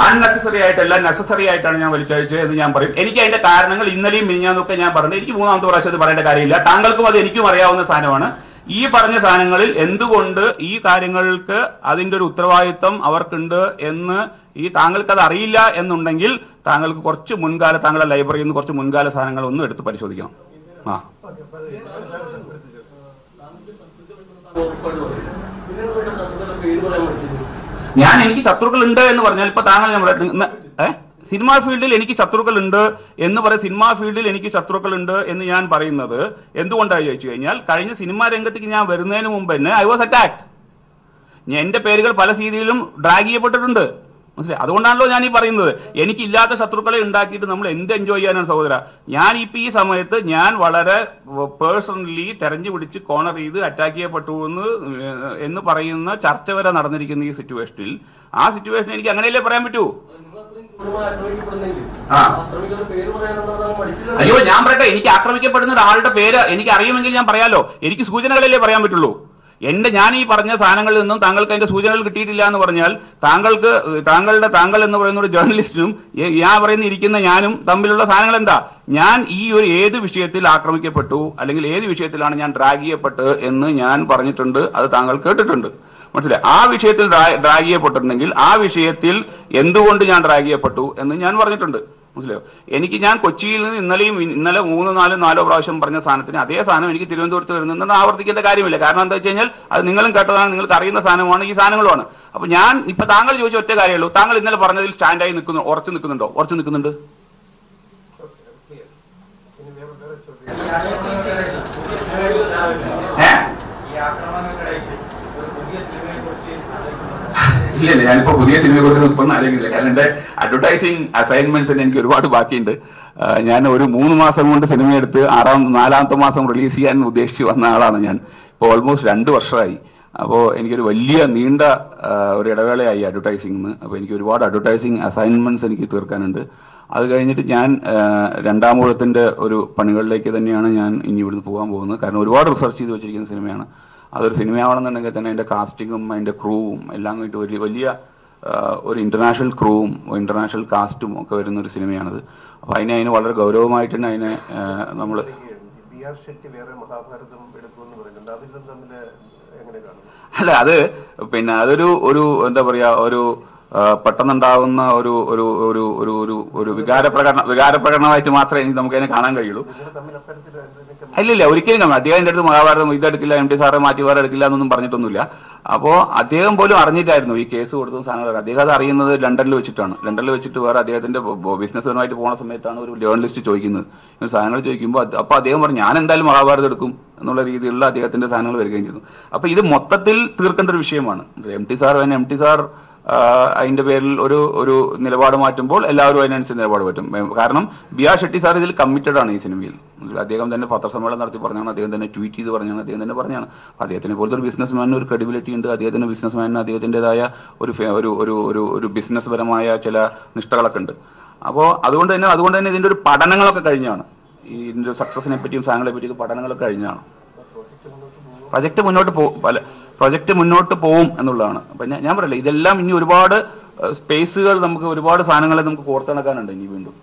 അൺനെസസറി ആയിട്ടല്ല, നെസസറി ആയിട്ടാണ് ഞാൻ വലിച്ചഴിച്ചത് എന്ന് ഞാൻ പറയും. എനിക്ക് അതിന്റെ കാരണങ്ങൾ ഇന്നലെയും മിനിഞ്ഞാന്നൊക്കെ ഞാൻ പറഞ്ഞു. എനിക്ക് 3ാമത്തെ പ്രാവശ്യം അത് പറയേണ്ട കാര്യമില്ല. താങ്കൾക്കും അത് എനിക്കും അറിയാവുന്ന സാധനമാണ്. ഈ പറഞ്ഞ സാധനങ്ങളിൽ എന്തുകൊണ്ട് ഈ കാര്യങ്ങൾക്ക് അതിൻ്റെ ഒരു ഉത്തരവാദിത്വം അവർക്കുണ്ട് എന്ന് താങ്കൾക്ക് അത് അറിയില്ല എന്നുണ്ടെങ്കിൽ താങ്കൾക്ക് കുറച്ച് മുൻകാല താങ്കളുടെ ലൈബ്രറിയിൽ നിന്ന് കുറച്ച് മുൻകാല സാധനങ്ങൾ ഒന്നും എടുത്ത് പരിശോധിക്കണം. എനിക്ക് ശത്രുക്കൾ ഉണ്ട് എന്ന് പറഞ്ഞാൽ ഇപ്പൊ താങ്കൾ സിനിമാ ഫീൽഡിൽ എനിക്ക് ശത്രുക്കൾ ഉണ്ട് എന്ന് പറയും. സിനിമാ ഫീൽഡിൽ എനിക്ക് ശത്രുക്കൾ ഉണ്ട് എന്ന് ഞാൻ പറയുന്നത് എന്തുകൊണ്ടാണ് ചോദിച്ചു കഴിഞ്ഞാൽ കഴിഞ്ഞ സിനിമാ രംഗത്തേക്ക് ഞാൻ വരുന്നതിന് മുമ്പ് തന്നെ ഐ വാസ് അറ്റാക്ട്. എന്റെ പേരുകൾ പല രീതിയിലും ഡ്രാഗ് ചെയ്യപ്പെട്ടിട്ടുണ്ട്. മനസ്സിലായി? അതുകൊണ്ടാണല്ലോ ഞാൻ ഈ പറയുന്നത്. എനിക്കില്ലാത്ത ശത്രുക്കളെ ഉണ്ടാക്കിയിട്ട് നമ്മൾ എന്ത് എൻജോയ് ചെയ്യാനാണ് സഹോദര? ഞാൻ ഇപ്പം ഈ സമയത്ത് ഞാൻ വളരെ പേഴ്സണലി തെരഞ്ഞു പിടിച്ച് കോണർ ചെയ്ത് അറ്റാക്ക് ചെയ്യപ്പെട്ടു എന്ന് പറയുന്ന ചർച്ച വരെ നടന്നിരിക്കുന്ന ഈ സിറ്റുവേഷനിൽ ആ സിറ്റുവേഷൻ എനിക്ക് അങ്ങനെയല്ലേ പറയാൻ പറ്റൂ? അയ്യോ ഞാൻ പറയട്ടെ, എനിക്ക് ആക്രമിക്കപ്പെടുന്ന ഒരാളുടെ പേര് എനിക്ക് അറിയുമെങ്കിൽ ഞാൻ പറയാലോ. എനിക്ക് സൂചനകളല്ലേ പറയാൻ പറ്റുള്ളൂ. ഞാൻ ഈ പറഞ്ഞ സാധനങ്ങളിൽ നിന്നും താങ്കൾക്ക് അതിന്റെ സൂചനകൾ കിട്ടിയിട്ടില്ല എന്ന് പറഞ്ഞാൽ താങ്കൾ എന്ന് പറയുന്ന ഒരു ജേർണലിസ്റ്റിനും ഞാൻ ഇരിക്കുന്ന ഞാനും തമ്മിലുള്ള സാധനങ്ങൾ എന്താ? ഞാൻ ഈ ഒരു ഏത് വിഷയത്തിൽ ആക്രമിക്കപ്പെട്ടു അല്ലെങ്കിൽ ഏത് വിഷയത്തിലാണ് ഞാൻ ഡ്രാഗ് ചെയ്യപ്പെട്ടത് എന്ന് ഞാൻ പറഞ്ഞിട്ടുണ്ട്. അത് താങ്കൾ കേട്ടിട്ടുണ്ട്. മനസ്സിലായി? ആ വിഷയത്തിൽ ഡ്രാഗ് ചെയ്യപ്പെട്ടിട്ടുണ്ടെങ്കിൽ ആ വിഷയത്തിൽ എന്തുകൊണ്ട് ഞാൻ ഡ്രാഗ് ചെയ്യപ്പെട്ടു എന്ന് ഞാൻ പറഞ്ഞിട്ടുണ്ട്. മനസ്സിലായോ? ഞാൻ കൊച്ചിയിൽ നിന്ന് ഇന്നലെ 3-4 പ്രാവശ്യം പറഞ്ഞ സാധനത്തിന് അതേ സാധനം എനിക്ക് തിരുവനന്തപുരത്ത് വരുന്നത് ആവർത്തിക്കേണ്ട കാര്യമില്ല. കാരണം എന്താ വെച്ച് കഴിഞ്ഞാൽ അത് നിങ്ങളും കേട്ടതാണ്, നിങ്ങൾക്ക് അറിയുന്ന സാധനമാണ്, ഈ സാധനങ്ങളുമാണ്. അപ്പൊ ഞാൻ ഇപ്പൊ താങ്കൾ ചോദിച്ച ഒറ്റ കാര്യമുള്ളൂ, താങ്കൾ ഇന്നലെ പറഞ്ഞതിൽ സ്റ്റാൻഡായി ഉറച്ചു നിൽക്കുന്നുണ്ടോ? ഉറച്ചു നിൽക്കുന്നുണ്ട്. ഇല്ല, ഞാനിപ്പോ പുതിയ സിനിമയെ കുറിച്ച് ഇപ്പം ആലോചിക്കില്ല. കാരണം എന്റെ അഡ്വർടൈസിങ് അസൈൻമെന്റ്സിന് എനിക്ക് ഒരുപാട് ബാക്കിയുണ്ട്. ഞാൻ ഒരു 3 മാസം കൊണ്ട് സിനിമ എടുത്ത് 4ാമത്തെ മാസം റിലീസ് ചെയ്യാൻ ഉദ്ദേശിച്ച് വന്ന ആളാണ് ഞാൻ. ഇപ്പോൾ ഓൾമോസ്റ്റ് 2 വർഷമായി. അപ്പോൾ എനിക്കൊരു വലിയ നീണ്ട ഒരു ഇടവേളയായി അഡ്വർടൈസിംഗിന്. അപ്പോൾ എനിക്ക് ഒരുപാട് അഡ്വർടൈസിങ് അസൈൻമെന്റ്സ് എനിക്ക് തീർക്കാനുണ്ട്. അത് കഴിഞ്ഞിട്ട് ഞാൻ 2ാം ഊഴത്തിൻ്റെ ഒരു പണികളിലേക്ക് തന്നെയാണ് ഞാൻ ഇനി ഇവിടുന്ന് പോകാൻ പോകുന്നത്. കാരണം ഒരുപാട് റിസർച്ച് ചെയ്ത് വെച്ചിരിക്കുന്ന സിനിമയാണ്. അതൊരു സിനിമയാവണമെന്നുണ്ടെങ്കിൽ തന്നെ അതിൻ്റെ കാസ്റ്റിങ്ങും അതിൻ്റെ ക്രൂവും എല്ലാം കഴിഞ്ഞിട്ട് വലിയ ഒരു ഇൻ്റർനാഷണൽ ക്രൂവും ഇൻ്റർനാഷണൽ കാസ്റ്റും ഒക്കെ വരുന്നൊരു സിനിമയാണത്. അപ്പോൾ അതിനെ വളരെ ഗൗരവമായിട്ട് തന്നെ അതിനെ നമ്മൾ അല്ല അത് പിന്നെ അതൊരു എന്താ പറയുക, ഒരു പെട്ടെന്നുണ്ടാവുന്ന ഒരു ഒരു ഒരു ഒരു ഒരു ഒരു വികാരപ്രകടനമായിട്ട് മാത്രമേ നമുക്ക് അതിനെ കാണാൻ കഴിയുള്ളൂ. ഇല്ല ഒരിക്കലും അദ്ദേഹം എൻ്റെ അടുത്ത് മഹാഭാരതം ഇതെടുക്കില്ല, MT സാറെ മാറ്റി വേറെ എടുക്കില്ല എന്നൊന്നും പറഞ്ഞിട്ടൊന്നുമില്ല. അപ്പോൾ അദ്ദേഹം പോലും അറിഞ്ഞിട്ടായിരുന്നു ഈ കേസ് കൊടുത്ത സാധനങ്ങൾ. അദ്ദേഹം അത് അറിയുന്നത് ലണ്ടനിൽ വെച്ചിട്ടാണ്. ലണ്ടനിൽ വെച്ചിട്ട് വേറെ അദ്ദേഹത്തിന്റെ ബിസിനസ്സുമായിട്ട് പോകുന്ന സമയത്താണ് ഒരു ജേർണലിസ്റ്റ് ചോദിക്കുന്നത് സാധനങ്ങൾ ചോദിക്കുമ്പോൾ. അപ്പോൾ അദ്ദേഹം പറഞ്ഞു ഞാൻ എന്തായാലും മഹാഭാരതം എടുക്കും എന്നുള്ള രീതിയിലുള്ള അദ്ദേഹത്തിന്റെ സാധനങ്ങൾ വരികയും ചെയ്തു. അപ്പോൾ ഇത് മൊത്തത്തിൽ തീർക്കേണ്ട ഒരു വിഷയമാണ്. MT സാർ അതിന്റെ പേരിൽ ഒരു നിലപാട് മാറ്റുമ്പോൾ എല്ലാവരും അതിനനുസരിച്ച് നിലപാട് പറ്റും. കാരണം B.R. ഷെട്ടി സാർ ഇതിൽ കമ്മിറ്റഡ് ആണ് ഈ സിനിമയിൽ. അദ്ദേഹം തന്നെ പത്രസമ്മേളനം നടത്തി പറഞ്ഞാണ്, അദ്ദേഹം തന്നെ ട്വീറ്റ് ചെയ്ത് പറഞ്ഞാണ്, അദ്ദേഹം തന്നെ പറഞ്ഞാണ്. അദ്ദേഹത്തിനെ പോലത്തെ ഒരു ബിസിനസ്മാനിന് ഒരു ക്രെഡിബിലിറ്റി ഉണ്ട്. അദ്ദേഹത്തിന്റെ ബിസിനസ്മാനിന് അദ്ദേഹത്തിൻ്റെതായ ഒരു ബിസിനസ് പരമായ ചില നിഷ്ഠകളൊക്കെ ഉണ്ട്. അപ്പോൾ അതുകൊണ്ട് തന്നെ ഇതിന്റെ ഒരു പഠനങ്ങളൊക്കെ കഴിഞ്ഞാണ്. ഇതിന്റെ സക്സസിനെ പറ്റിയും സാധനങ്ങളെ പറ്റിയും പഠനങ്ങളൊക്കെ കഴിഞ്ഞാണ്. പ്രൊജക്ട് മുന്നോട്ട് പോകും എന്നുള്ളതാണ്. അപ്പം ഞാൻ പറയില്ല, ഇതെല്ലാം ഇനി ഒരുപാട് സ്പേസുകൾ നമുക്ക് ഒരുപാട് സാധനങ്ങളെ നമുക്ക് കോർത്തിണക്കാനുണ്ട് ഇനി വീണ്ടും.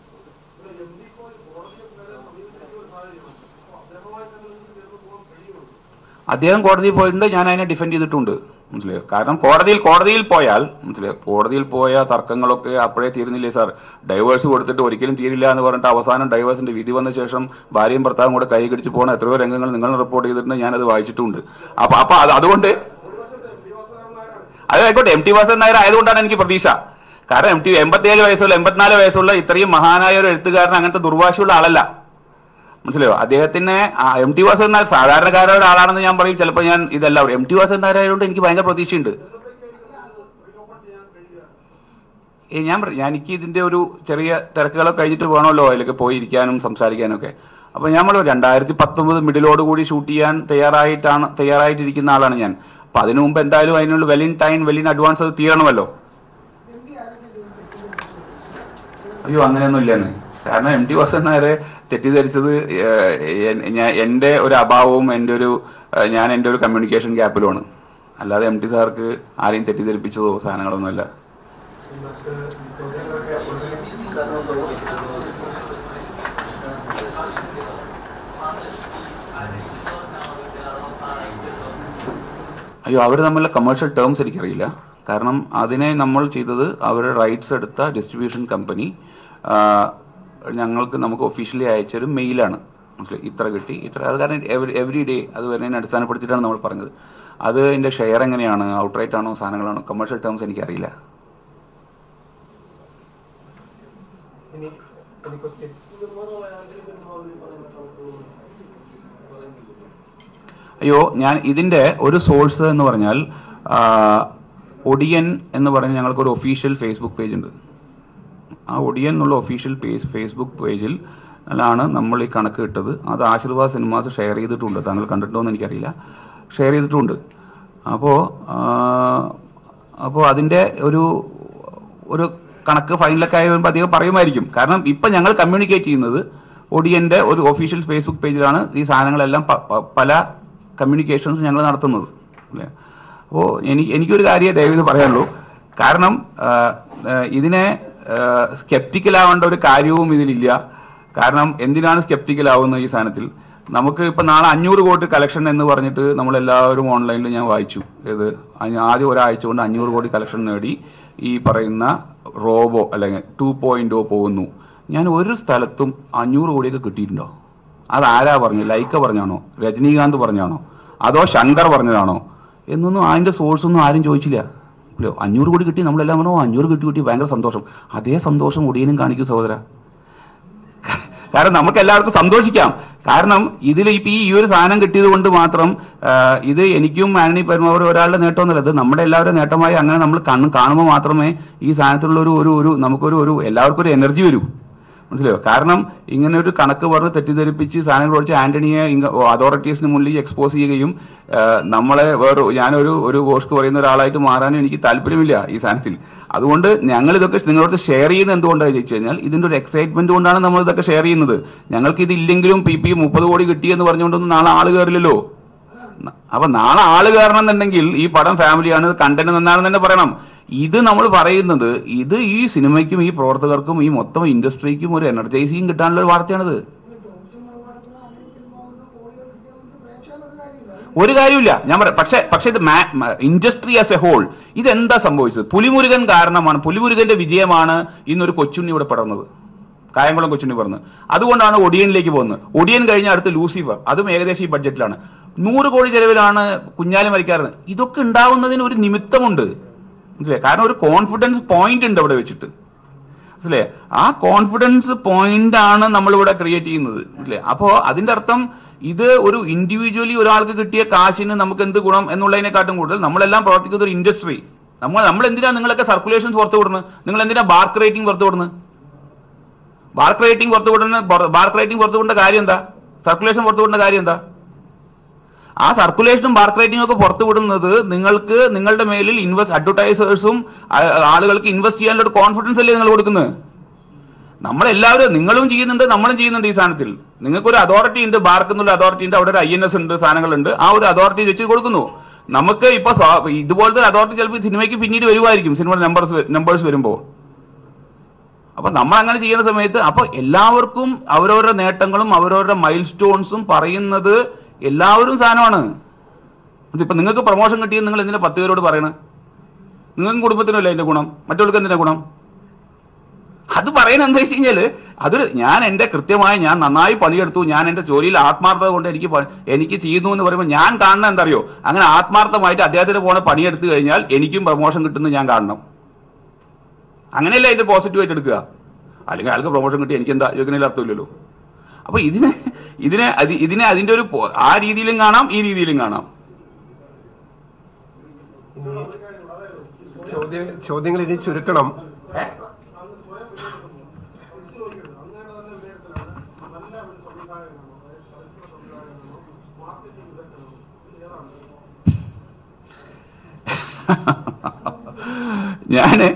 അദ്ദേഹം കോടതിയിൽ പോയിട്ടുണ്ട്, ഞാൻ അതിനെ ഡിഫെൻഡ് ചെയ്തിട്ടുണ്ട്. മനസ്സിലായോ? കാരണം കോടതിയിൽ പോയാൽ മനസ്സിലായോ, കോടതിയിൽ പോയ തർക്കങ്ങളൊക്കെ അപ്പോഴേ തീരുന്നില്ലേ സാർ? ഡൈവേഴ്സ് കൊടുത്തിട്ട് ഒരിക്കലും തീരില്ല എന്ന് പറഞ്ഞിട്ട് അവസാനം ഡൈവേഴ്സിന്റെ വിധി വന്ന ശേഷം ഭാര്യയും ഭർത്താവും കൂടെ കൈ കടിച്ച് പോകുന്ന എത്രയോ രംഗങ്ങൾ നിങ്ങൾ റിപ്പോർട്ട് ചെയ്തിട്ടുണ്ട്, ഞാനത് വായിച്ചിട്ടുണ്ട്. അപ്പൊ അതുകൊണ്ട് അതായിക്കോട്ടെ, MT വാസുദേവൻ നായർ ആയതുകൊണ്ടാണ് എനിക്ക് പ്രതീക്ഷ. കാരണം 87 വയസ്സുള്ള 84 വയസ്സുള്ള ഇത്രയും മഹാനായ ഒരു എഴുത്തുകാരൻ അങ്ങനത്തെ ദുർവാശിയുള്ള ആളല്ല. മനസ്സിലായോ? അദ്ദേഹത്തിന് MT വാസുദേവൻ നായർ സാധാരണക്കാരായ ഒരാളാണെന്ന് ഞാൻ പറയും. ചിലപ്പോൾ ഞാൻ ഇതല്ല, MT വാസുദേവൻ നായർ ആയതുകൊണ്ട് എനിക്ക് ഭയങ്കര പ്രതീക്ഷയുണ്ട്. എനിക്ക് ഇതിന്റെ ഒരു ചെറിയ തിരക്കുകളൊക്കെ കഴിഞ്ഞിട്ട് വേണമല്ലോ അതിലൊക്കെ പോയിരിക്കാനും സംസാരിക്കാനും ഒക്കെ. അപ്പൊ ഞാൻ 2019 മിഡിലോടുകൂടി ഷൂട്ട് ചെയ്യാൻ തയ്യാറായിട്ടിരിക്കുന്ന ആളാണ് ഞാൻ. അപ്പൊ അതിനു മുമ്പ് എന്തായാലും അതിനുള്ള വെൽ അഡ്വാൻസ് അത് തീരണമല്ലോ. അയ്യോ അങ്ങനെയൊന്നും ഇല്ലെന്ന്. കാരണം MT വാസുദേവൻ നായരെ തെറ്റിദ്ധരിച്ചത് എൻ്റെ ഒരു അഭാവവും ഞാൻ എൻ്റെ ഒരു കമ്മ്യൂണിക്കേഷൻ ഗ്യാപ്പിലുമാണ്. അല്ലാതെ MT സാർക്ക് ആരെയും തെറ്റിദ്ധരിപ്പിച്ചതോ സാധനങ്ങളൊന്നുമല്ല. അയ്യോ, അവർ തമ്മിലുള്ള കമേഴ്ഷ്യൽ ടേംസ് എനിക്കറിയില്ല. കാരണം അതിനെ നമ്മൾ ചെയ്തത് അവരുടെ റൈറ്റ്സ് എടുത്ത ഡിസ്ട്രിബ്യൂഷൻ കമ്പനി നമുക്ക് ഒഫീഷ്യലി അയച്ചൊരു മെയിലാണ്. മനസ്സിലായി, ഇത്ര കിട്ടി ഇത്ര. അത് കാരണം എവറി ഡേ അത് വരുന്നതിനെ അടിസ്ഥാനപ്പെടുത്തിയിട്ടാണ് നമ്മൾ പറഞ്ഞത്. അത് എൻ്റെ ഷെയർ എങ്ങനെയാണ്, ഔട്ട്റൈറ്റ് ആണോ, സാധനങ്ങളാണോ, കമേഴ്ഷ്യൽ ടേംസ് എനിക്കറിയില്ല. അയ്യോ, ഞാൻ ഇതിൻ്റെ ഒരു സോഴ്സ് എന്ന് പറഞ്ഞാൽ ഒഡിയൻ എന്ന് പറഞ്ഞ് ഞങ്ങൾക്കൊരു ഒഫീഷ്യൽ ഫേസ്ബുക്ക് പേജ് ഉണ്ട്. ആ ഒഡിയൻ എന്നുള്ള ഒഫീഷ്യൽ ഫേസ്ബുക്ക് പേജിൽ ാണ് നമ്മൾ ഈ കണക്ക് ഇട്ടത്. അത് ആശീർവാദ് സിനിമാസ് ഷെയർ ചെയ്തിട്ടുണ്ട്. താങ്കൾ കണ്ടിട്ടുണ്ടോ എന്ന് എനിക്കറിയില്ല. ഷെയർ ചെയ്തിട്ടുണ്ട്. അപ്പോൾ അതിൻ്റെ ഒരു കണക്ക് ഫൈനലൊക്കെ ആയി വരുമ്പോൾ അധികം പറയുമായിരിക്കും. കാരണം ഇപ്പം ഞങ്ങൾ കമ്മ്യൂണിക്കേറ്റ് ചെയ്യുന്നത് ഒഡിയൻ്റെ ഒരു ഒഫീഷ്യൽ ഫേസ്ബുക്ക് പേജിലാണ് ഈ സാധനങ്ങളെല്ലാം പല കമ്മ്യൂണിക്കേഷൻസ് ഞങ്ങൾ നടത്തുന്നത് അല്ലേ. അപ്പോൾ എനിക്കൊരു കാര്യം ദയവീത് പറയാനുള്ളൂ. കാരണം ഇതിനെ സ്കെപ്റ്റിക്കലാവേണ്ട ഒരു കാര്യവും ഇതിലില്ല. കാരണം എന്തിനാണ് സ്കെപ്റ്റിക്കലാവുന്നത് ഈ സാധനത്തിൽ? നമുക്ക് ഇപ്പം നാളെ 500 കോടി കളക്ഷൻ എന്ന് പറഞ്ഞിട്ട് നമ്മളെല്ലാവരും ഓൺലൈനിൽ ഞാൻ വായിച്ചു. ആദ്യം ഒരാഴ്ച കൊണ്ട് 500 കോടി കളക്ഷൻ നേടി ഈ പറയുന്ന റോബോ അല്ലെങ്കിൽ 2.0 പോകുന്നു. ഞാൻ ഒരു സ്ഥലത്തും 500 കോടിയൊക്കെ കിട്ടിയിട്ടുണ്ടോ? അതാരാ പറഞ്ഞു? ലൈക്ക പറഞ്ഞാണോ, രജനീകാന്ത് പറഞ്ഞാണോ, അതോ ശങ്കർ പറഞ്ഞതാണോ എന്നൊന്നും അതിൻ്റെ സോഴ്സൊന്നും ആരും ചോദിച്ചില്ല. 500 കോടി കിട്ടി, നമ്മളെല്ലാം പറഞ്ഞോ 500 കിട്ടി ഭയങ്കര സന്തോഷം. അതേ സന്തോഷം ഒടിയനും കാണിക്കും സഹോദര. കാരണം നമുക്ക് എല്ലാവർക്കും സന്തോഷിക്കാം. കാരണം ഇതിൽ ഇപ്പം ഈ ഒരു സാധനം കിട്ടിയത് കൊണ്ട് മാത്രം ഇത് എനിക്കും ആന്റണി പെരുമാവൂർ ഒരാളുടെ നേട്ടമൊന്നുമല്ല, ഇത് നമ്മുടെ എല്ലാവരും നേട്ടമായി അങ്ങനെ നമ്മൾ കാണുമ്പോൾ മാത്രമേ ഈ സാധനത്തിലുള്ള ഒരു നമുക്കൊരു എല്ലാവർക്കും ഒരു എനർജി വരൂ. മനസ്സിലായോ? കാരണം ഇങ്ങനെ ഒരു കണക്ക് പറഞ്ഞ് തെറ്റിദ്ധരിപ്പിച്ച് സാധനങ്ങൾ ഓടിച്ച് ആന്റണിയെ അതോറിറ്റീസിന് മുന്നിൽ എക്സ്പോസ് ചെയ്യുകയും നമ്മളെ ഞാനൊരു ഗോഷ്ക്ക് പറയുന്ന ഒരാളായിട്ട് മാറാനും എനിക്ക് താല്പര്യമില്ല ഈ സാധനത്തിൽ. അതുകൊണ്ട് ഞങ്ങൾ ഇതൊക്കെ നിങ്ങളോട് ഷെയർ ചെയ്യുന്നത് എന്തുകൊണ്ടാണെന്ന് ചോദിച്ചു കഴിഞ്ഞാൽ ഇതിൻ്റെ ഒരു എക്സൈറ്റ്മെന്റ് കൊണ്ടാണ് നമ്മൾ ഇതൊക്കെ ഷെയർ ചെയ്യുന്നത്. ഞങ്ങൾക്ക് ഇതില്ലെങ്കിലും PP 30 കോടി കിട്ടി എന്ന് പറഞ്ഞുകൊണ്ടൊന്നും നാളെ ആള് കയറില്ലല്ലോ. അപ്പൊ നാളെ ആള് കയറണം എന്നുണ്ടെങ്കിൽ ഈ പടം ഫാമിലിയാണ്, കണ്ടന്റ് നന്നാണെന്ന് തന്നെ പറയണം. ഇത് നമ്മൾ പറയുന്നത് ഇത് ഈ സിനിമയ്ക്കും ഈ പ്രവർത്തകർക്കും ഈ മൊത്തം ഇൻഡസ്ട്രിക്കും ഒരു എനർജൈസിങ് കിട്ടാനുള്ള ഒരു വാർത്തയാണിത്. ഒരു കാര്യമില്ല ഞാൻ പറയാം. പക്ഷേ ഇത് ഇൻഡസ്ട്രി ആസ് എ ഹോൾ ഇതെന്താ സംഭവിച്ചത്? പുലിമുരുകൻ കാരണമാണ്, പുലിമുരുകന്റെ വിജയമാണ് ഇന്നൊരു കൊച്ചുണ്ണി ഇവിടെ പടർന്നത്, കായംകുളം കൊച്ചുണ്ണി പറഞ്ഞ്. അതുകൊണ്ടാണ് ഒഡിയനിലേക്ക് പോകുന്നത്. ഒഡിയൻ കഴിഞ്ഞ അടുത്ത് ലൂസിഫർ, അതും ഏകദേശം ഈ ബഡ്ജറ്റിലാണ്. 100 കോടി ചെലവിലാണ് കുഞ്ഞാലി മരിക്കാറ്. ഇതൊക്കെ ഉണ്ടാവുന്നതിന് ഒരു നിമിത്തമുണ്ട്, മനസ്സിലായി? കാരണം ഒരു കോൺഫിഡൻസ് പോയിന്റ് ഉണ്ട് അവിടെ വെച്ചിട്ട്, മനസ്സിലായി? ആ കോൺഫിഡൻസ് പോയിന്റ് ആണ് നമ്മളിവിടെ ക്രിയേറ്റ് ചെയ്യുന്നത്, മനസ്സിലായി? അപ്പോൾ അതിൻ്റെ അർത്ഥം ഇത് ഒരു ഇൻഡിവിജ്വലി ഒരാൾക്ക് കിട്ടിയ കാശിന് നമുക്ക് എന്ത് ഗുണം എന്നുള്ളതിനെക്കാട്ടും കൂടുതൽ നമ്മളെല്ലാം പ്രവർത്തിക്കുന്ന ഒരു ഇൻഡസ്ട്രി. നമ്മൾ എന്തിനാണ് നിങ്ങളൊക്കെ സർക്കുലേഷൻസ് പുറത്തു വിടുന്നത്? നിങ്ങൾ എന്തിനാ ബാർക്ക് റേറ്റിംഗ് പുറത്തു വിടുന്നത്? ബാർക്ക് റേറ്റിംഗ് പുറത്തു വിടേണ്ട കാര്യം എന്താ? സർക്കുലേഷൻ പുറത്തു വിടേണ്ട കാര്യം എന്താ? ആ സർക്കുലേഷനും ബാർക്ക് റേറ്റിംഗും ഒക്കെ പുറത്തു വിടുന്നത് നിങ്ങൾക്ക് നിങ്ങളുടെ മേലിൽ അഡ്വർടൈസേഴ്സും ആളുകൾക്ക് ഇൻവെസ്റ്റ് ചെയ്യാനുള്ള ഒരു കോൺഫിഡൻസ് അല്ലേ നിങ്ങൾ കൊടുക്കുന്നത്? നമ്മളെല്ലാവരും, നിങ്ങളും ചെയ്യുന്നുണ്ട്, നമ്മളും ചെയ്യുന്നുണ്ട് ഈ സാധനത്തിൽ. നിങ്ങൾക്കൊരു അതോറിറ്റി ഉണ്ട്, ബാർക്ക് എന്നുള്ള അതോറിറ്റി ഉണ്ട്, അവിടെ ഒരു INS ഉണ്ട്, സാധനങ്ങളുണ്ട്. ആ ഒരു അതോറിറ്റി വെച്ച് കൊടുക്കുന്നു. നമുക്ക് ഇപ്പൊ ഇതുപോലത്തെ ഒരു അതോറിറ്റി ചിലപ്പോൾ സിനിമയ്ക്ക് പിന്നീട് വരുമായിരിക്കും, സിനിമ നമ്പേഴ്സ് വരുമ്പോൾ. അപ്പൊ നമ്മൾ അങ്ങനെ ചെയ്യുന്ന സമയത്ത് അപ്പൊ എല്ലാവർക്കും അവരവരുടെ നേട്ടങ്ങളും അവരവരുടെ മൈൽ സ്റ്റോൺസും പറയുന്നത് എല്ലാവരും സാധനമാണ്. ഇപ്പൊ നിങ്ങൾക്ക് പ്രൊമോഷൻ കിട്ടിയെന്ന് നിങ്ങൾ എന്തിനാ 10 പേരോട് പറയണത്? നിങ്ങൾക്കും കുടുംബത്തിനല്ലേ അതിന്റെ ഗുണം, മറ്റുള്ളവർക്ക് എന്തിനാ ഗുണം? അത് പറയുന്നത് എന്താ വെച്ച് കഴിഞ്ഞാൽ ഞാൻ നന്നായി പണിയെടുത്തു, ഞാൻ എൻ്റെ ജോലിയിൽ ആത്മാർത്ഥത കൊണ്ട് എനിക്ക് ചെയ്യുന്നു എന്ന് പറയുമ്പോൾ ഞാൻ കാണുന്നത് എന്തറിയോ? അങ്ങനെ ആത്മാർത്ഥമായിട്ട് അദ്ദേഹത്തിന് പോണ പണിയെടുത്തു കഴിഞ്ഞാൽ എനിക്കും പ്രൊമോഷൻ കിട്ടുന്നത് ഞാൻ കാണണം. അങ്ങനെയല്ല അതിന്റെ പോസിറ്റീവായിട്ട് എടുക്കുക. അല്ലെങ്കിൽ ആൾക്ക് പ്രൊമോഷൻ കിട്ടി എനിക്ക് എന്താ ചോദിക്കുന്നതിൽ അർത്ഥമില്ലല്ലോ. അപ്പൊ ഇതിനെ അതിന്റെ ഒരു ആ രീതിയിലും കാണാം, ഈ രീതിയിലും കാണാം. ചോദ്യങ്ങൾ ഇനി ചുരുക്കണം. ഞാന്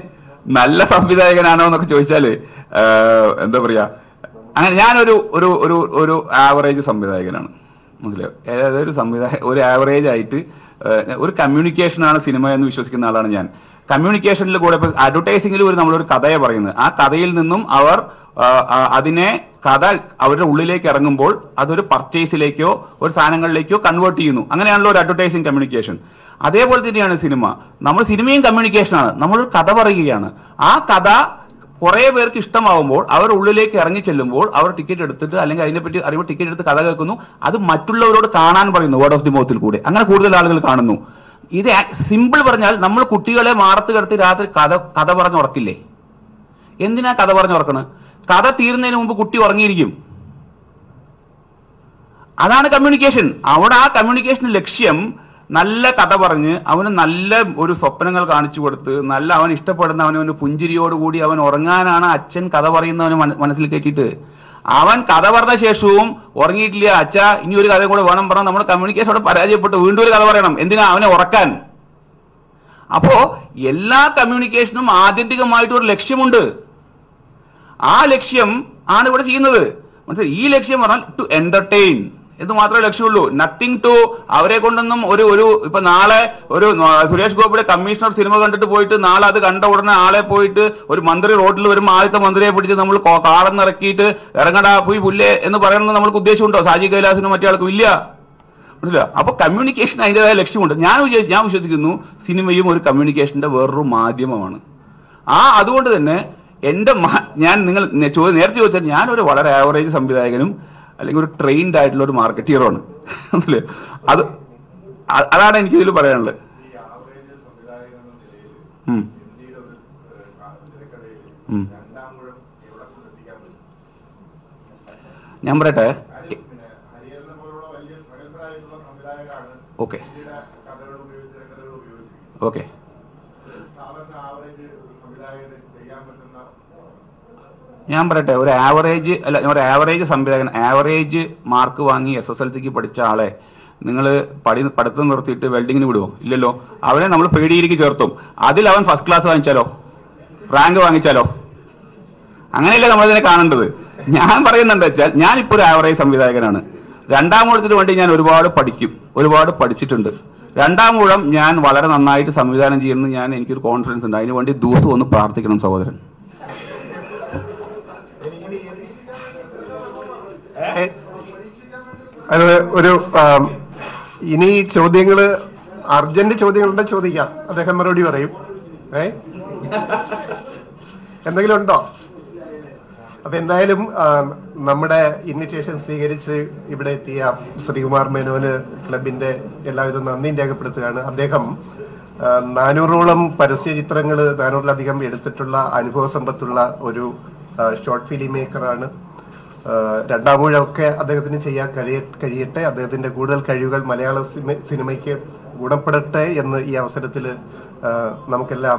നല്ല സംവിധായകനാണോ എന്നൊക്കെ ചോദിച്ചാല് എന്താ പറയാ, അങ്ങനെ ഞാനൊരു ഒരു ആവറേജ് സംവിധായകനാണ്, മനസ്സിലായോ? അതായത് ഒരു ആവറേജ് ആയിട്ട് ഒരു കമ്മ്യൂണിക്കേഷനാണ് സിനിമ എന്ന് വിശ്വസിക്കുന്ന ആളാണ് ഞാൻ. കമ്മ്യൂണിക്കേഷനിൽ കൂടെ ഇപ്പോൾ അഡ്വർടൈസിംഗിൽ നമ്മളൊരു കഥയെ പറയുന്നത്, ആ കഥയിൽ നിന്നും അവർ അതിനെ കഥ അവരുടെ ഉള്ളിലേക്ക് ഇറങ്ങുമ്പോൾ അതൊരു പർച്ചേസിലേക്കോ ഒരു സാധനങ്ങളിലേക്കോ കൺവേർട്ട് ചെയ്യുന്നു. അങ്ങനെയാണല്ലോ ഒരു അഡ്വർടൈസിങ് കമ്മ്യൂണിക്കേഷൻ. അതേപോലെ തന്നെയാണ് സിനിമ. നമ്മൾ സിനിമയും കമ്മ്യൂണിക്കേഷനാണ്. നമ്മളൊരു കഥ പറയുകയാണ്. ആ കഥ കുറേ പേർക്ക് ഇഷ്ടമാവുമ്പോൾ അവർ ഉള്ളിലേക്ക് ഇറങ്ങി ചെല്ലുമ്പോൾ അവർ ടിക്കറ്റ് എടുത്തിട്ട് അല്ലെങ്കിൽ അതിനെപ്പറ്റി അറിയുമ്പോൾ ടിക്കറ്റ് എടുത്ത് കഥ കേൾക്കുന്നു. അത് മറ്റുള്ളവരോട് കാണാൻ പറയുന്നു, വേർഡ് ഓഫ് ദി മൗത്തിൽ കൂടെ. അങ്ങനെ കൂടുതൽ ആളുകൾ കാണുന്നു. ഇത് സിമ്പിൾ പറഞ്ഞാൽ നമ്മൾ കുട്ടികളെ മാറത്ത് കിടത്തി രാത്രി കഥ പറഞ്ഞുറക്കില്ലേ? എന്തിനാ കഥ പറഞ്ഞുറക്കണ്? കഥ തീരുന്നതിന് മുമ്പ് കുട്ടി ഉറങ്ങിയിരിക്കും. അതാണ് കമ്മ്യൂണിക്കേഷൻ. അവിടെ ആ കമ്മ്യൂണിക്കേഷൻ ലക്ഷ്യം നല്ല കഥ പറഞ്ഞ് അവന് നല്ല ഒരു സ്വപ്നങ്ങൾ കാണിച്ചു കൊടുത്ത് നല്ല അവൻ ഇഷ്ടപ്പെടുന്ന അവന് പുഞ്ചിരിയോടുകൂടി അവൻ ഉറങ്ങാനാണ് അച്ഛൻ കഥ പറയുന്നവന് മനസ്സിൽ കയറ്റിയിട്ട്. അവൻ കഥ പറഞ്ഞ ശേഷവും ഉറങ്ങിയിട്ടില്ല, അച്ഛാ ഇനി ഒരു കഥ കൂടെ വേണം പറഞ്ഞാൽ നമ്മുടെ കമ്മ്യൂണിക്കേഷൻ അവിടെ പരാജയപ്പെട്ടു. വീണ്ടും ഒരു കഥ പറയണം. എന്തിനാ? അവനെ ഉറക്കാൻ. അപ്പോ എല്ലാ കമ്മ്യൂണിക്കേഷനും ആത്യന്തികമായിട്ടൊരു ലക്ഷ്യമുണ്ട്. ആ ലക്ഷ്യം ആണ് ഇവിടെ ചെയ്യുന്നത്. മനസ്സിലായി? ഈ ലക്ഷ്യം പറഞ്ഞാൽ ടു എന്റർടൈൻ എന്ന് മാത്രമേ ലക്ഷ്യമുള്ളൂ. നത്തിങ് ടു അവരെ കൊണ്ടൊന്നും ഒരു ഇപ്പൊ നാളെ ഒരു സുരേഷ് ഗോപിയുടെ കമ്മീഷണർ സിനിമ കണ്ടിട്ട് പോയിട്ട് നാളെ അത് കണ്ട ഉടനെ ആളെ പോയിട്ട് ഒരു മന്ത്രി റോഡിൽ വരുമ്പോൾ ആദ്യത്തെ മന്ത്രിയെ പിടിച്ച് നമ്മൾ കാളന്നിറക്കിയിട്ട് ഇറങ്ങടാ പോയി പുല്ലേ എന്ന് പറയണമെന്ന് നമ്മൾക്ക് ഉദ്ദേശമുണ്ടോ? സാജി കൈലാസിനും മറ്റേ ആൾക്കും ഇല്ല. മനസ്സിലാ? അപ്പൊ കമ്മ്യൂണിക്കേഷൻ അതിൻ്റെതായ ലക്ഷ്യമുണ്ട്. ഞാൻ വിശ്വസിക്കുന്നു സിനിമയും ഒരു കമ്മ്യൂണിക്കേഷന്റെ വേറൊരു മാധ്യമമാണ്. അതുകൊണ്ട് തന്നെ നിങ്ങൾ നേരത്തെ ചോദിച്ചാൽ ഞാനൊരു വളരെ ആവറേജ് സംവിധായകനും അല്ലെങ്കിൽ ഒരു ട്രെയിൻഡ് ആയിട്ടുള്ള ഒരു മാർക്കറ്റിയറുമാണ്. മനസ്സിലായോ? അതാണ് എനിക്ക് ഇതിൽ പറയാനുള്ളത്. ഞാൻ പറയട്ടെ. ഓക്കെ ഓക്കെ ഞാൻ പറയട്ടെ, ഒരു ആവറേജ് സംവിധായകൻ ആവറേജ് മാർക്ക് വാങ്ങി SSLCക്ക് പഠിച്ച ആളെ നിങ്ങൾ പഠിത്തം നിർത്തിയിട്ട് വെൽഡിങ്ങിന് വിടുമോ? ഇല്ലല്ലോ. അവനെ നമ്മൾ പേടിയിലേക്ക് ചേർത്തും. അതിൽ അവൻ ഫസ്റ്റ് ക്ലാസ് വാങ്ങിച്ചാലോ, റാങ്ക് വാങ്ങിച്ചാലോ? അങ്ങനെയല്ലേ നമ്മളിതിനെ കാണേണ്ടത്. ഞാൻ പറയുന്നത് എന്താ വെച്ചാൽ, ഞാനിപ്പോൾ ഒരു ആവറേജ് സംവിധായകനാണ്. രണ്ടാമൂഴത്തിന് വേണ്ടി ഞാൻ ഒരുപാട് പഠിച്ചിട്ടുണ്ട്. രണ്ടാമൂഴം ഞാൻ വളരെ നന്നായിട്ട് സംവിധാനം ചെയ്യുന്നത് എനിക്കൊരു കോൺഫിഡൻസ് ഉണ്ട്. അതിന് വേണ്ടി ദിവസം ഒന്ന് പ്രാർത്ഥിക്കണം സഹോദരൻ. അത് ഒരു ഇനി ചോദ്യങ്ങള് അർജന്റ് ചോദ്യങ്ങളുടെ ചോദിക്കാം, അദ്ദേഹം മറുപടി പറയും. എന്തെങ്കിലും ഉണ്ടോ? അപ്പൊ എന്തായാലും നമ്മുടെ ഇൻവിറ്റേഷൻ സ്വീകരിച്ച് ഇവിടെ എത്തിയ ശ്രീകുമാർ മേനോന് ക്ലബിന്റെ എല്ലാവിധ നന്ദിയും രേഖപ്പെടുത്തുകയാണ്. അദ്ദേഹം 400ഓളം പരസ്യ ചിത്രങ്ങൾ 400ലധികം എടുത്തിട്ടുള്ള അനുഭവ സമ്പത്തുള്ള ഒരു ഷോർട്ട് ഫിലിം മേക്കറാണ്. രണ്ടാമൂഴമൊക്കെ അദ്ദേഹത്തിന് ചെയ്യാൻ കഴിയട്ടെ. അദ്ദേഹത്തിന്റെ കൂടുതൽ കഴിവുകൾ മലയാള സിനിമയ്ക്ക് ഗുണപ്പെടട്ടെ എന്ന് ഈ അവസരത്തിൽ നമുക്കെല്ലാം